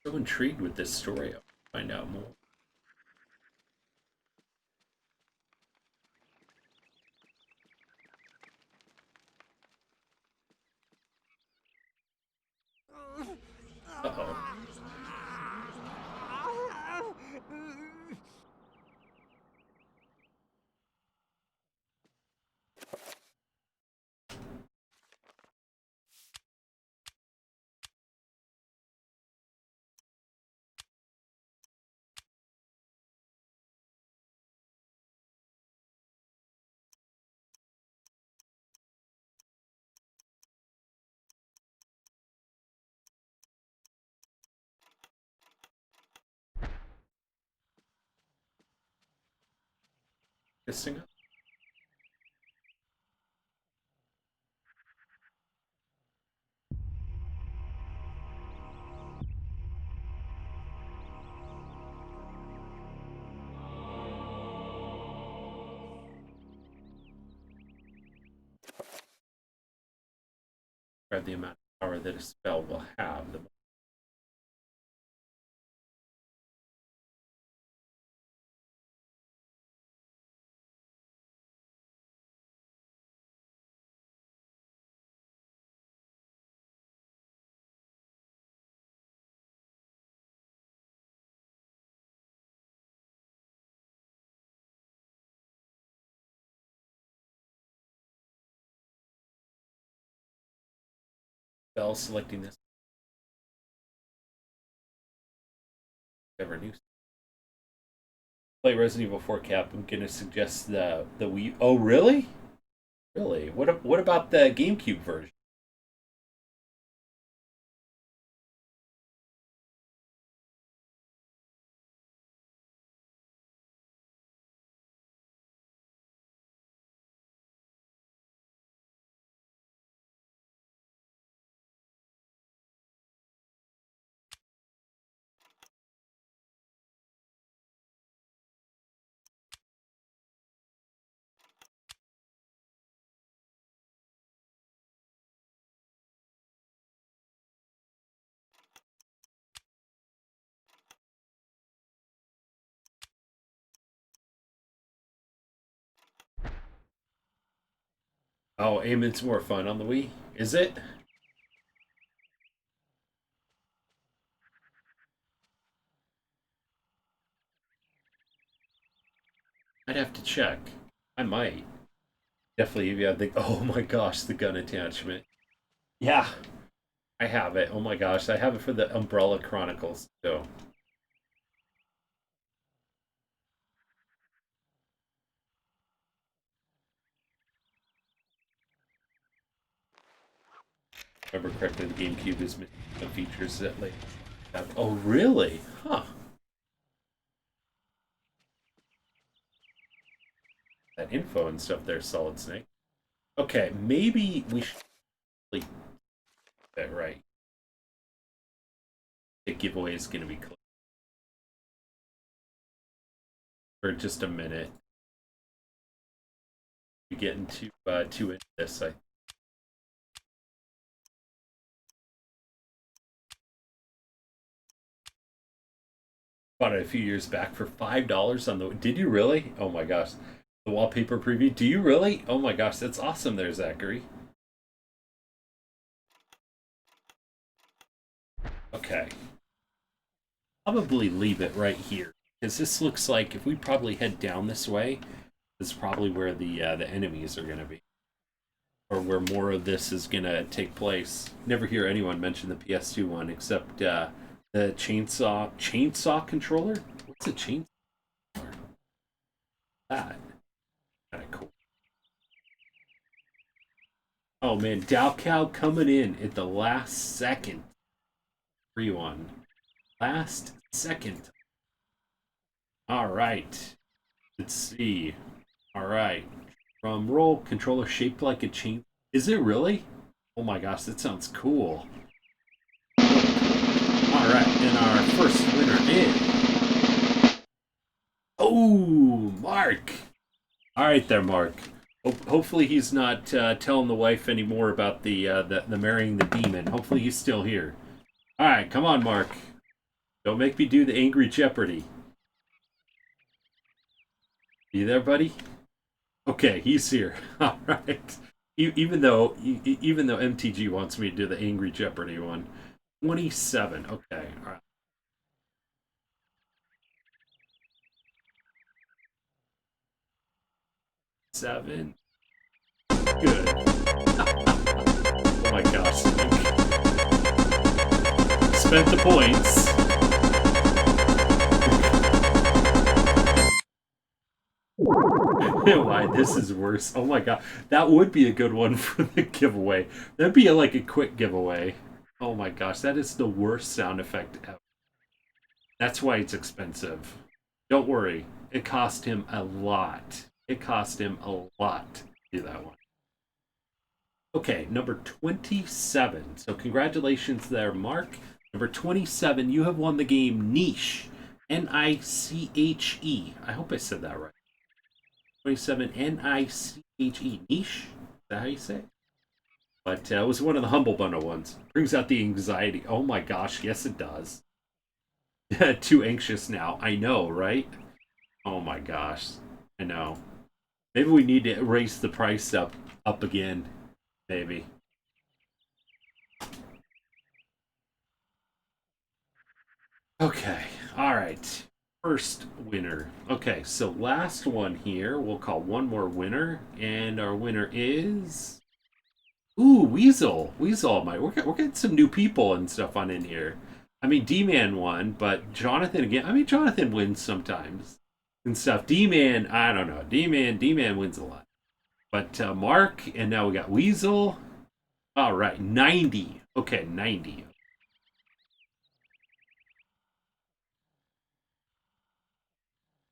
So intrigued with this story. I'll find out more. Uh-oh. Kissing up? Or the amount of power that a spell will have, the more spell selecting this. Ever new. Play Resident Evil 4 Cap. I'm gonna suggest the Wii. Oh, really? Really? What about the GameCube version? Oh, aiming's more fun on the Wii. Is it? I'd have to check. I might. Definitely if you have the... Oh my gosh, the gun attachment. Yeah. I have it. Oh my gosh, I have it for the Umbrella Chronicles, so... Remember correctly, the GameCube is missing some features that like have... Oh, really? Huh. That info and stuff there, Solid Snake. Okay, maybe we should get that right. The giveaway is going to be closed for just a minute. We get into this, I bought it a few years back for $5 on the... Did you really? Oh my gosh. The wallpaper preview. Do you really? Oh my gosh, that's awesome there, Zachary. Okay. Probably leave it right here. Because this looks like if we probably head down this way, this is probably where the enemies are going to be. Or where more of this is going to take place. Never hear anyone mention the PS2 one except... the chainsaw controller? What's a chainsaw controller? That. Kind of cool. Oh man, Dao Cow coming in at the last second. Free one. Last second. Alright. Let's see. Alright. Drum roll. Controller shaped like a chain. Is it really? Oh my gosh, that sounds cool. Alright, and our first winner is... Oh, Mark! Alright there, Mark. Hopefully he's not telling the wife anymore about the marrying the demon. Hopefully he's still here. Alright, come on, Mark. Don't make me do the Angry Jeopardy. You there, buddy? Okay, he's here. Alright. Even though MTG wants me to do the Angry Jeopardy one. 27. Okay, all right. 7. Good. Oh my gosh. Spent the points. Why, this is worse. Oh my god. That would be a good one for the giveaway. That'd be like a quick giveaway. Oh my gosh, that is the worst sound effect ever. That's why it's expensive. Don't worry, it cost him a lot. It cost him a lot to do that one. Okay, number 27. So congratulations there, Mark. Number 27, you have won the game Niche. N-I-C-H-E. I hope I said that right. 27, N-I-C-H-E. Niche? Is that how you say it? But it was one of the Humble Bundle ones. Brings out the anxiety. Oh my gosh, yes it does. Too anxious now. I know, right? Oh my gosh. I know. Maybe we need to raise the price up again. Maybe. Okay. Alright. First winner. Okay, so last one here. We'll call one more winner. And our winner is... Ooh, Weasel. Weasel, we're getting some new people and stuff on in here. I mean, D-Man won, but Jonathan again. I mean, Jonathan wins sometimes and stuff. D-Man, I don't know. D-Man wins a lot. But Mark, and now we got Weasel. All right, 90. Okay, 90.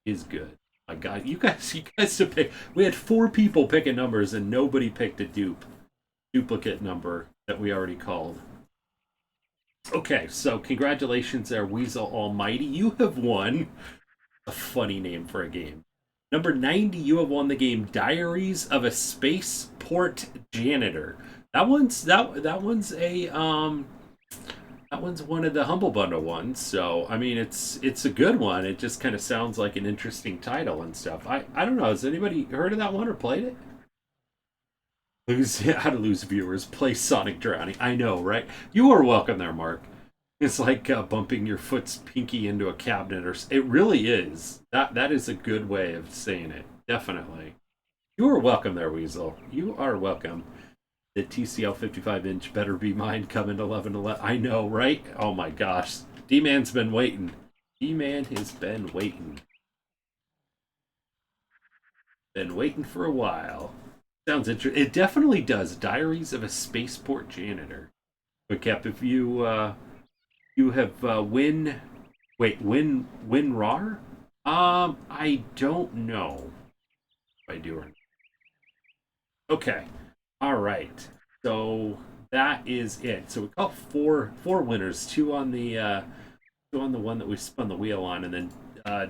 Is good. My God, you guys to pick. We had 4 people picking numbers, and nobody picked a duplicate number that we already called. Okay, so congratulations there, Weasel Almighty. You have won. A funny name for a game. Number 90, you have won the game Diaries of a Spaceport Janitor. That one's one of the Humble Bundle ones. So I mean, it's a good one. It just kind of sounds like an interesting title and stuff. I don't know. Has anybody heard of that one or played it? How to lose viewers. Play Sonic Drowning. I know, right? You are welcome there, Mark. It's like bumping your foot's pinky into a cabinet, or it really is. That is a good way of saying it. Definitely. You are welcome there, Weasel. You are welcome. The TCL 55-inch better be mine coming 11/11. I know, right? Oh my gosh. D-Man's been waiting. D-Man has been waiting. Been waiting for a while. Sounds interesting. It definitely does. Diaries of a Spaceport Janitor. But Cap, if you you have WinRAR? I don't know if I do or not. Okay. All right. So that is it. So we got four winners. Two on the one that we spun the wheel on, and then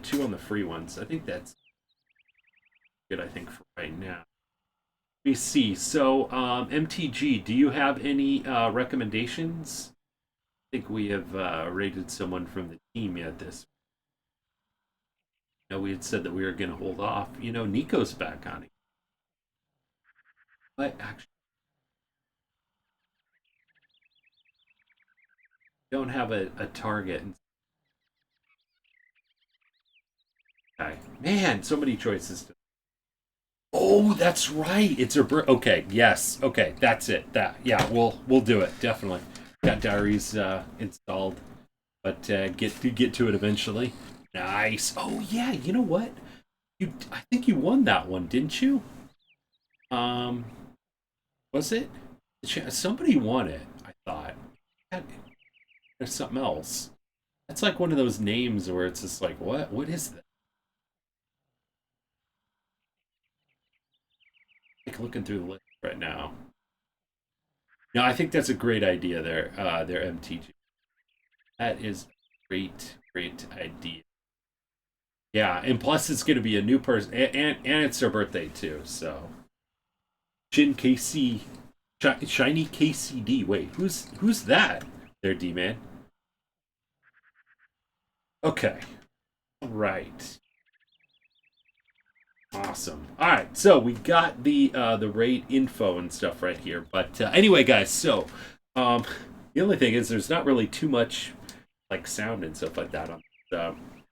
2 on the free ones. I think that's good. I think for right now. Let me see. So MTG, do you have any recommendations? I think we have rated someone from the team yet this. We had said that we were going to hold off. Nico's back on it. But actually, don't have a target. Okay. Man, so many choices. Oh, that's right. It's a okay. Yes. Okay, that's it. Yeah, we'll do it definitely. Got diaries installed, but get to it eventually. Nice. Oh yeah. You know what? I think you won that one, didn't you? Was it? Somebody won it. I thought. There's something else. That's like one of those names where it's just like, what? What is that? Like looking through the list right now. No, I think that's a great idea there, MTG. That is a great idea. Yeah, and plus it's going to be a new person, and it's their birthday too, so. Shin KC, Shiny KCD. Wait, who's that? There, D-Man. Okay. All right. Awesome. All right, so we got the raid info and stuff right here. But anyway, guys, so the only thing is there's not really too much like sound and stuff like that on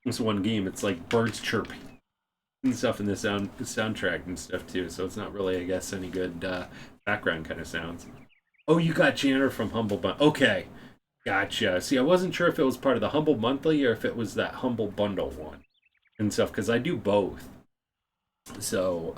this one game. It's like birds chirping and stuff in the soundtrack and stuff too. So it's not really, I guess, any good background kind of sounds. Oh, you got Janitor from Humble Bundle. Okay, gotcha. See, I wasn't sure if it was part of the Humble Monthly or if it was that Humble Bundle one and stuff, because I do both. So,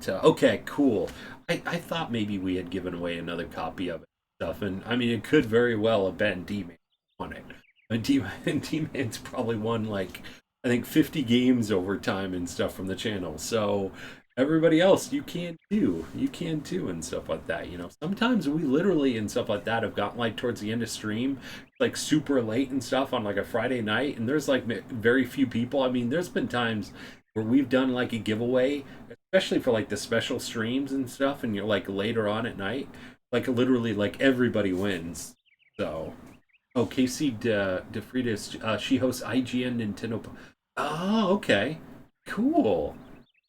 okay, cool. I thought maybe we had given away another copy of it and stuff, and I mean, it could very well have been D-Man on it. And D-Man's probably won, like, I think 50 games over time and stuff from the channel. So, everybody else, you can too, and stuff like that. Sometimes we literally and stuff like that have gotten like towards the end of stream, like super late and stuff on like a Friday night, and there's like very few people. I mean, there's been times where we've done like a giveaway, especially for like the special streams and stuff, and you're like later on at night, like literally like everybody wins. So, oh, Casey DeFritas, she hosts IGN Nintendo. Oh, okay, cool.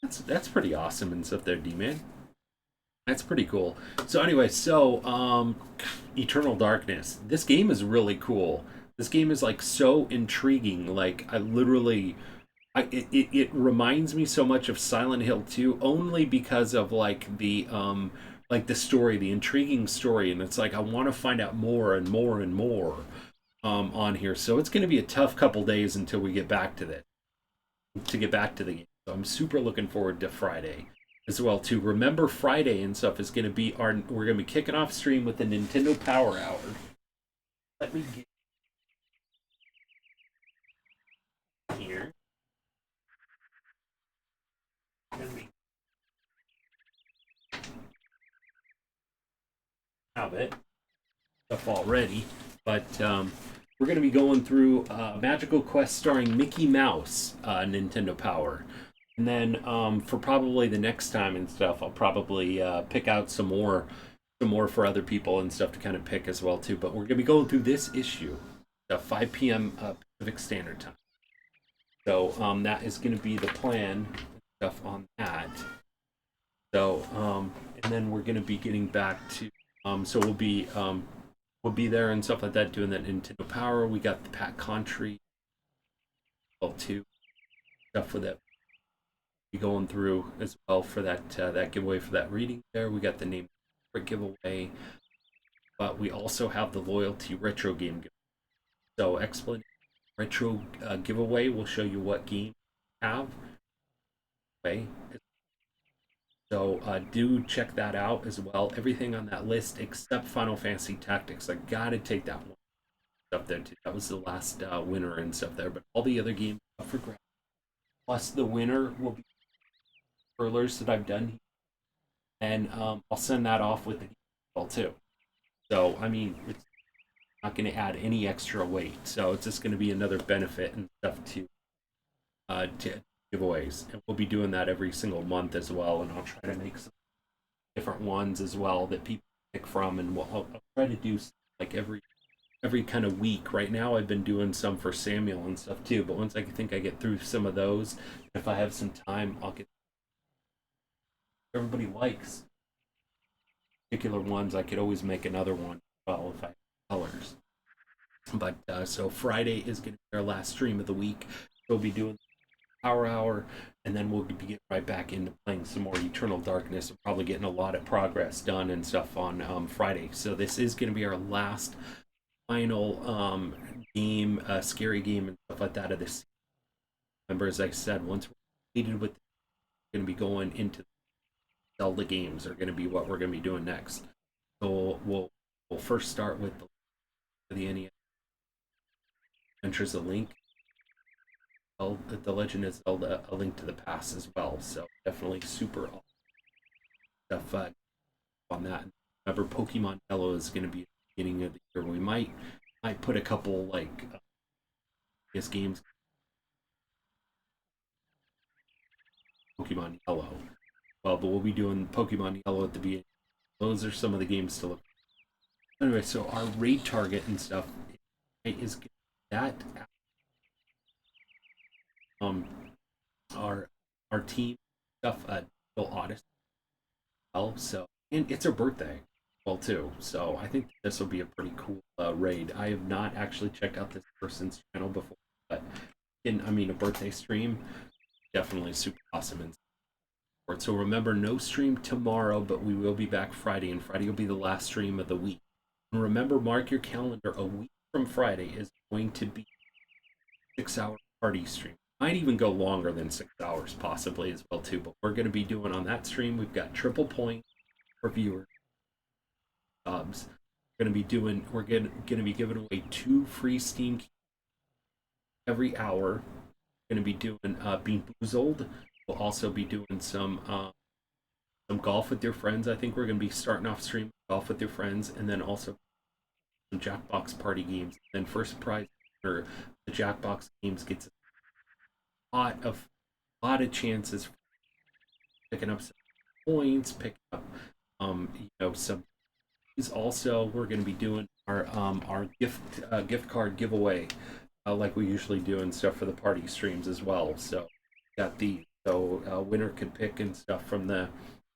That's pretty awesome and stuff there, D-Man. That's pretty cool. So anyway, Eternal Darkness. This game is really cool. This game is like so intriguing. Like it reminds me so much of Silent Hill 2 only because of like the story, the intriguing story, and it's like I want to find out more and more and more on here. So it's going to be a tough couple days until we get back to get back to the game. So I'm super looking forward to Friday as well too. Remember, Friday and stuff is going to be we're going to be kicking off stream with the Nintendo Power Hour. Let me get here. Have it stuff already, but we're going to be going through Magical Quest starring Mickey Mouse, Nintendo Power, and then for probably the next time and stuff, I'll probably pick out some more for other people and stuff to kind of pick as well too. But we're going to be going through this issue at 5 p.m. Pacific Standard Time. So that is going to be the plan and stuff on that. So, and then we're going to be getting back to, so we'll be there and stuff like that, doing that Nintendo Power. We got the Pat Contry, too, stuff for that. Be going through as well for that giveaway for that reading there. We got the name giveaway, but we also have the loyalty retro game giveaway. So, explanation retro giveaway will show you what game you have. Okay. So do check that out as well. Everything on that list except Final Fantasy Tactics. I gotta take that one up there too. That was the last winner and stuff there. But all the other games up for grabs. Plus the winner will be curlers that I've done. And I'll send that off with the game too. So I mean, it's not going to add any extra weight. So it's just going to be another benefit and stuff to giveaways, and we'll be doing that every single month as well, and I'll try to make some different ones as well that people pick from, and I'll try to do like every kind of week. Right now I've been doing some for Samuel and stuff too, but once I think I get through some of those, if I have some time, I'll get everybody likes particular ones. I could always make another one well if I have colors. But so Friday is going to be our last stream of the week. We'll be doing Power Hour, and then we'll be getting right back into playing some more Eternal Darkness. We're probably getting a lot of progress done and stuff on Friday. So this is going to be our last final game, scary game and stuff like that of this. Remember, as I said, once we're completed with, we're going to be going into Zelda games are going to be what we're going to be doing next. So we'll first start with the NES Adventures of Link. The Legend of Zelda: A Link to the Past as well. So definitely super awesome stuff on that. Remember, Pokemon Yellow is going to be at the beginning of the year. We might put a couple like games. Pokemon Yellow. Well, but we'll be doing Pokemon Yellow at the beginning. Those are some of the games to look at. Anyway, so our raid target and stuff is that. Our team stuff Odyssey well, so and it's her birthday well too, so I think this will be a pretty cool raid. I have not actually checked out this person's channel before, but a birthday stream, definitely super awesome. And so remember, no stream tomorrow, but we will be back Friday, and Friday will be the last stream of the week. And remember, mark your calendar, a week from Friday is going to be a 6-hour party stream. Might even go longer than 6 hours, possibly as well too. But we're going to be doing on that stream. We've got triple point for viewers. Jobs. We're going to be giving away 2 free Steam keys every hour. We're going to be doing Bean Boozled. We'll also be doing some golf with your friends. I think we're going to be starting off stream golf with your friends, and then also some Jackbox party games. And then first prize for the Jackbox games gets a lot of chances for picking up some points, picking up some. Also, we're going to be doing our gift card giveaway like we usually do and stuff for the party streams as well. So got winner could pick and stuff from the,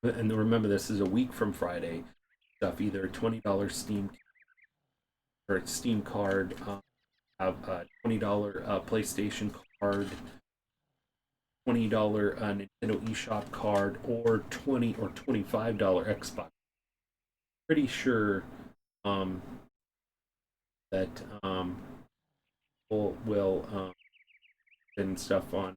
and remember, this is a week from Friday. Stuff either a $20 Steam or a Steam card, have a $20 PlayStation card, $20 Nintendo eShop card, or $20 or $25 Xbox. Pretty sure that will send stuff on.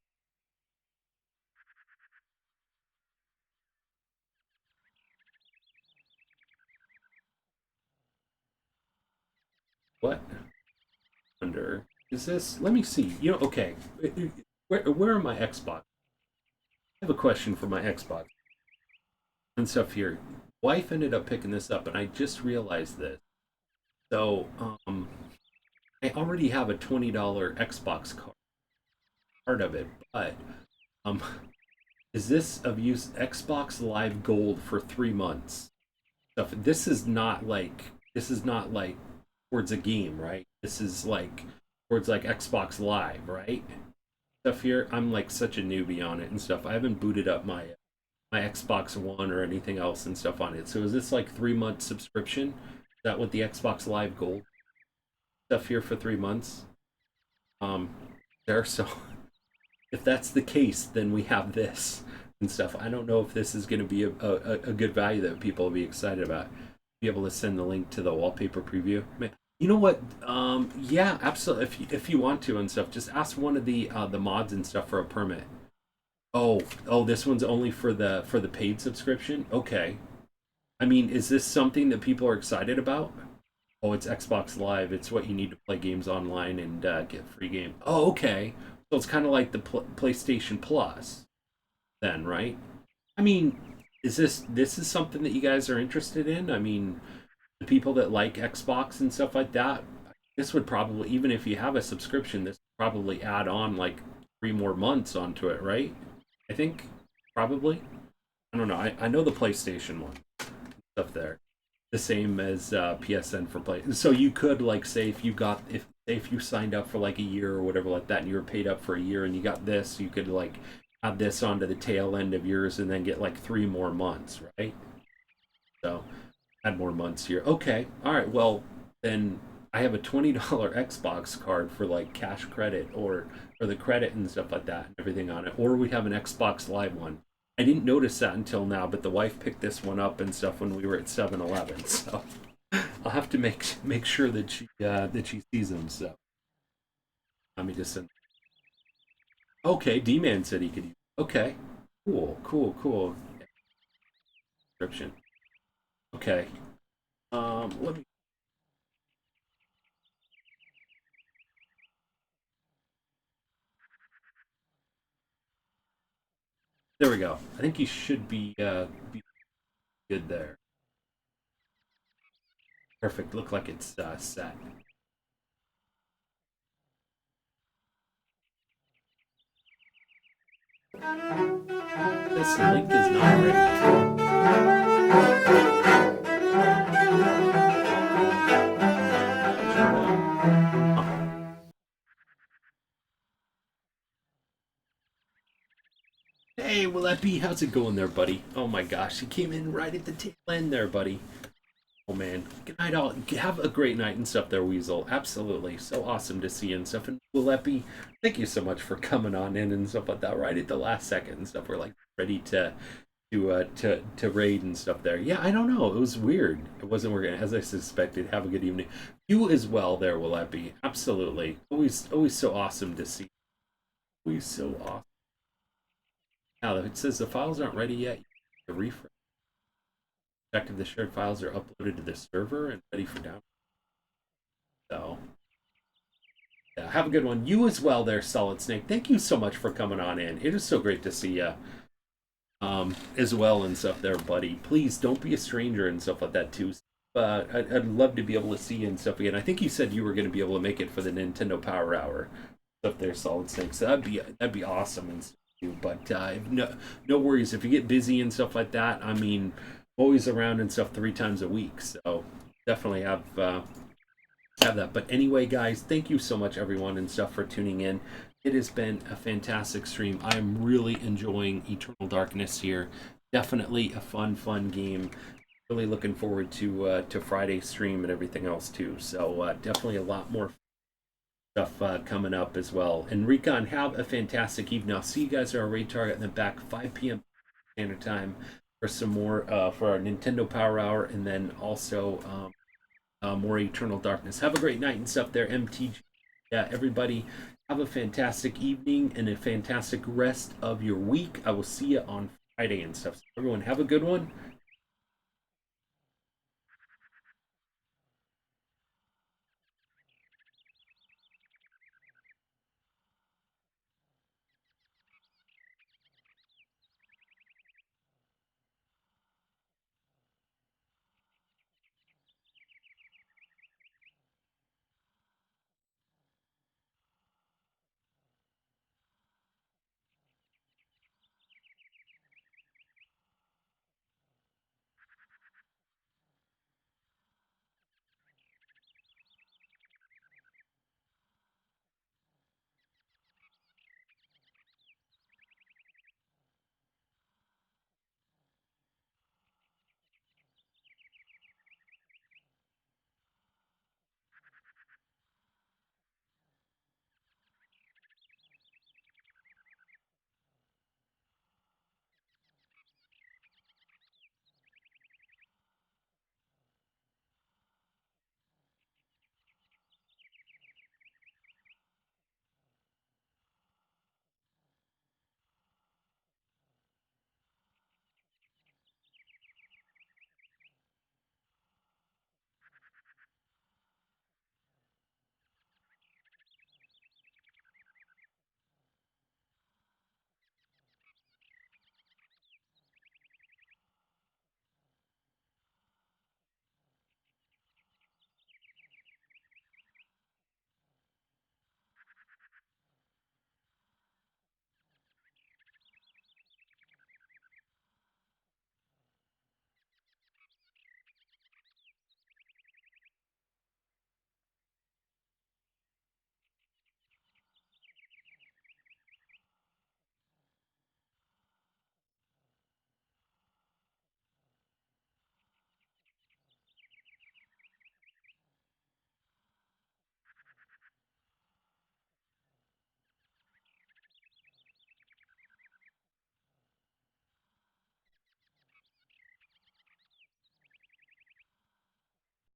What? Under is this? Let me see. Okay. Where are my Xbox? I have a question for my Xbox and stuff here. Wife ended up picking this up, and I just realized this. So, I already have a $20 Xbox card, part of it, but is this of use Xbox Live Gold for 3 months? Stuff. This is not like towards a game, right? This is like towards like Xbox Live, right? Stuff here. I'm like such a newbie on it and stuff. I haven't booted up my my Xbox One or anything else and stuff on it. So is this like 3-month subscription? Is that what the Xbox Live Gold stuff here for 3 months? So if that's the case, then we have this and stuff. I don't know if this is going to be a good value that people will be excited about. Be able to send the link to the wallpaper preview. You know what? Yeah, absolutely. If you want to and stuff, just ask one of the mods and stuff for a permit. Oh, this one's only for the paid subscription? Okay. I mean, is this something that people are excited about? Oh, it's Xbox Live. It's what you need to play games online and get free game. Oh, okay. So it's kind of like the PlayStation Plus then, right? I mean, is this is something that you guys are interested in? I mean, the people that like Xbox and stuff like that, this would probably, even if you have a subscription, this would probably add on like 3 more months onto it, right? I think, probably. I don't know. I know the PlayStation one stuff there. The same as PSN for Play. So you could, like, say if you signed up for like a year or whatever like that, and you were paid up for a year and you got this, you could like add this onto the tail end of yours and then get like 3 more months, right? So add more months here. Okay, all right. Well, then I have a $20 Xbox card for like cash credit or the credit and stuff like that and everything on it. Or we have an Xbox Live one. I didn't notice that until now, but the wife picked this one up and stuff when we were at 7-Eleven. So I'll have to make sure that she sees them. So let me just send. Okay, D-Man said he could use. Okay, cool. Description. Okay. Let me. There we go. I think he should be good there. Perfect. Look like it's set. This link is not ready. Hey, Willeppy, how's it going there, buddy? Oh my gosh, you came in right at the tail end there, buddy. Oh man, good night all. Have a great night and stuff there, Weasel. Absolutely, so awesome to see you and stuff. And Willeppy, thank you so much for coming on in and stuff like that right at the last second and stuff. We're like ready to raid and stuff there. Yeah, I don't know. It was weird. It wasn't working as I suspected. Have a good evening. You as well there, Willeppy. Absolutely. Always so awesome to see. Always so awesome. Now, it says the files aren't ready yet. You have to refresh. Check if the shared files are uploaded to the server and ready for download. So, yeah, have a good one. You as well there, Solid Snake. Thank you so much for coming on in. It is so great to see you as well and stuff there, buddy. Please don't be a stranger and stuff like that, too. I'd love to be able to see you and stuff again. I think you said you were going to be able to make it for the Nintendo Power Hour stuff there, Solid Snake. So that'd be awesome and stuff. But no worries if you get busy and stuff like that. I mean, always around and stuff 3 times a week, so definitely have that. But anyway, guys, thank you so much, everyone and stuff, for tuning in. It has been a fantastic stream. I am really enjoying Eternal Darkness here. Definitely a fun game. Really looking forward to Friday's stream and everything else too. So definitely a lot more stuff coming up as well. And Recon, have a fantastic evening. I'll see you guys at our raid target and then back 5 p.m. standard time for some more for our Nintendo Power Hour, and then also more Eternal Darkness. Have a great night and stuff there, MTG. Yeah, everybody have a fantastic evening and a fantastic rest of your week. I will see you on Friday and stuff. So everyone have a good one.